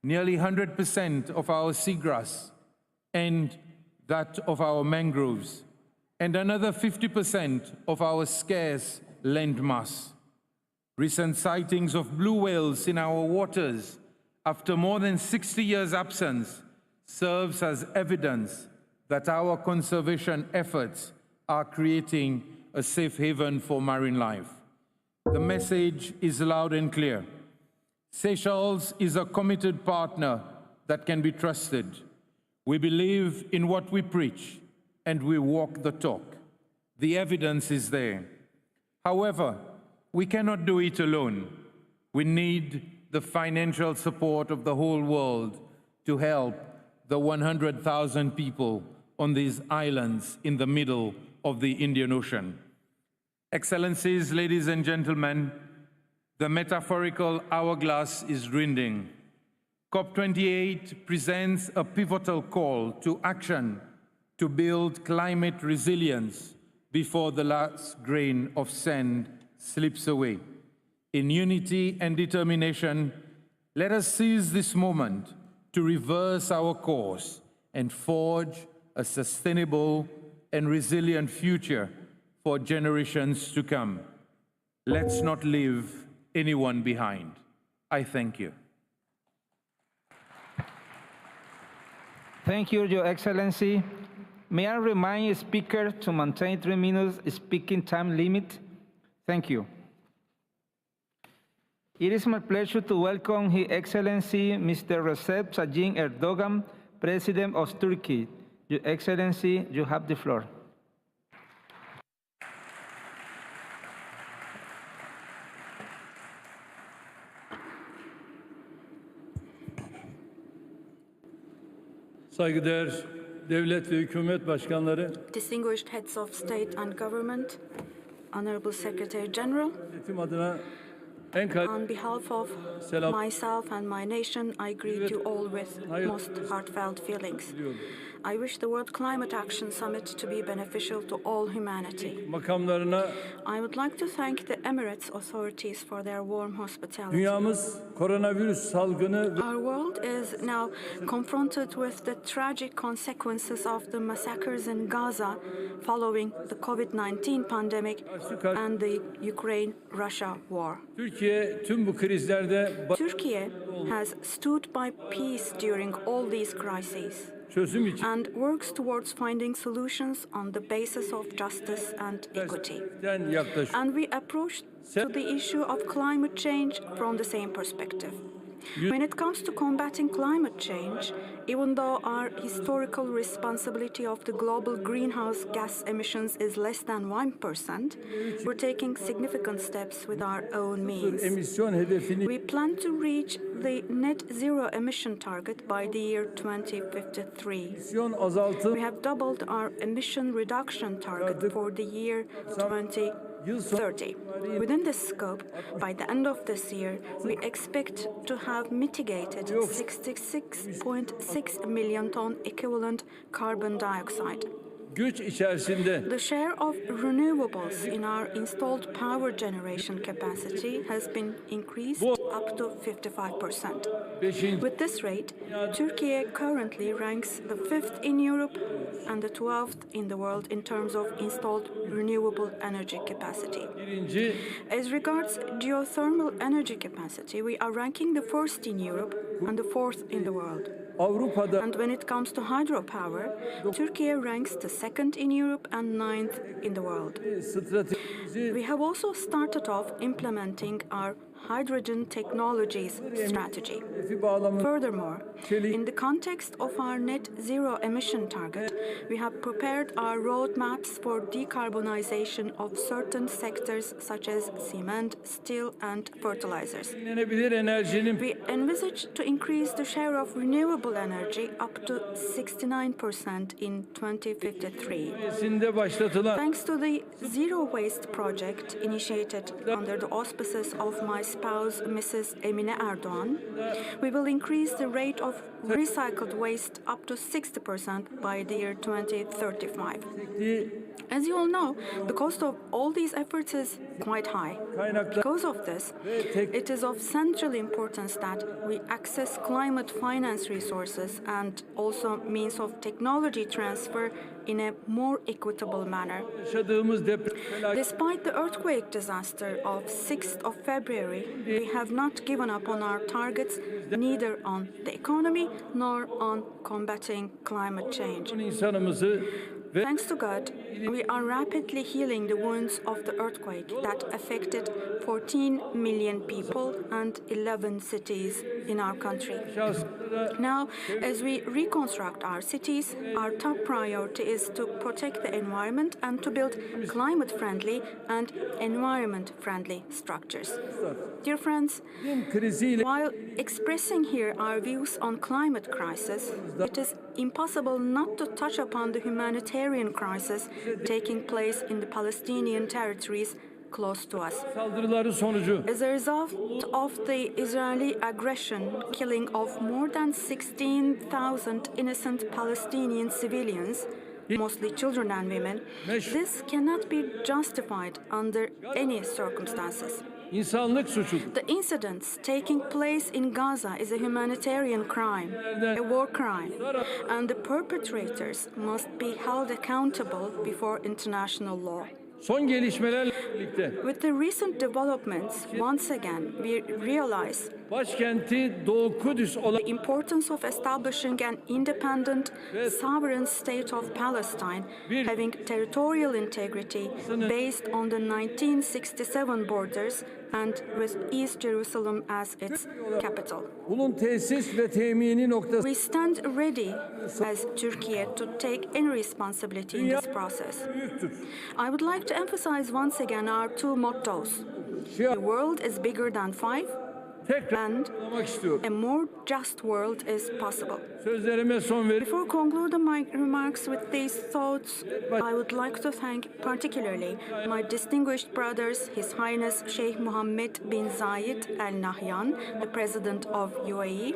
nearly 100% of our seagrass and that of our mangroves, and another 50% of our scarce landmass. Recent sightings of blue whales in our waters after more than 60 years' absence serves as evidence that our conservation efforts are creating a safe haven for marine life. The message is loud and clear. Seychelles is a committed partner that can be trusted. We believe in what we preach, and we walk the talk. The evidence is there. However, we cannot do it alone. We need the financial support of the whole world to help the 100,000 people on these islands in the middle of the Indian Ocean. Excellencies, ladies and gentlemen, the metaphorical hourglass is dwindling. COP28 presents a pivotal call to action to build climate resilience before the last grain of sand slips away. In unity and determination, let us seize this moment to reverse our course and forge a sustainable and resilient future for generations to come. Let's not leave anyone behind. I thank you. Thank you, Your Excellency. May I remind the speaker to maintain 3 minutes speaking time limit? Thank you. It is my pleasure to welcome His Excellency Mr. Recep Tayyip Erdogan, President of Turkey. Your Excellency, you have the floor. Saygıdeğer devlet ve hükümet başkanları, distinguished heads of state and government, Honorable Secretary General, on behalf of myself and my nation, I greet you all with most heartfelt feelings. I wish the World Climate Action Summit to be beneficial to all humanity. makamlarına I would like to thank the Emirates authorities for their warm hospitality. dünyamız koronavirüs salgını Our world is now confronted with the tragic consequences of the massacres in Gaza following the COVID-19 pandemic and the Ukraine-Russia war. Türkiye tüm bu krizlerde Turkey has stood by peace during all these crises çözüm için and works towards finding solutions on the basis of justice and equity. yaklaşıyor. And we approach to the issue of climate change from the same perspective. When it comes to combating climate change, even though our historical responsibility of the global greenhouse gas emissions is less than 1%, we're taking significant steps with our own means. We plan to reach the net zero emission target by the year 2053. We have doubled our emission reduction target for the year 2030. Within this scope, by the end of this year, we expect to have mitigated 66.6 million ton equivalent carbon dioxide. Güç içerisinde The share of renewables in our installed power generation capacity has been increased up to 55%. With this rate, Turkey currently ranks the 5th in Europe and the 12th in the world in terms of installed renewable energy capacity. As regards geothermal energy capacity, we are ranking the 1st in Europe and the 4th in the world. And when it comes to hydropower, Turkey ranks the 2nd in Europe and 9th in the world. We have also started off implementing our hydrogen technologies strategy. Furthermore, in the context of our net zero emission target, we have prepared our roadmaps for decarbonization of certain sectors such as cement, steel, and fertilizers. We envisage to increase the share of renewable energy up to 69% in 2053. Thanks to the Zero Waste project initiated under the auspices of my spouse, Mrs. Emine Erdoğan, we will increase the rate of recycled waste up to 60% by the year 2035. As you all know, the cost of all these efforts is quite high. Because of this, it is of central importance that we access climate finance resources and also means of technology transfer in a more equitable manner. Despite the earthquake disaster of 6th of February, we have not given up on our targets, neither on the economy nor on combating climate change. Thanks to God, we are rapidly healing the wounds of the earthquake that affected 14 million people and 11 cities in our country. Now, as we reconstruct our cities, our top priority is to protect the environment and to build climate-friendly and environment-friendly structures. Dear friends, while expressing here our views on climate crisis, it is impossible not to touch upon the humanitarian crisis taking place in the Palestinian territories close to us. As a result of the Israeli aggression, killing of more than 16,000 innocent Palestinian civilians, mostly children and women, this cannot be justified under any circumstances. The incidents taking place in Gaza is a humanitarian crime, a war crime, and the perpetrators must be held accountable before international law. With the recent developments, once again, we realize the importance of establishing an independent, sovereign state of Palestine, having territorial integrity based on the 1967 borders and with East Jerusalem as its capital. We stand ready as Turkey to take any responsibility in this process. I would like to emphasize once again our two mottos. The world is bigger than 5, and a more just world is possible. Before concluding my remarks with these thoughts, I would like to thank particularly my distinguished brothers, His Highness Sheikh Mohammed bin Zayed Al Nahyan, the President of UAE,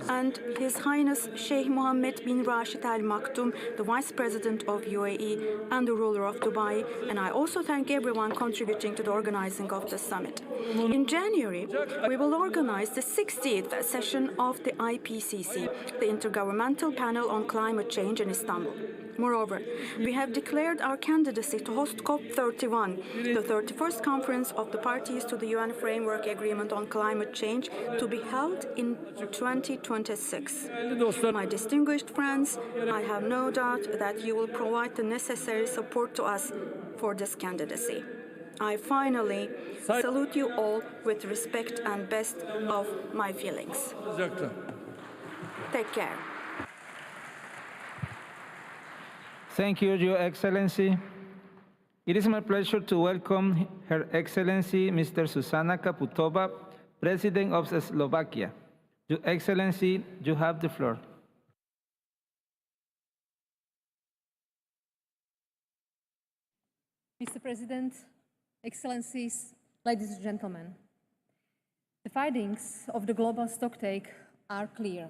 and His Highness Sheikh Mohammed bin Rashid Al Maktoum, the Vice President of UAE and the ruler of Dubai, and I also thank everyone contributing to the organizing of the summit. In January, we will organize the 60th session of the IPCC, the Intergovernmental Panel on Climate Change in Istanbul. Moreover, we have declared our candidacy to host COP31, the 31st conference of the parties to the UN Framework Agreement on Climate Change, to be held in 2026. My distinguished friends, I have no doubt that you will provide the necessary support to us for this candidacy. I finally salute you all with respect and best of my feelings. Take care. Thank you, Your Excellency. It is my pleasure to welcome Her Excellency Mr. Zuzana Kaputova, President of Slovakia. Your Excellency, you have the floor. Mr. President, Excellencies, ladies and gentlemen, the findings of the global stocktake are clear.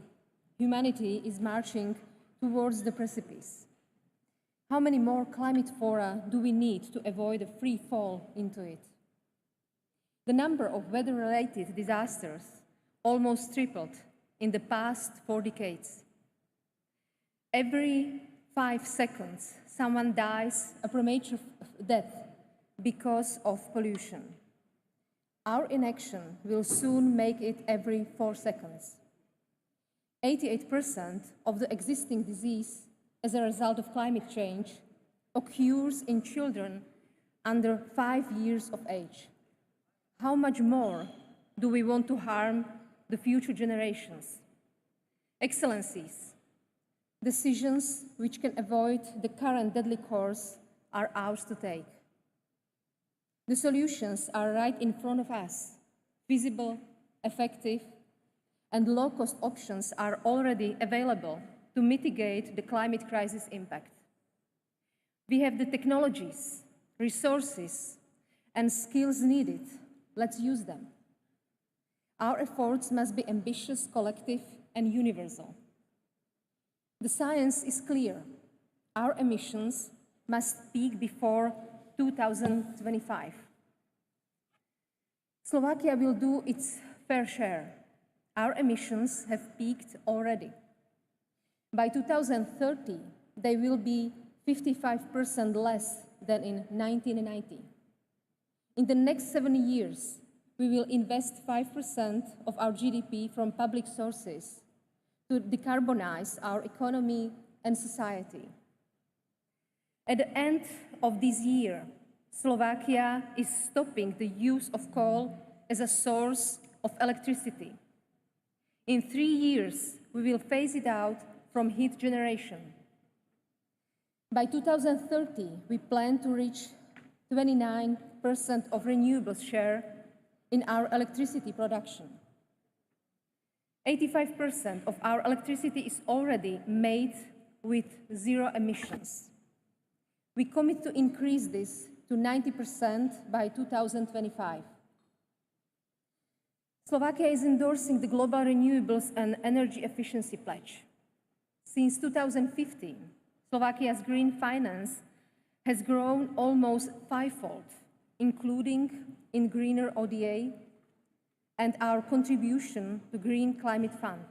Humanity is marching towards the precipice. How many more climate fora do we need to avoid a free fall into it? The number of weather-related disasters almost tripled in the past 4 decades. Every 5 seconds, someone dies a premature death because of pollution. Our inaction will soon make it every 4 seconds. 88% of the existing disease as a result of climate change occurs in children under 5 years of age. How much more do we want to harm the future generations? Excellencies, decisions which can avoid the current deadly course are ours to take. The solutions are right in front of us. Feasible, effective, and low-cost options are already available to mitigate the climate crisis impact. We have the technologies, resources, and skills needed. Let's use them. Our efforts must be ambitious, collective, and universal. The science is clear. Our emissions must peak before 2025. Slovakia will do its fair share. Our emissions have peaked already. By 2030, they will be 55% less than in 1990. In the next 7 years, we will invest 5% of our GDP from public sources to decarbonize our economy and society. At the end of this year, Slovakia is stopping the use of coal as a source of electricity. In 3 years, we will phase it out from heat generation. By 2030, we plan to reach 29% of renewables share in our electricity production. 85% of our electricity is already made with zero emissions. We commit to increase this to 90% by 2025. Slovakia is endorsing the Global Renewables and Energy Efficiency Pledge. Since 2015, Slovakia's green finance has grown almost 5-fold, including in greener ODA and our contribution to Green Climate Fund.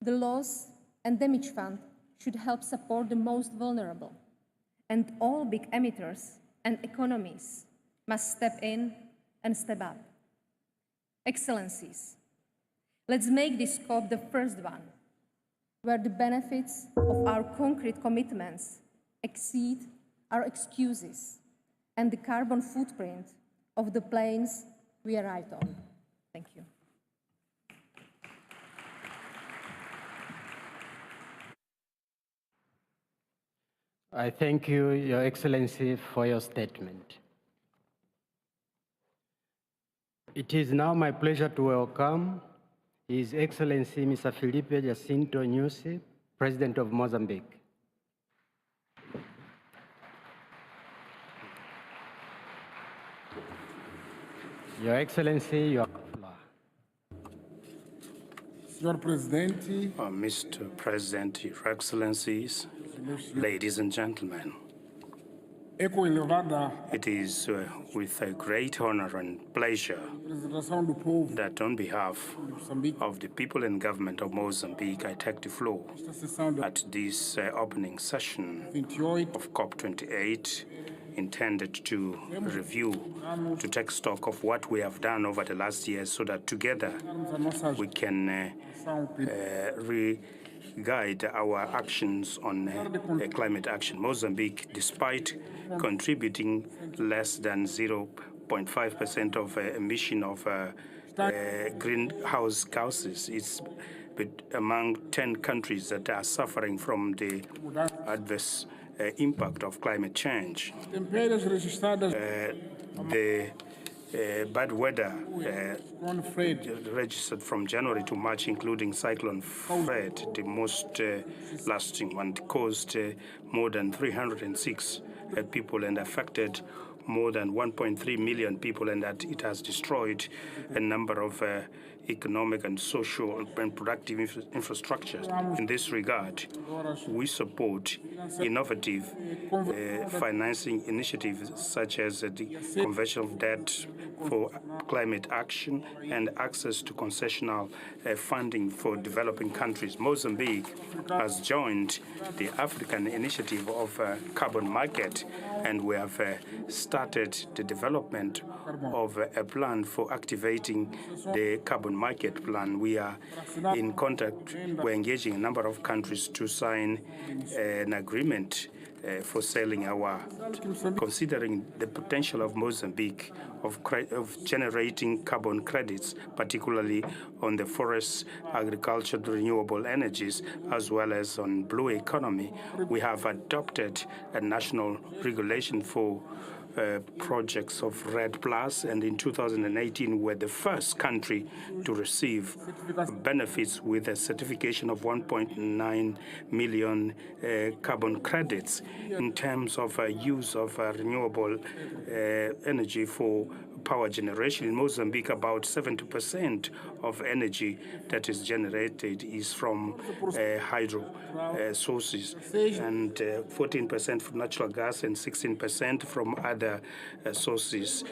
The Loss and Damage Fund should help support the most vulnerable, and all big emitters and economies must step in and step up. Excellencies, let's make this COP the first one, where the benefits of our concrete commitments exceed our excuses and the carbon footprint of the planes we arrived on. Thank you. I thank you, Your Excellency, for your statement. It is now my pleasure to welcome His Excellency Mr. Felipe Jacinto Nyusi, President of Mozambique. Your Excellency, you have the floor. Mr. President, Your Excellencies, ladies and gentlemen, it is with a great honor and pleasure that on behalf of the people and government of Mozambique, I take the floor at this opening session of COP28, intended to review, to take stock of what we have done over the last year so that together we can guide our actions on climate action. Mozambique, despite contributing less than 0.5% of emission of greenhouse gases, is among 10 countries that are suffering from the adverse impact of climate change. The bad weather registered from January to March, including Cyclone Fred, the most lasting one, caused more than 306 people and affected more than 1.3 million people, and that it has destroyed a number of economic and social and productive infrastructures. In this regard, we support innovative financing initiatives such as the conversion of debt for climate action and access to concessional funding for developing countries. Mozambique has joined the African Initiative of Carbon Market, and we have started the development of a plan for activating the carbon market plan. We are in contact, we're engaging a number of countries to sign an agreement for selling considering the potential of Mozambique of generating carbon credits, particularly on the forests, agriculture, renewable energies, as well as on blue economy. We have adopted a national regulation for projects of RED+, and in 2018 we're the first country to receive benefits with a certification of 1.9 million carbon credits in terms of use of renewable energy for power generation. In Mozambique, about 70% of energy that is generated is from hydro sources, and 14% from natural gas and 16% from other sources,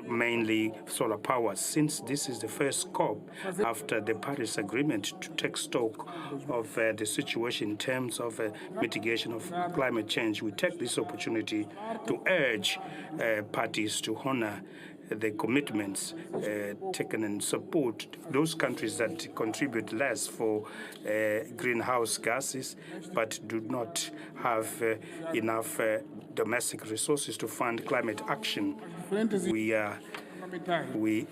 mainly solar power. Since this is the first COP after the Paris Agreement to take stock of the situation in terms of mitigation of climate change, we take this opportunity to urge parties to honor the commitments taken and support those countries that contribute less for greenhouse gases but do not have enough domestic resources to fund climate action. We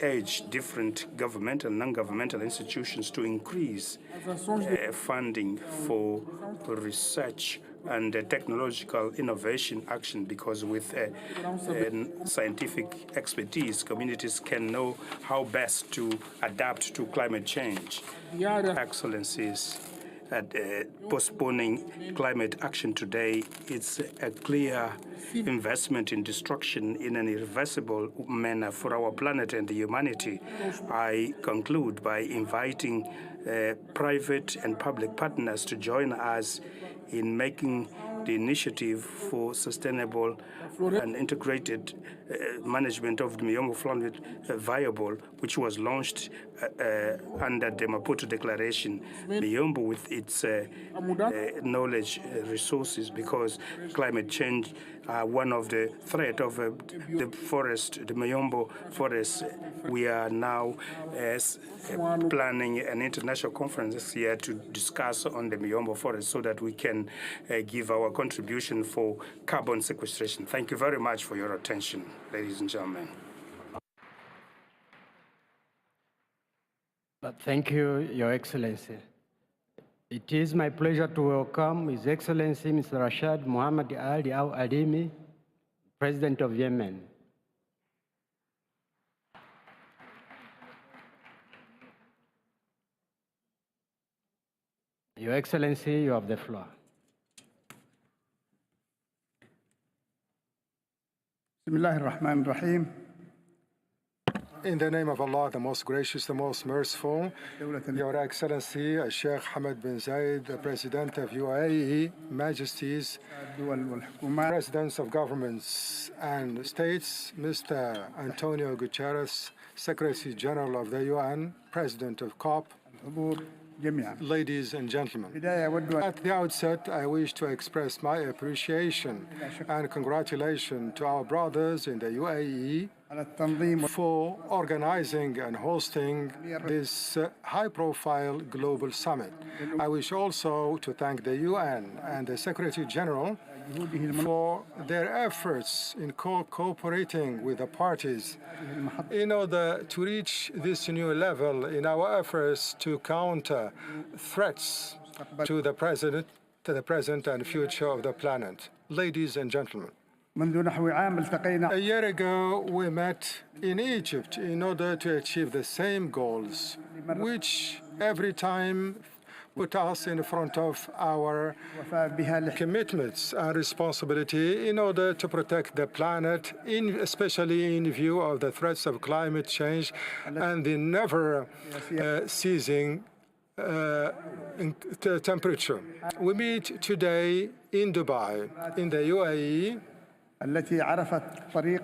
urge different governmental and non-governmental institutions to increase funding for research and technological innovation action, because with scientific expertise, communities can know how best to adapt to climate change. Excellencies, postponing climate action today, it's a clear investment in destruction in an irreversible manner for our planet and the humanity. I conclude by inviting private and public partners to join us in making the initiative for sustainable and integrated management of the Miombo flood viable, which was launched under the Maputo Declaration. Miombo, with its knowledge resources, because climate change, one of the threat of the forest, the Miombo forest. We are now planning an international conference this year to discuss on the Miombo forest so that we can give our contribution for carbon sequestration. Thank you very much for your attention, ladies and gentlemen. Thank you, Your Excellency. It is my pleasure to welcome His Excellency Mr. Rashad Mohammed Ali Al-Alimi, President of Yemen. Your Excellency, you have the floor. بسم الله الرحمن الرحيم In the name of Allah, the most gracious, the most merciful, Your Excellency, Sheikh Hamad bin Zayed, the President of UAE, Majesties, Presidents of governments and states, Mr. Antonio Guterres, Secretary General of the UN, President of COP, ladies and gentlemen. At the outset, I wish to express my appreciation and congratulations to our brothers in the UAE for organizing and hosting this high-profile global summit. I wish also to thank the UN and the Secretary General for their efforts in cooperating with the parties in order to reach this new level in our efforts to counter threats to the present and future of the planet. Ladies and gentlemen, a year ago, we met in Egypt in order to achieve the same goals, which every time put us in front of our commitments and responsibility in order to protect the planet, especially in view of the threats of climate change and the never ceasing temperature. We meet today in Dubai, in the UAE,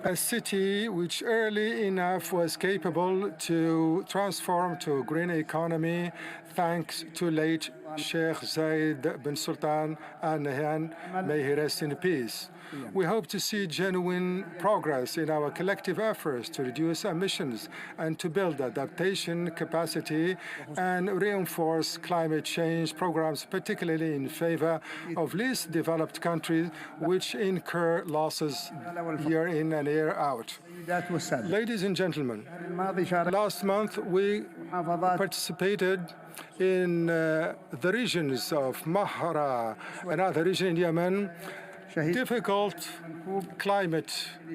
a city which early enough was capable to transform to a green economy thanks to late Sheikh Zayed bin Sultan Al Nahyan, may he rest in peace. We hope to see genuine progress in our collective efforts to reduce emissions and to build adaptation capacity and reinforce climate change programs, particularly in favor of least developed countries which incur losses year in and year out. Ladies and gentlemen, last month we participated in the regions of Mahra, another region in Yemen, difficult climate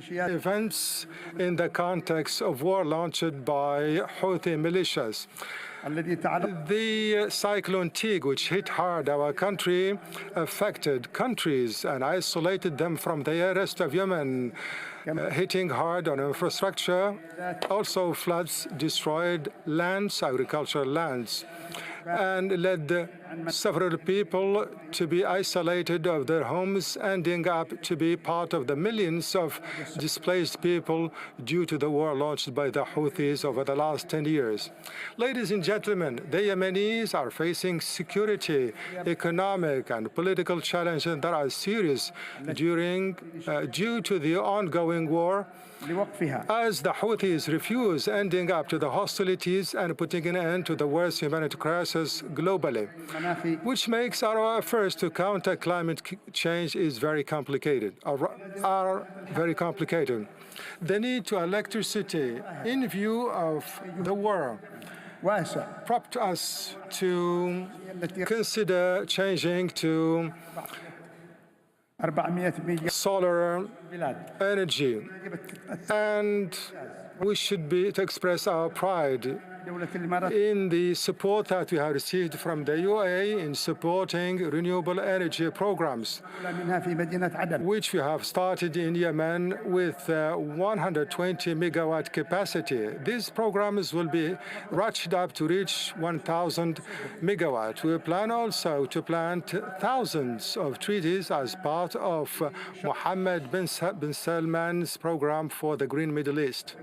events in the context of war launched by Houthi militias. The cyclone Tig, which hit hard our country, affected countries and isolated them from the rest of Yemen, hitting hard on infrastructure. Also, floods destroyed lands, agricultural lands, and led several people to be isolated of their homes, ending up to be part of the millions of displaced people due to the war launched by the Houthis over the last 10 years. Ladies and gentlemen, the Yemenis are facing security, economic, and political challenges that are serious due to the ongoing war, as the Houthis refuse ending up to the hostilities and putting an end to the worst humanitarian crisis globally, which makes our efforts to counter climate change is very complicated. The need to electricity in view of the war prompted us to consider changing to solar energy, and we should be to express our pride in the support that we have received from the UAE in supporting renewable energy programs, which we have started in Yemen with 120 megawatt capacity. These programs will be ratcheted up to reach 1,000 megawatt. We plan also to plant thousands of trees as part of Mohammed bin Salman's program for the Green Middle East.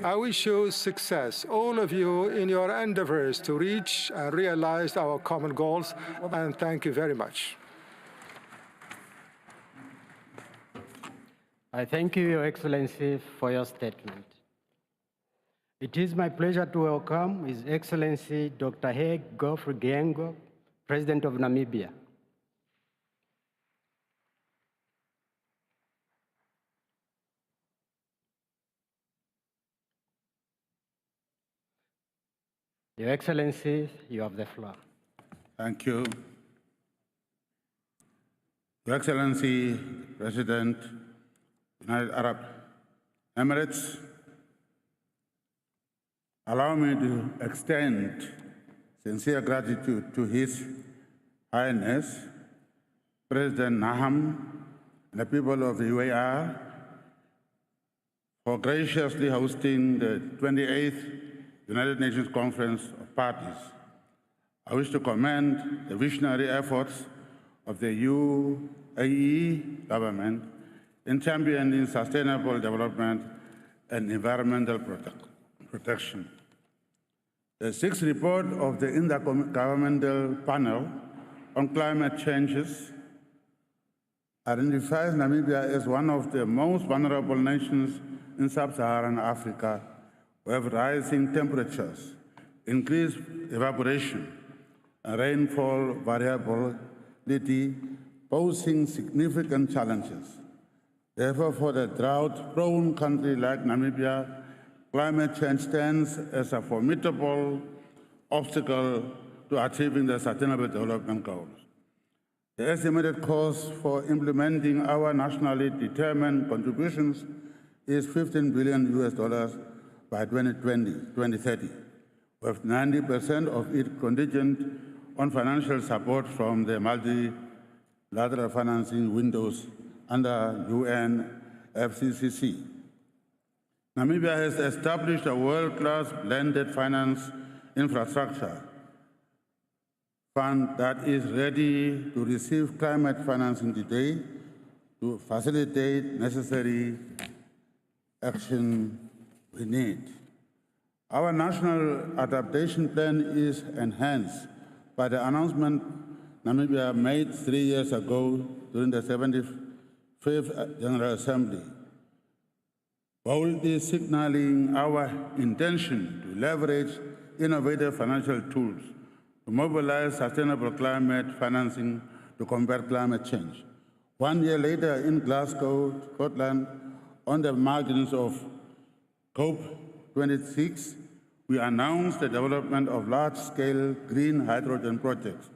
I wish you success, all of you, in your endeavors to reach and realize our common goals, and thank you very much. I thank you, Your Excellency, for your statement. It is my pleasure to welcome His Excellency Dr. Hage Geoffrey Geingob, President of Namibia. Your Excellency, you have the floor. Thank you. Your Excellency, President, United Arab Emirates, allow me to extend sincere gratitude to His Highness, President Naham, and the people of the UAE for graciously hosting the 28th United Nations Conference of Parties. I wish to commend the visionary efforts of the UAE government in championing sustainable development and environmental protection. The sixth report of the Intergovernmental Panel on Climate Changes identifies Namibia as one of the most vulnerable nations in sub-Saharan Africa, with rising temperatures, increased evaporation, and rainfall variability posing significant challenges. Therefore, for the drought-prone country like Namibia, climate change stands as a formidable obstacle to achieving the Sustainable Development Goals. The estimated cost for implementing our nationally determined contributions is $15 billion by 2030, with 90% of it contingent on financial support from the multilateral financing windows under UNFCCC. Namibia has established a world-class blended finance infrastructure fund that is ready to receive climate financing today to facilitate necessary action we need. Our national adaptation plan is enhanced by the announcement Namibia made 3 years ago during the 75th General Assembly, boldly signaling our intention to leverage innovative financial tools to mobilize sustainable climate financing to combat climate change. 1 year later, in Glasgow, Scotland, on the margins of COP26, we announced the development of large-scale green hydrogen projects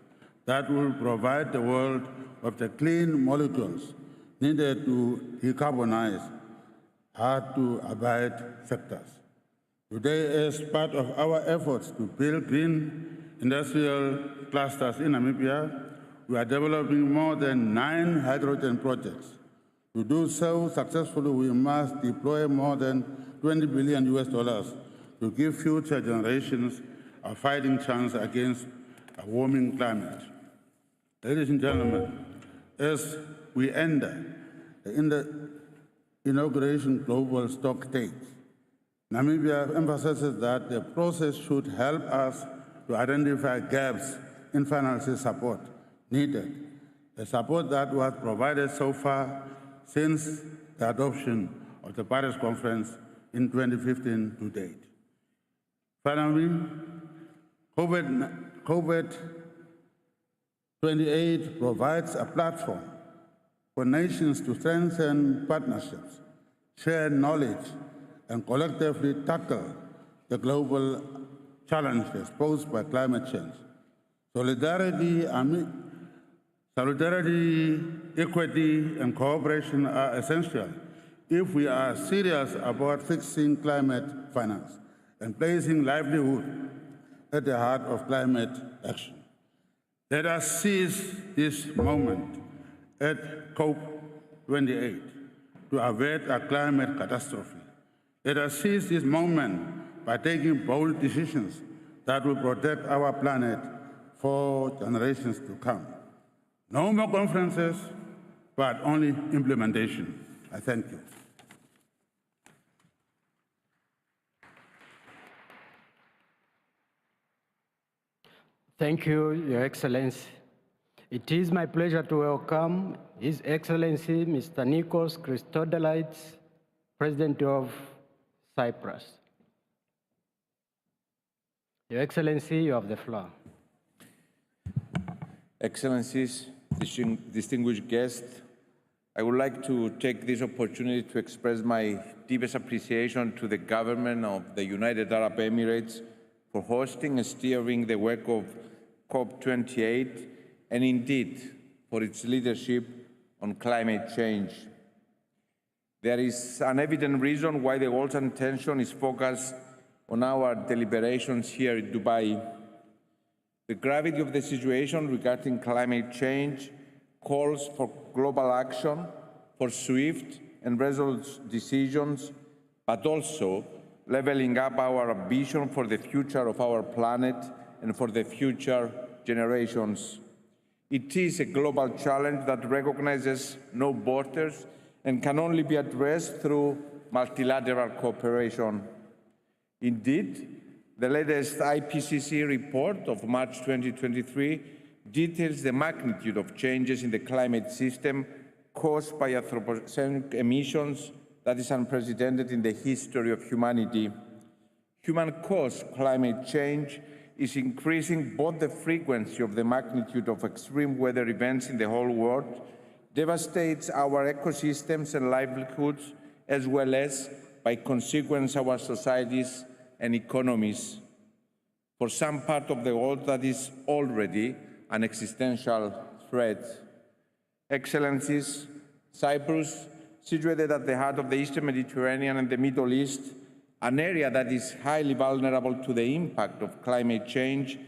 that will provide the world with the clean molecules needed to decarbonize hard-to-abate sectors. Today, as part of our efforts to build green industrial clusters in Namibia, we are developing more than 9 hydrogen projects. To do so successfully, we must deploy more than $20 billion to give future generations a fighting chance against a warming climate. Ladies and gentlemen, as we enter the inauguration global stock take, Namibia emphasizes that the process should help us to identify gaps in financial support needed, the support that was provided so far since the adoption of the Paris Conference in 2015 to date. Finally, COP28 provides a platform for nations to strengthen partnerships, share knowledge, and collectively tackle the global challenges posed by climate change. Solidarity, equity, and cooperation are essential if we are serious about fixing climate finance and placing livelihood at the heart of climate action. Let us seize this moment at COP28 to avert a climate catastrophe. Let us seize this moment by taking bold decisions that will protect our planet for generations to come. No more conferences, but only implementation. I thank you. Thank you, Your Excellency. It is my pleasure to welcome His Excellency Mr. Nikos Christodoulides, President of Cyprus. Your Excellency, you have the floor. Excellencies, distinguished guests, I would like to take this opportunity to express my deepest appreciation to the government of the United Arab Emirates for hosting and steering the work of COP28, and indeed for its leadership on climate change. There is an evident reason why the world's attention is focused on our deliberations here in Dubai. The gravity of the situation regarding climate change calls for global action, for swift and resolute decisions but also leveling up our ambition for the future of our planet and for the future generations. It is a global challenge that recognizes no borders and can only be addressed through multilateral cooperation. Indeed, the latest IPCC report of March 2023 details the magnitude of changes in the climate system caused by anthropogenic emissions that is unprecedented in the history of humanity. Human-caused climate change is increasing both the frequency of the magnitude of extreme weather events in the whole world, devastates our ecosystems and livelihoods, as well as, by consequence, our societies and economies. For some part of the world, that is already an existential threat. Excellencies, Cyprus, situated at the heart of the Eastern Mediterranean and the Middle East, an area that is highly vulnerable to the impact of climate change,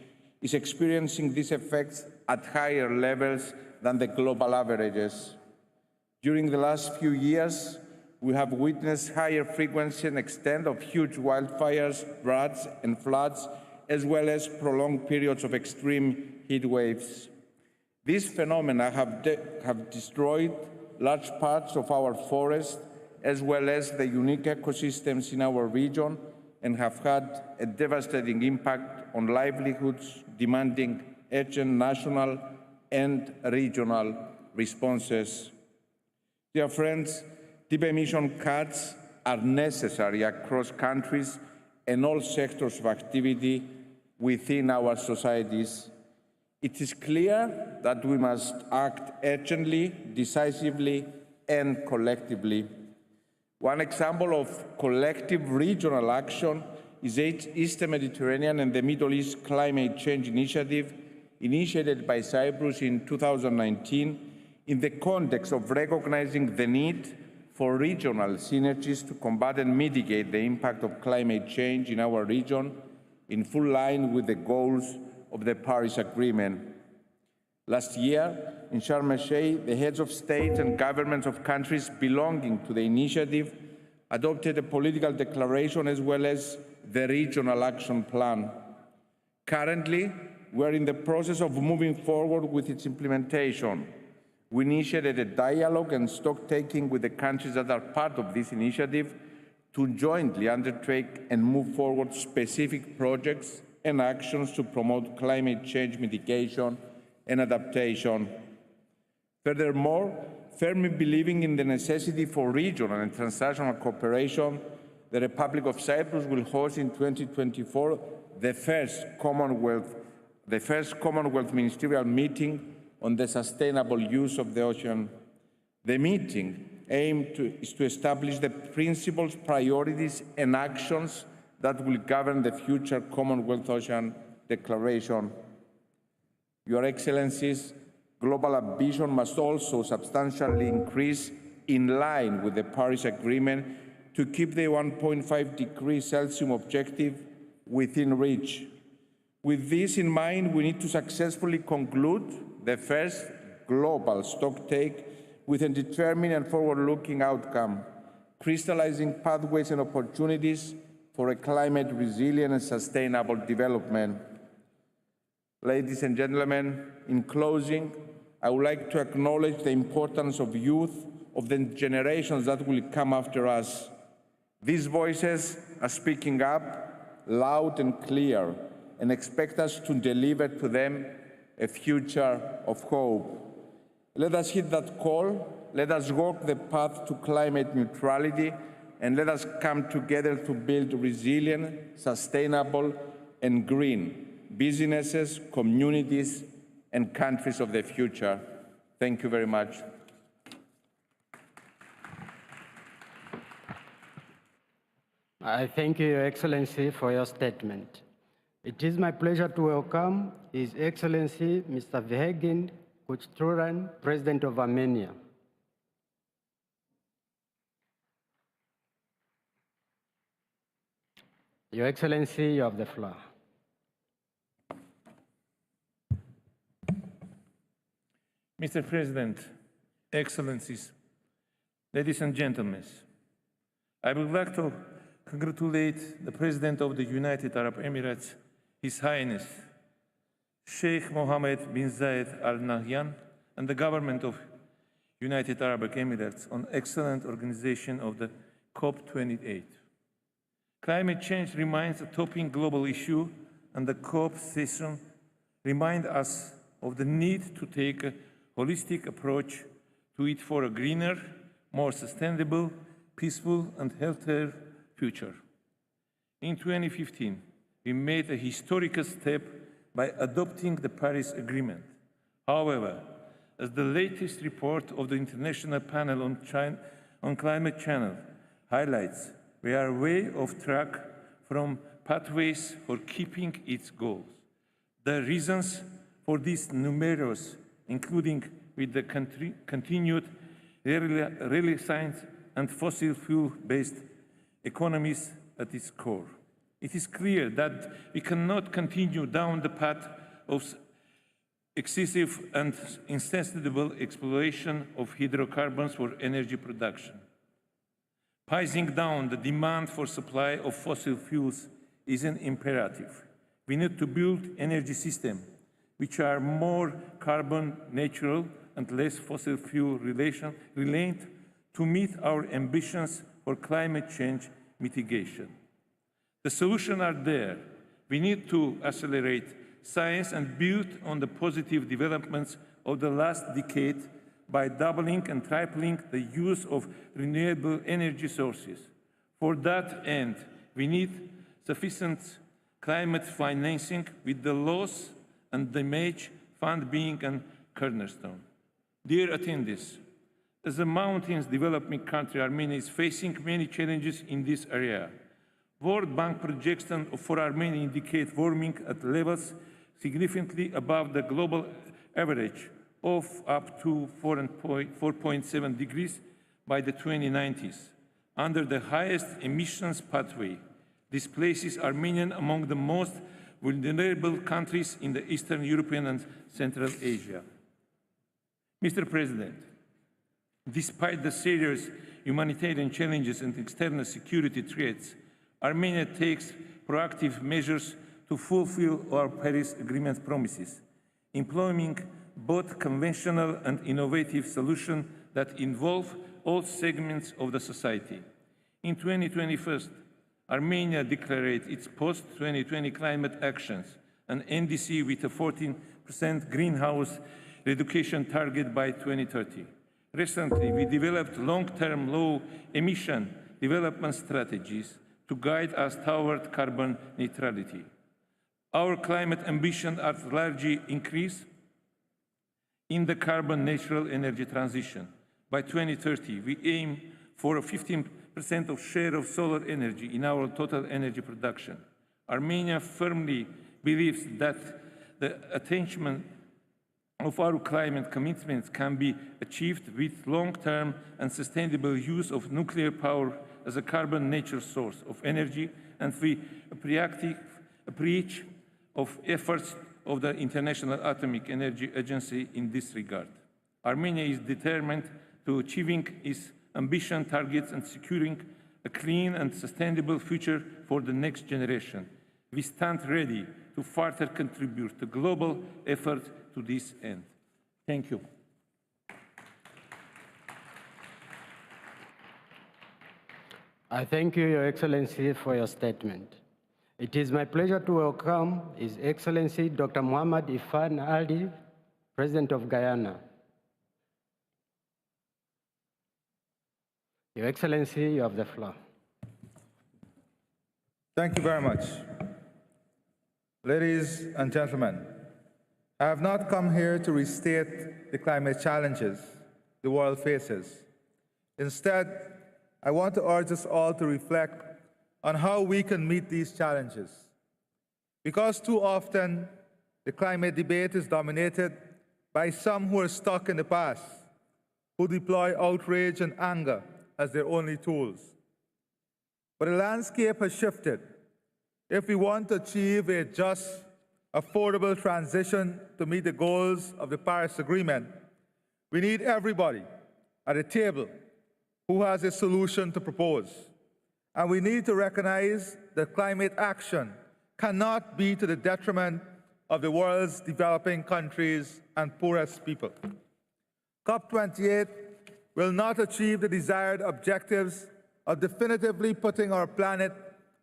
is experiencing these effects at higher levels than the global averages. During the last few years, we have witnessed higher frequency and extent of huge wildfires, droughts, and floods, as well as prolonged periods of extreme heat waves. These phenomena have destroyed large parts of our forests, as well as the unique ecosystems in our region, and have had a devastating impact on livelihoods, demanding urgent national and regional responses. Dear friends, deep emission cuts are necessary across countries and all sectors of activity within our societies. It is clear that we must act urgently, decisively, and collectively. One example of collective regional action is the Eastern Mediterranean and the Middle East Climate Change Initiative, initiated by Cyprus in 2019, in the context of recognizing the need for regional synergies to combat and mitigate the impact of climate change in our region, in full line with the goals of the Paris Agreement. Last year, in Sharm el-Sheikh, the heads of state and governments of countries belonging to the initiative adopted a political declaration as well as the regional action plan. Currently, we are in the process of moving forward with its implementation. We initiated a dialogue and stock-taking with the countries that are part of this initiative to jointly undertake and move forward specific projects and actions to promote climate change mitigation and adaptation. Furthermore, firmly believing in the necessity for regional and transnational cooperation, the Republic of Cyprus will host in 2024 the first Commonwealth ministerial meeting on the sustainable use of the ocean. The meeting is to establish the principles, priorities, and actions that will govern the future Commonwealth Ocean Declaration. Your Excellencies, global ambition must also substantially increase in line with the Paris Agreement to keep the 1.5 degrees Celsius objective within reach. With this in mind, we need to successfully conclude the first global stocktake with a determined and forward-looking outcome, crystallizing pathways and opportunities for a climate-resilient and sustainable development. Ladies and gentlemen, in closing, I would like to acknowledge the importance of youth, of the generations that will come after us. These voices are speaking up loud and clear and expect us to deliver to them a future of hope. Let us heed that call, let us walk the path to climate neutrality, and let us come together to build resilient, sustainable, and green businesses, communities, and countries of the future. Thank you very much. I thank you, Your Excellency, for your statement. It is my pleasure to welcome His Excellency Mr. Vehegin Kuchturan, President of Armenia. Your Excellency, you have the floor. Mr. President, Excellencies, ladies and gentlemen, I would like to congratulate the President of the United Arab Emirates, His Highness Sheikh Mohammed bin Zayed Al Nahyan, and the government of United Arab Emirates on excellent organization of the COP28. Climate change remains a topping global issue, and the COP session reminds us of the need to take a holistic approach to it for a greener, more sustainable, peaceful, and healthier future. In 2015, we made a historical step by adopting the Paris Agreement. However, as the latest report of the International Panel on Climate Change highlights, we are way off track from pathways for keeping its goals. The reasons for this numerous, including with the continued reliance and fossil fuel-based economies at its core. It is clear that we cannot continue down the path of excessive and insensible exploration of hydrocarbons for energy production. Pacing down the demand for supply of fossil fuels is an imperative. We need to build energy systems which are more carbon neutral and less fossil fuel reliant to meet our ambitions for climate change mitigation. The solutions are there. We need to accelerate science and build on the positive developments of the last decade by doubling and tripling the use of renewable energy sources. For that end, we need sufficient climate financing, with the loss and damage fund being a cornerstone. Dear attendees, as a mountains developing country, Armenia is facing many challenges in this area. World Bank projections for Armenia indicate warming at levels significantly above the global average of up to 4.7 degrees by the 2090s. Under the highest emissions pathway, this places Armenia among the most vulnerable countries in the Eastern European and Central Asia. Mr. President, despite the serious humanitarian challenges and external security threats, Armenia takes proactive measures to fulfill our Paris Agreement promises, employing both conventional and innovative solutions that involve all segments of the society. In 2021, Armenia declared its post-2020 climate actions, an NDC with a 14% greenhouse reduction target by 2030. Recently, we developed long-term low-emission development strategies to guide us toward carbon neutrality. Our climate ambitions are largely increased in the carbon-neutral energy transition. By 2030, we aim for a 15% of share of solar energy in our total energy production. Armenia firmly believes that the attainment of our climate commitments can be achieved with long-term and sustainable use of nuclear power as a carbon-neutral source of energy, and we appreciate of efforts of the International Atomic Energy Agency in this regard. Armenia is determined to achieving its ambition targets and securing a clean and sustainable future for the next generation. We stand ready to further contribute to global effort to this end. Thank you. I thank you, Your Excellency, for your statement. It is my pleasure to welcome His Excellency Dr. Muhammad Ifan Ali, President of Guyana. Your Excellency, you have the floor. Thank you very much. Ladies and gentlemen, I have not come here to restate the climate challenges the world faces. Instead, I want to urge us all to reflect on how we can meet these challenges. Because too often, the climate debate is dominated by some who are stuck in the past, who deploy outrage and anger as their only tools. But the landscape has shifted. If we want to achieve a just, affordable transition to meet the goals of the Paris Agreement, we need everybody at the table who has a solution to propose. And we need to recognize that climate action cannot be to the detriment of the world's developing countries and poorest people. COP28 will not achieve the desired objectives of definitively putting our planet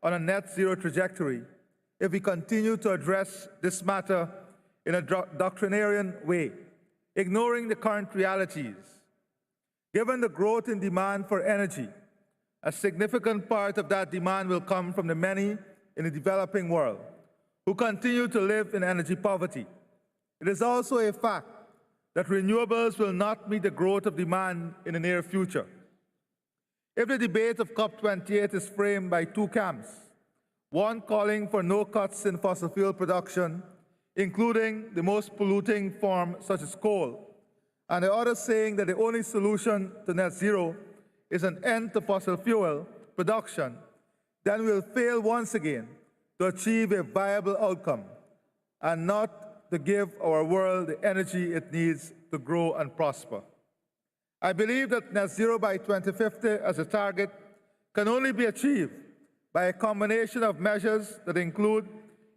on a net zero trajectory if we continue to address this matter in a doctrinarian way, ignoring the current realities. Given the growth in demand for energy, a significant part of that demand will come from the many in the developing world who continue to live in energy poverty. It is also a fact that renewables will not meet the growth of demand in the near future. If the debate of COP28 is framed by two camps, one calling for no cuts in fossil fuel production, including the most polluting form such as coal, and the other saying that the only solution to net zero is an end to fossil fuel production, then we'll fail once again to achieve a viable outcome and not to give our world the energy it needs to grow and prosper. I believe that net zero by 2050 as a target can only be achieved by a combination of measures that include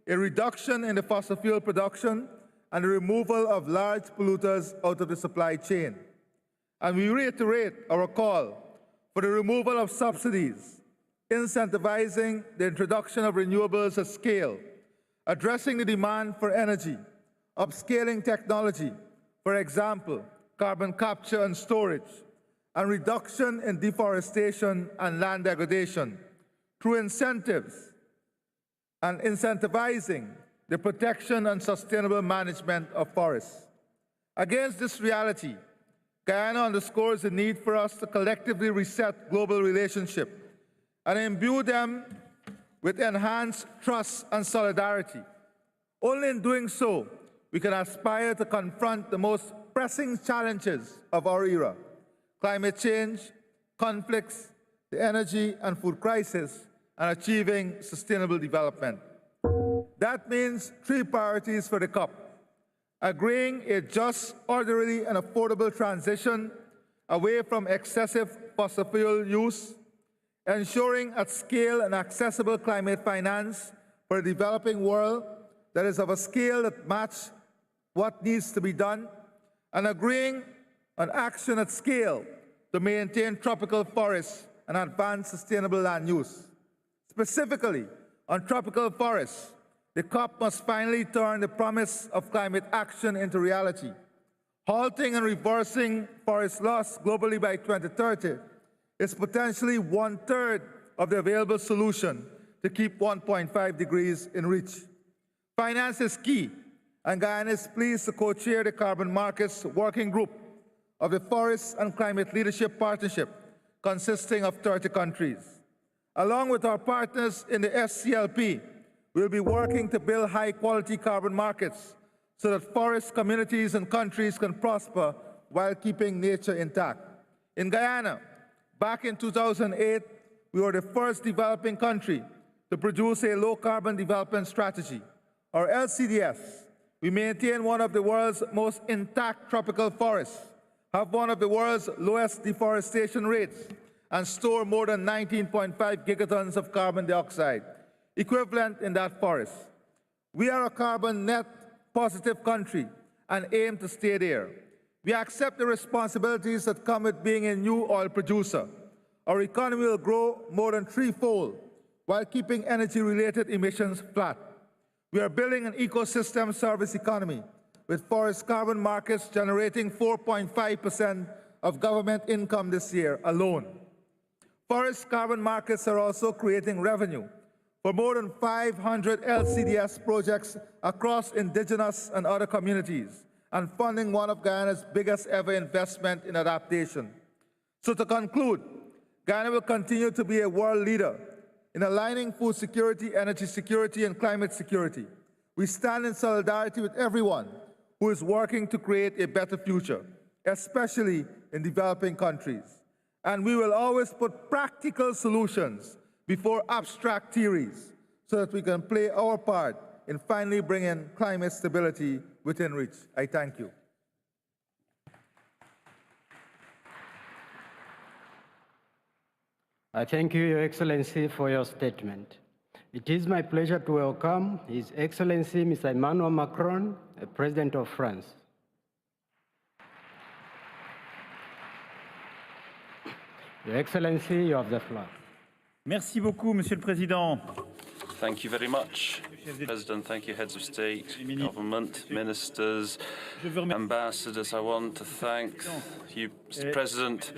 a reduction in the fossil fuel production and the removal of large polluters out of the supply chain. And we reiterate our call for the removal of subsidies, incentivizing the introduction of renewables at scale, addressing the demand for energy, upscaling technology, for example, carbon capture and storage, and reduction in deforestation and land degradation through incentives and incentivizing the protection and sustainable management of forests. Against this reality, Guyana underscores the need for us to collectively reset global relationships and imbue them with enhanced trust and solidarity. Only in doing so, we can aspire to confront the most pressing challenges of our era: climate change, conflicts, the energy and food crisis, and achieving sustainable development. That means three priorities for the COP: agreeing a just, orderly, and affordable transition away from excessive fossil fuel use, ensuring at scale and accessible climate finance for a developing world that is of a scale that matches what needs to be done, and agreeing on action at scale to maintain tropical forests and advance sustainable land use. Specifically, on tropical forests, the COP must finally turn the promise of climate action into reality. Halting and reversing forest loss globally by 2030 is potentially 1/3 of the available solution to keep 1.5 degrees in reach. Finance is key, and Guyana is pleased to co-chair the Carbon Markets Working Group of the Forests and Climate Leadership Partnership, consisting of 30 countries. Along with our partners in the SCLP, we'll be working to build high-quality carbon markets so that forest communities and countries can prosper while keeping nature intact. In Guyana, back in 2008, we were the first developing country to produce a low-carbon development strategy, or LCDS. We maintain one of the world's most intact tropical forests, have one of the world's lowest deforestation rates, and store more than 19.5 gigatons of carbon dioxide, equivalent in that forest. We are a carbon net positive country and aim to stay there. We accept the responsibilities that come with being a new oil producer. Our economy will grow more than threefold while keeping energy-related emissions flat. We are building an ecosystem service economy with forest carbon markets generating 4.5% of government income this year alone. Forest carbon markets are also creating revenue for more than 500 LCDS projects across indigenous and other communities, and funding one of Guyana's biggest ever investment in adaptation. So to conclude, Guyana will continue to be a world leader in aligning food security, energy security, and climate security. We stand in solidarity with everyone who is working to create a better future, especially in developing countries. And we will always put practical solutions before abstract theories so that we can play our part in finally bringing climate stability within reach. I thank you. I thank you, Your Excellency, for your statement. It is my pleasure to welcome His Excellency Mr. Emmanuel Macron, President of France. Your Excellency, you have the floor. Merci beaucoup, Monsieur le Président. Thank you very much, President. Thank you, heads of state, government, ministers, ambassadors. I want to thank you, Mr. President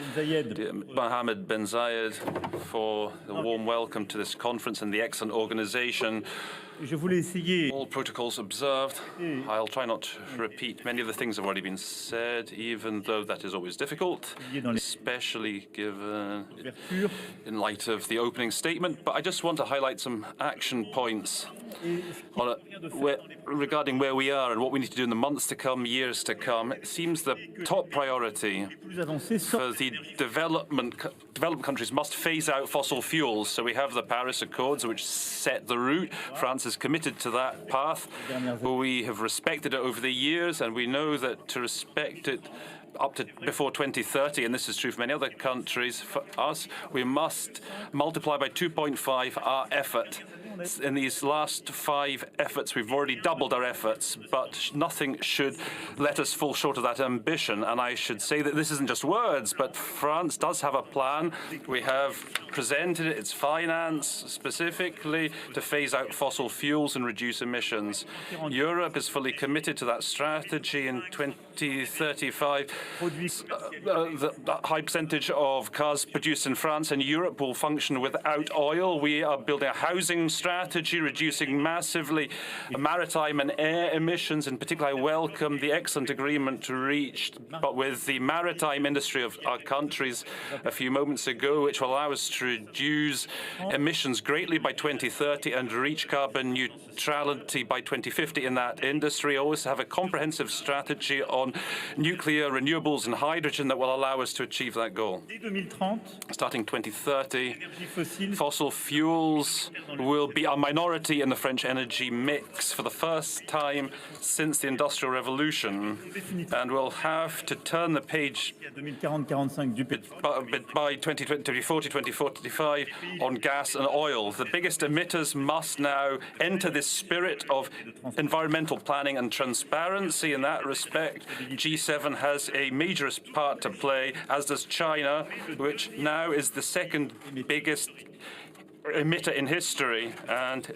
Mohammed bin Zayed, for the warm welcome to this conference and the excellent organization. All protocols observed. I'll try not to repeat many of the things that have already been said, even though that is always difficult, especially given in light of the opening statement. But I just want to highlight some action points regarding where we are and what we need to do in the months to come, years to come. It seems the top priority for the developed countries must phase out fossil fuels. So we have the Paris Accords, which set the route. France is committed to that path. We have respected it over the years, and we know that to respect it up to before 2030, and this is true for many other countries, for us, we must multiply by 2.5 our effort. In these last 5 efforts, we've already doubled our efforts, but nothing should let us fall short of that ambition. And I should say that this isn't just words, but France does have a plan. We have presented its finance specifically to phase out fossil fuels and reduce emissions. Europe is fully committed to that strategy. In 2035, the high percentage of cars produced in France and Europe will function without oil. We are building a housing strategy, reducing massively maritime and air emissions. In particular, I welcome the excellent agreement reached but with the maritime industry of our countries a few moments ago, which will allow us to reduce emissions greatly by 2030 and reach carbon neutrality by 2050 in that industry. Also have a comprehensive strategy on nuclear, renewables and hydrogen that will allow us to achieve that goal. Starting 2030, fossil fuels will be a minority in the French energy mix for the first time since the Industrial Revolution, and we'll have to turn the page by 2040, 2045 on gas and oil. The biggest emitters must now enter this spirit of environmental planning and transparency. In that respect, G7 has a major part to play, as does China, which now is the second biggest emitter in history, and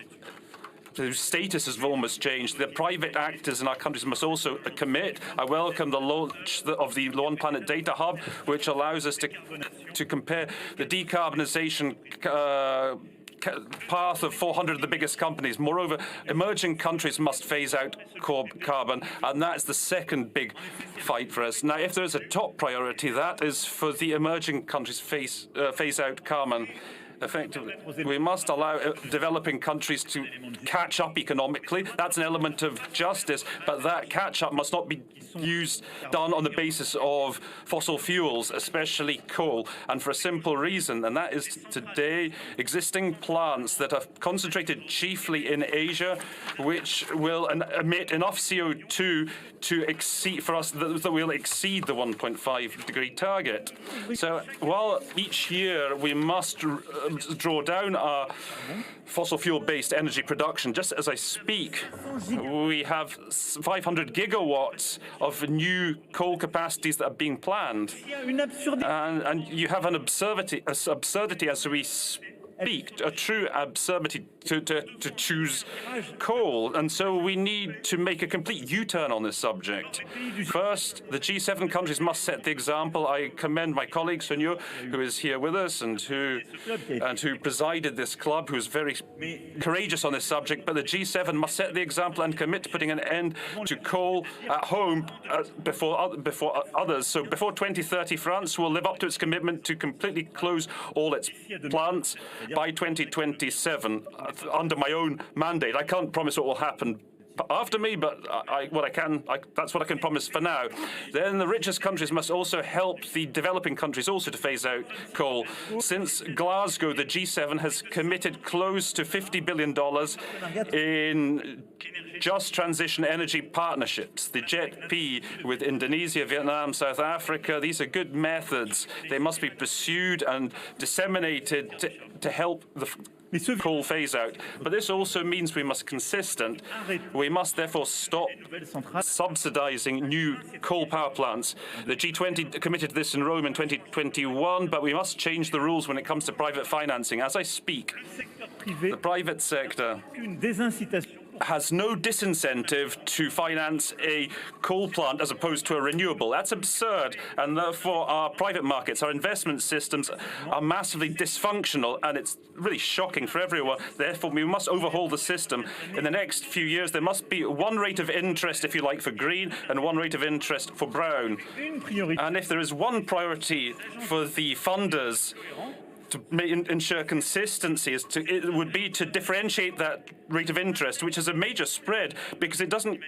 the status has almost changed. The private actors in our countries must also commit. I welcome the launch of the One Planet Data Hub, which allows us to compare the decarbonization path of 400 of the biggest companies. Moreover, emerging countries must phase out carbon, and that's the second big fight for us. Now, if there's a top priority, that is for the emerging countries phase out carbon. Effectively, we must allow developing countries to catch up economically. That's an element of justice, but that catch-up must not be done on the basis of fossil fuels, especially coal, and for a simple reason, and that is today existing plants that are concentrated chiefly in Asia, which will emit enough CO2 to exceed, for us, that will exceed the 1.5-degree target. So while each year we must draw down our fossil fuel-based energy production, just as I speak, we have 500 gigawatts of new coal capacities that are being planned. And you have an absurdity as we speak, a true absurdity to choose coal. And so we need to make a complete U-turn on this subject. First, the G7 countries must set the example. I commend my colleague, Sunyo, who is here with us and who presided this club, who is very courageous on this subject. But the G7 must set the example and commit to putting an end to coal at home before others. So before 2030, France will live up to its commitment to completely close all its plants by 2027 under my own mandate. I can't promise what will happen after me, but that's what I can promise for now. Then the richest countries must also help the developing countries also to phase out coal. Since Glasgow, the G7 has committed close to $50 billion in just transition energy partnerships. The JET-P with Indonesia, Vietnam, South Africa, these are good methods. They must be pursued and disseminated to help the coal phase out. But this also means we must be consistent. We must therefore stop subsidizing new coal power plants. The G20 committed to this in Rome in 2021, but we must change the rules when it comes to private financing. As I speak, the private sector has no disincentive to finance a coal plant as opposed to a renewable. That's absurd, and therefore our private markets, our investment systems are massively dysfunctional, and it's really shocking for everyone. Therefore, we must overhaul the system. In the next few years, there must be one rate of interest, if you like, for green and one rate of interest for brown. And if there is one priority for the funders to ensure consistency, it would be to differentiate that rate of interest, which is a major spread because it doesn't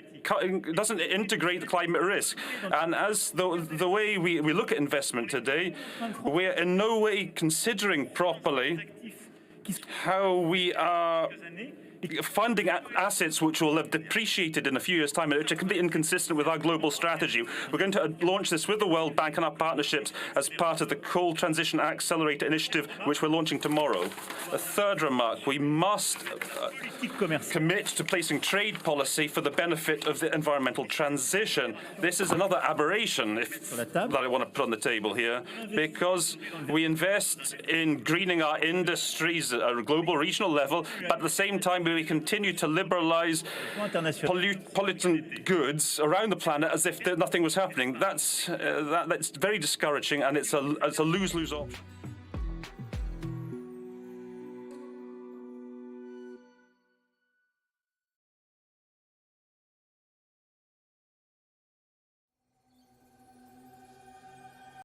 integrate the climate risk. And as the way we look at investment today, we're in no way considering properly how we are funding assets which will have depreciated in a few years' time, which are completely inconsistent with our global strategy. We're going to launch this with the World Bank and our partnerships as part of the Coal Transition Accelerator Initiative, which we're launching tomorrow. A third remark, we must commit to placing trade policy for the benefit of the environmental transition. This is another aberration that I want to put on the table here, because we invest in greening our industries at a global, regional level, but at the same time, we continue to liberalize pollutant goods around the planet as if nothing was happening. That's very discouraging, and it's a lose-lose option.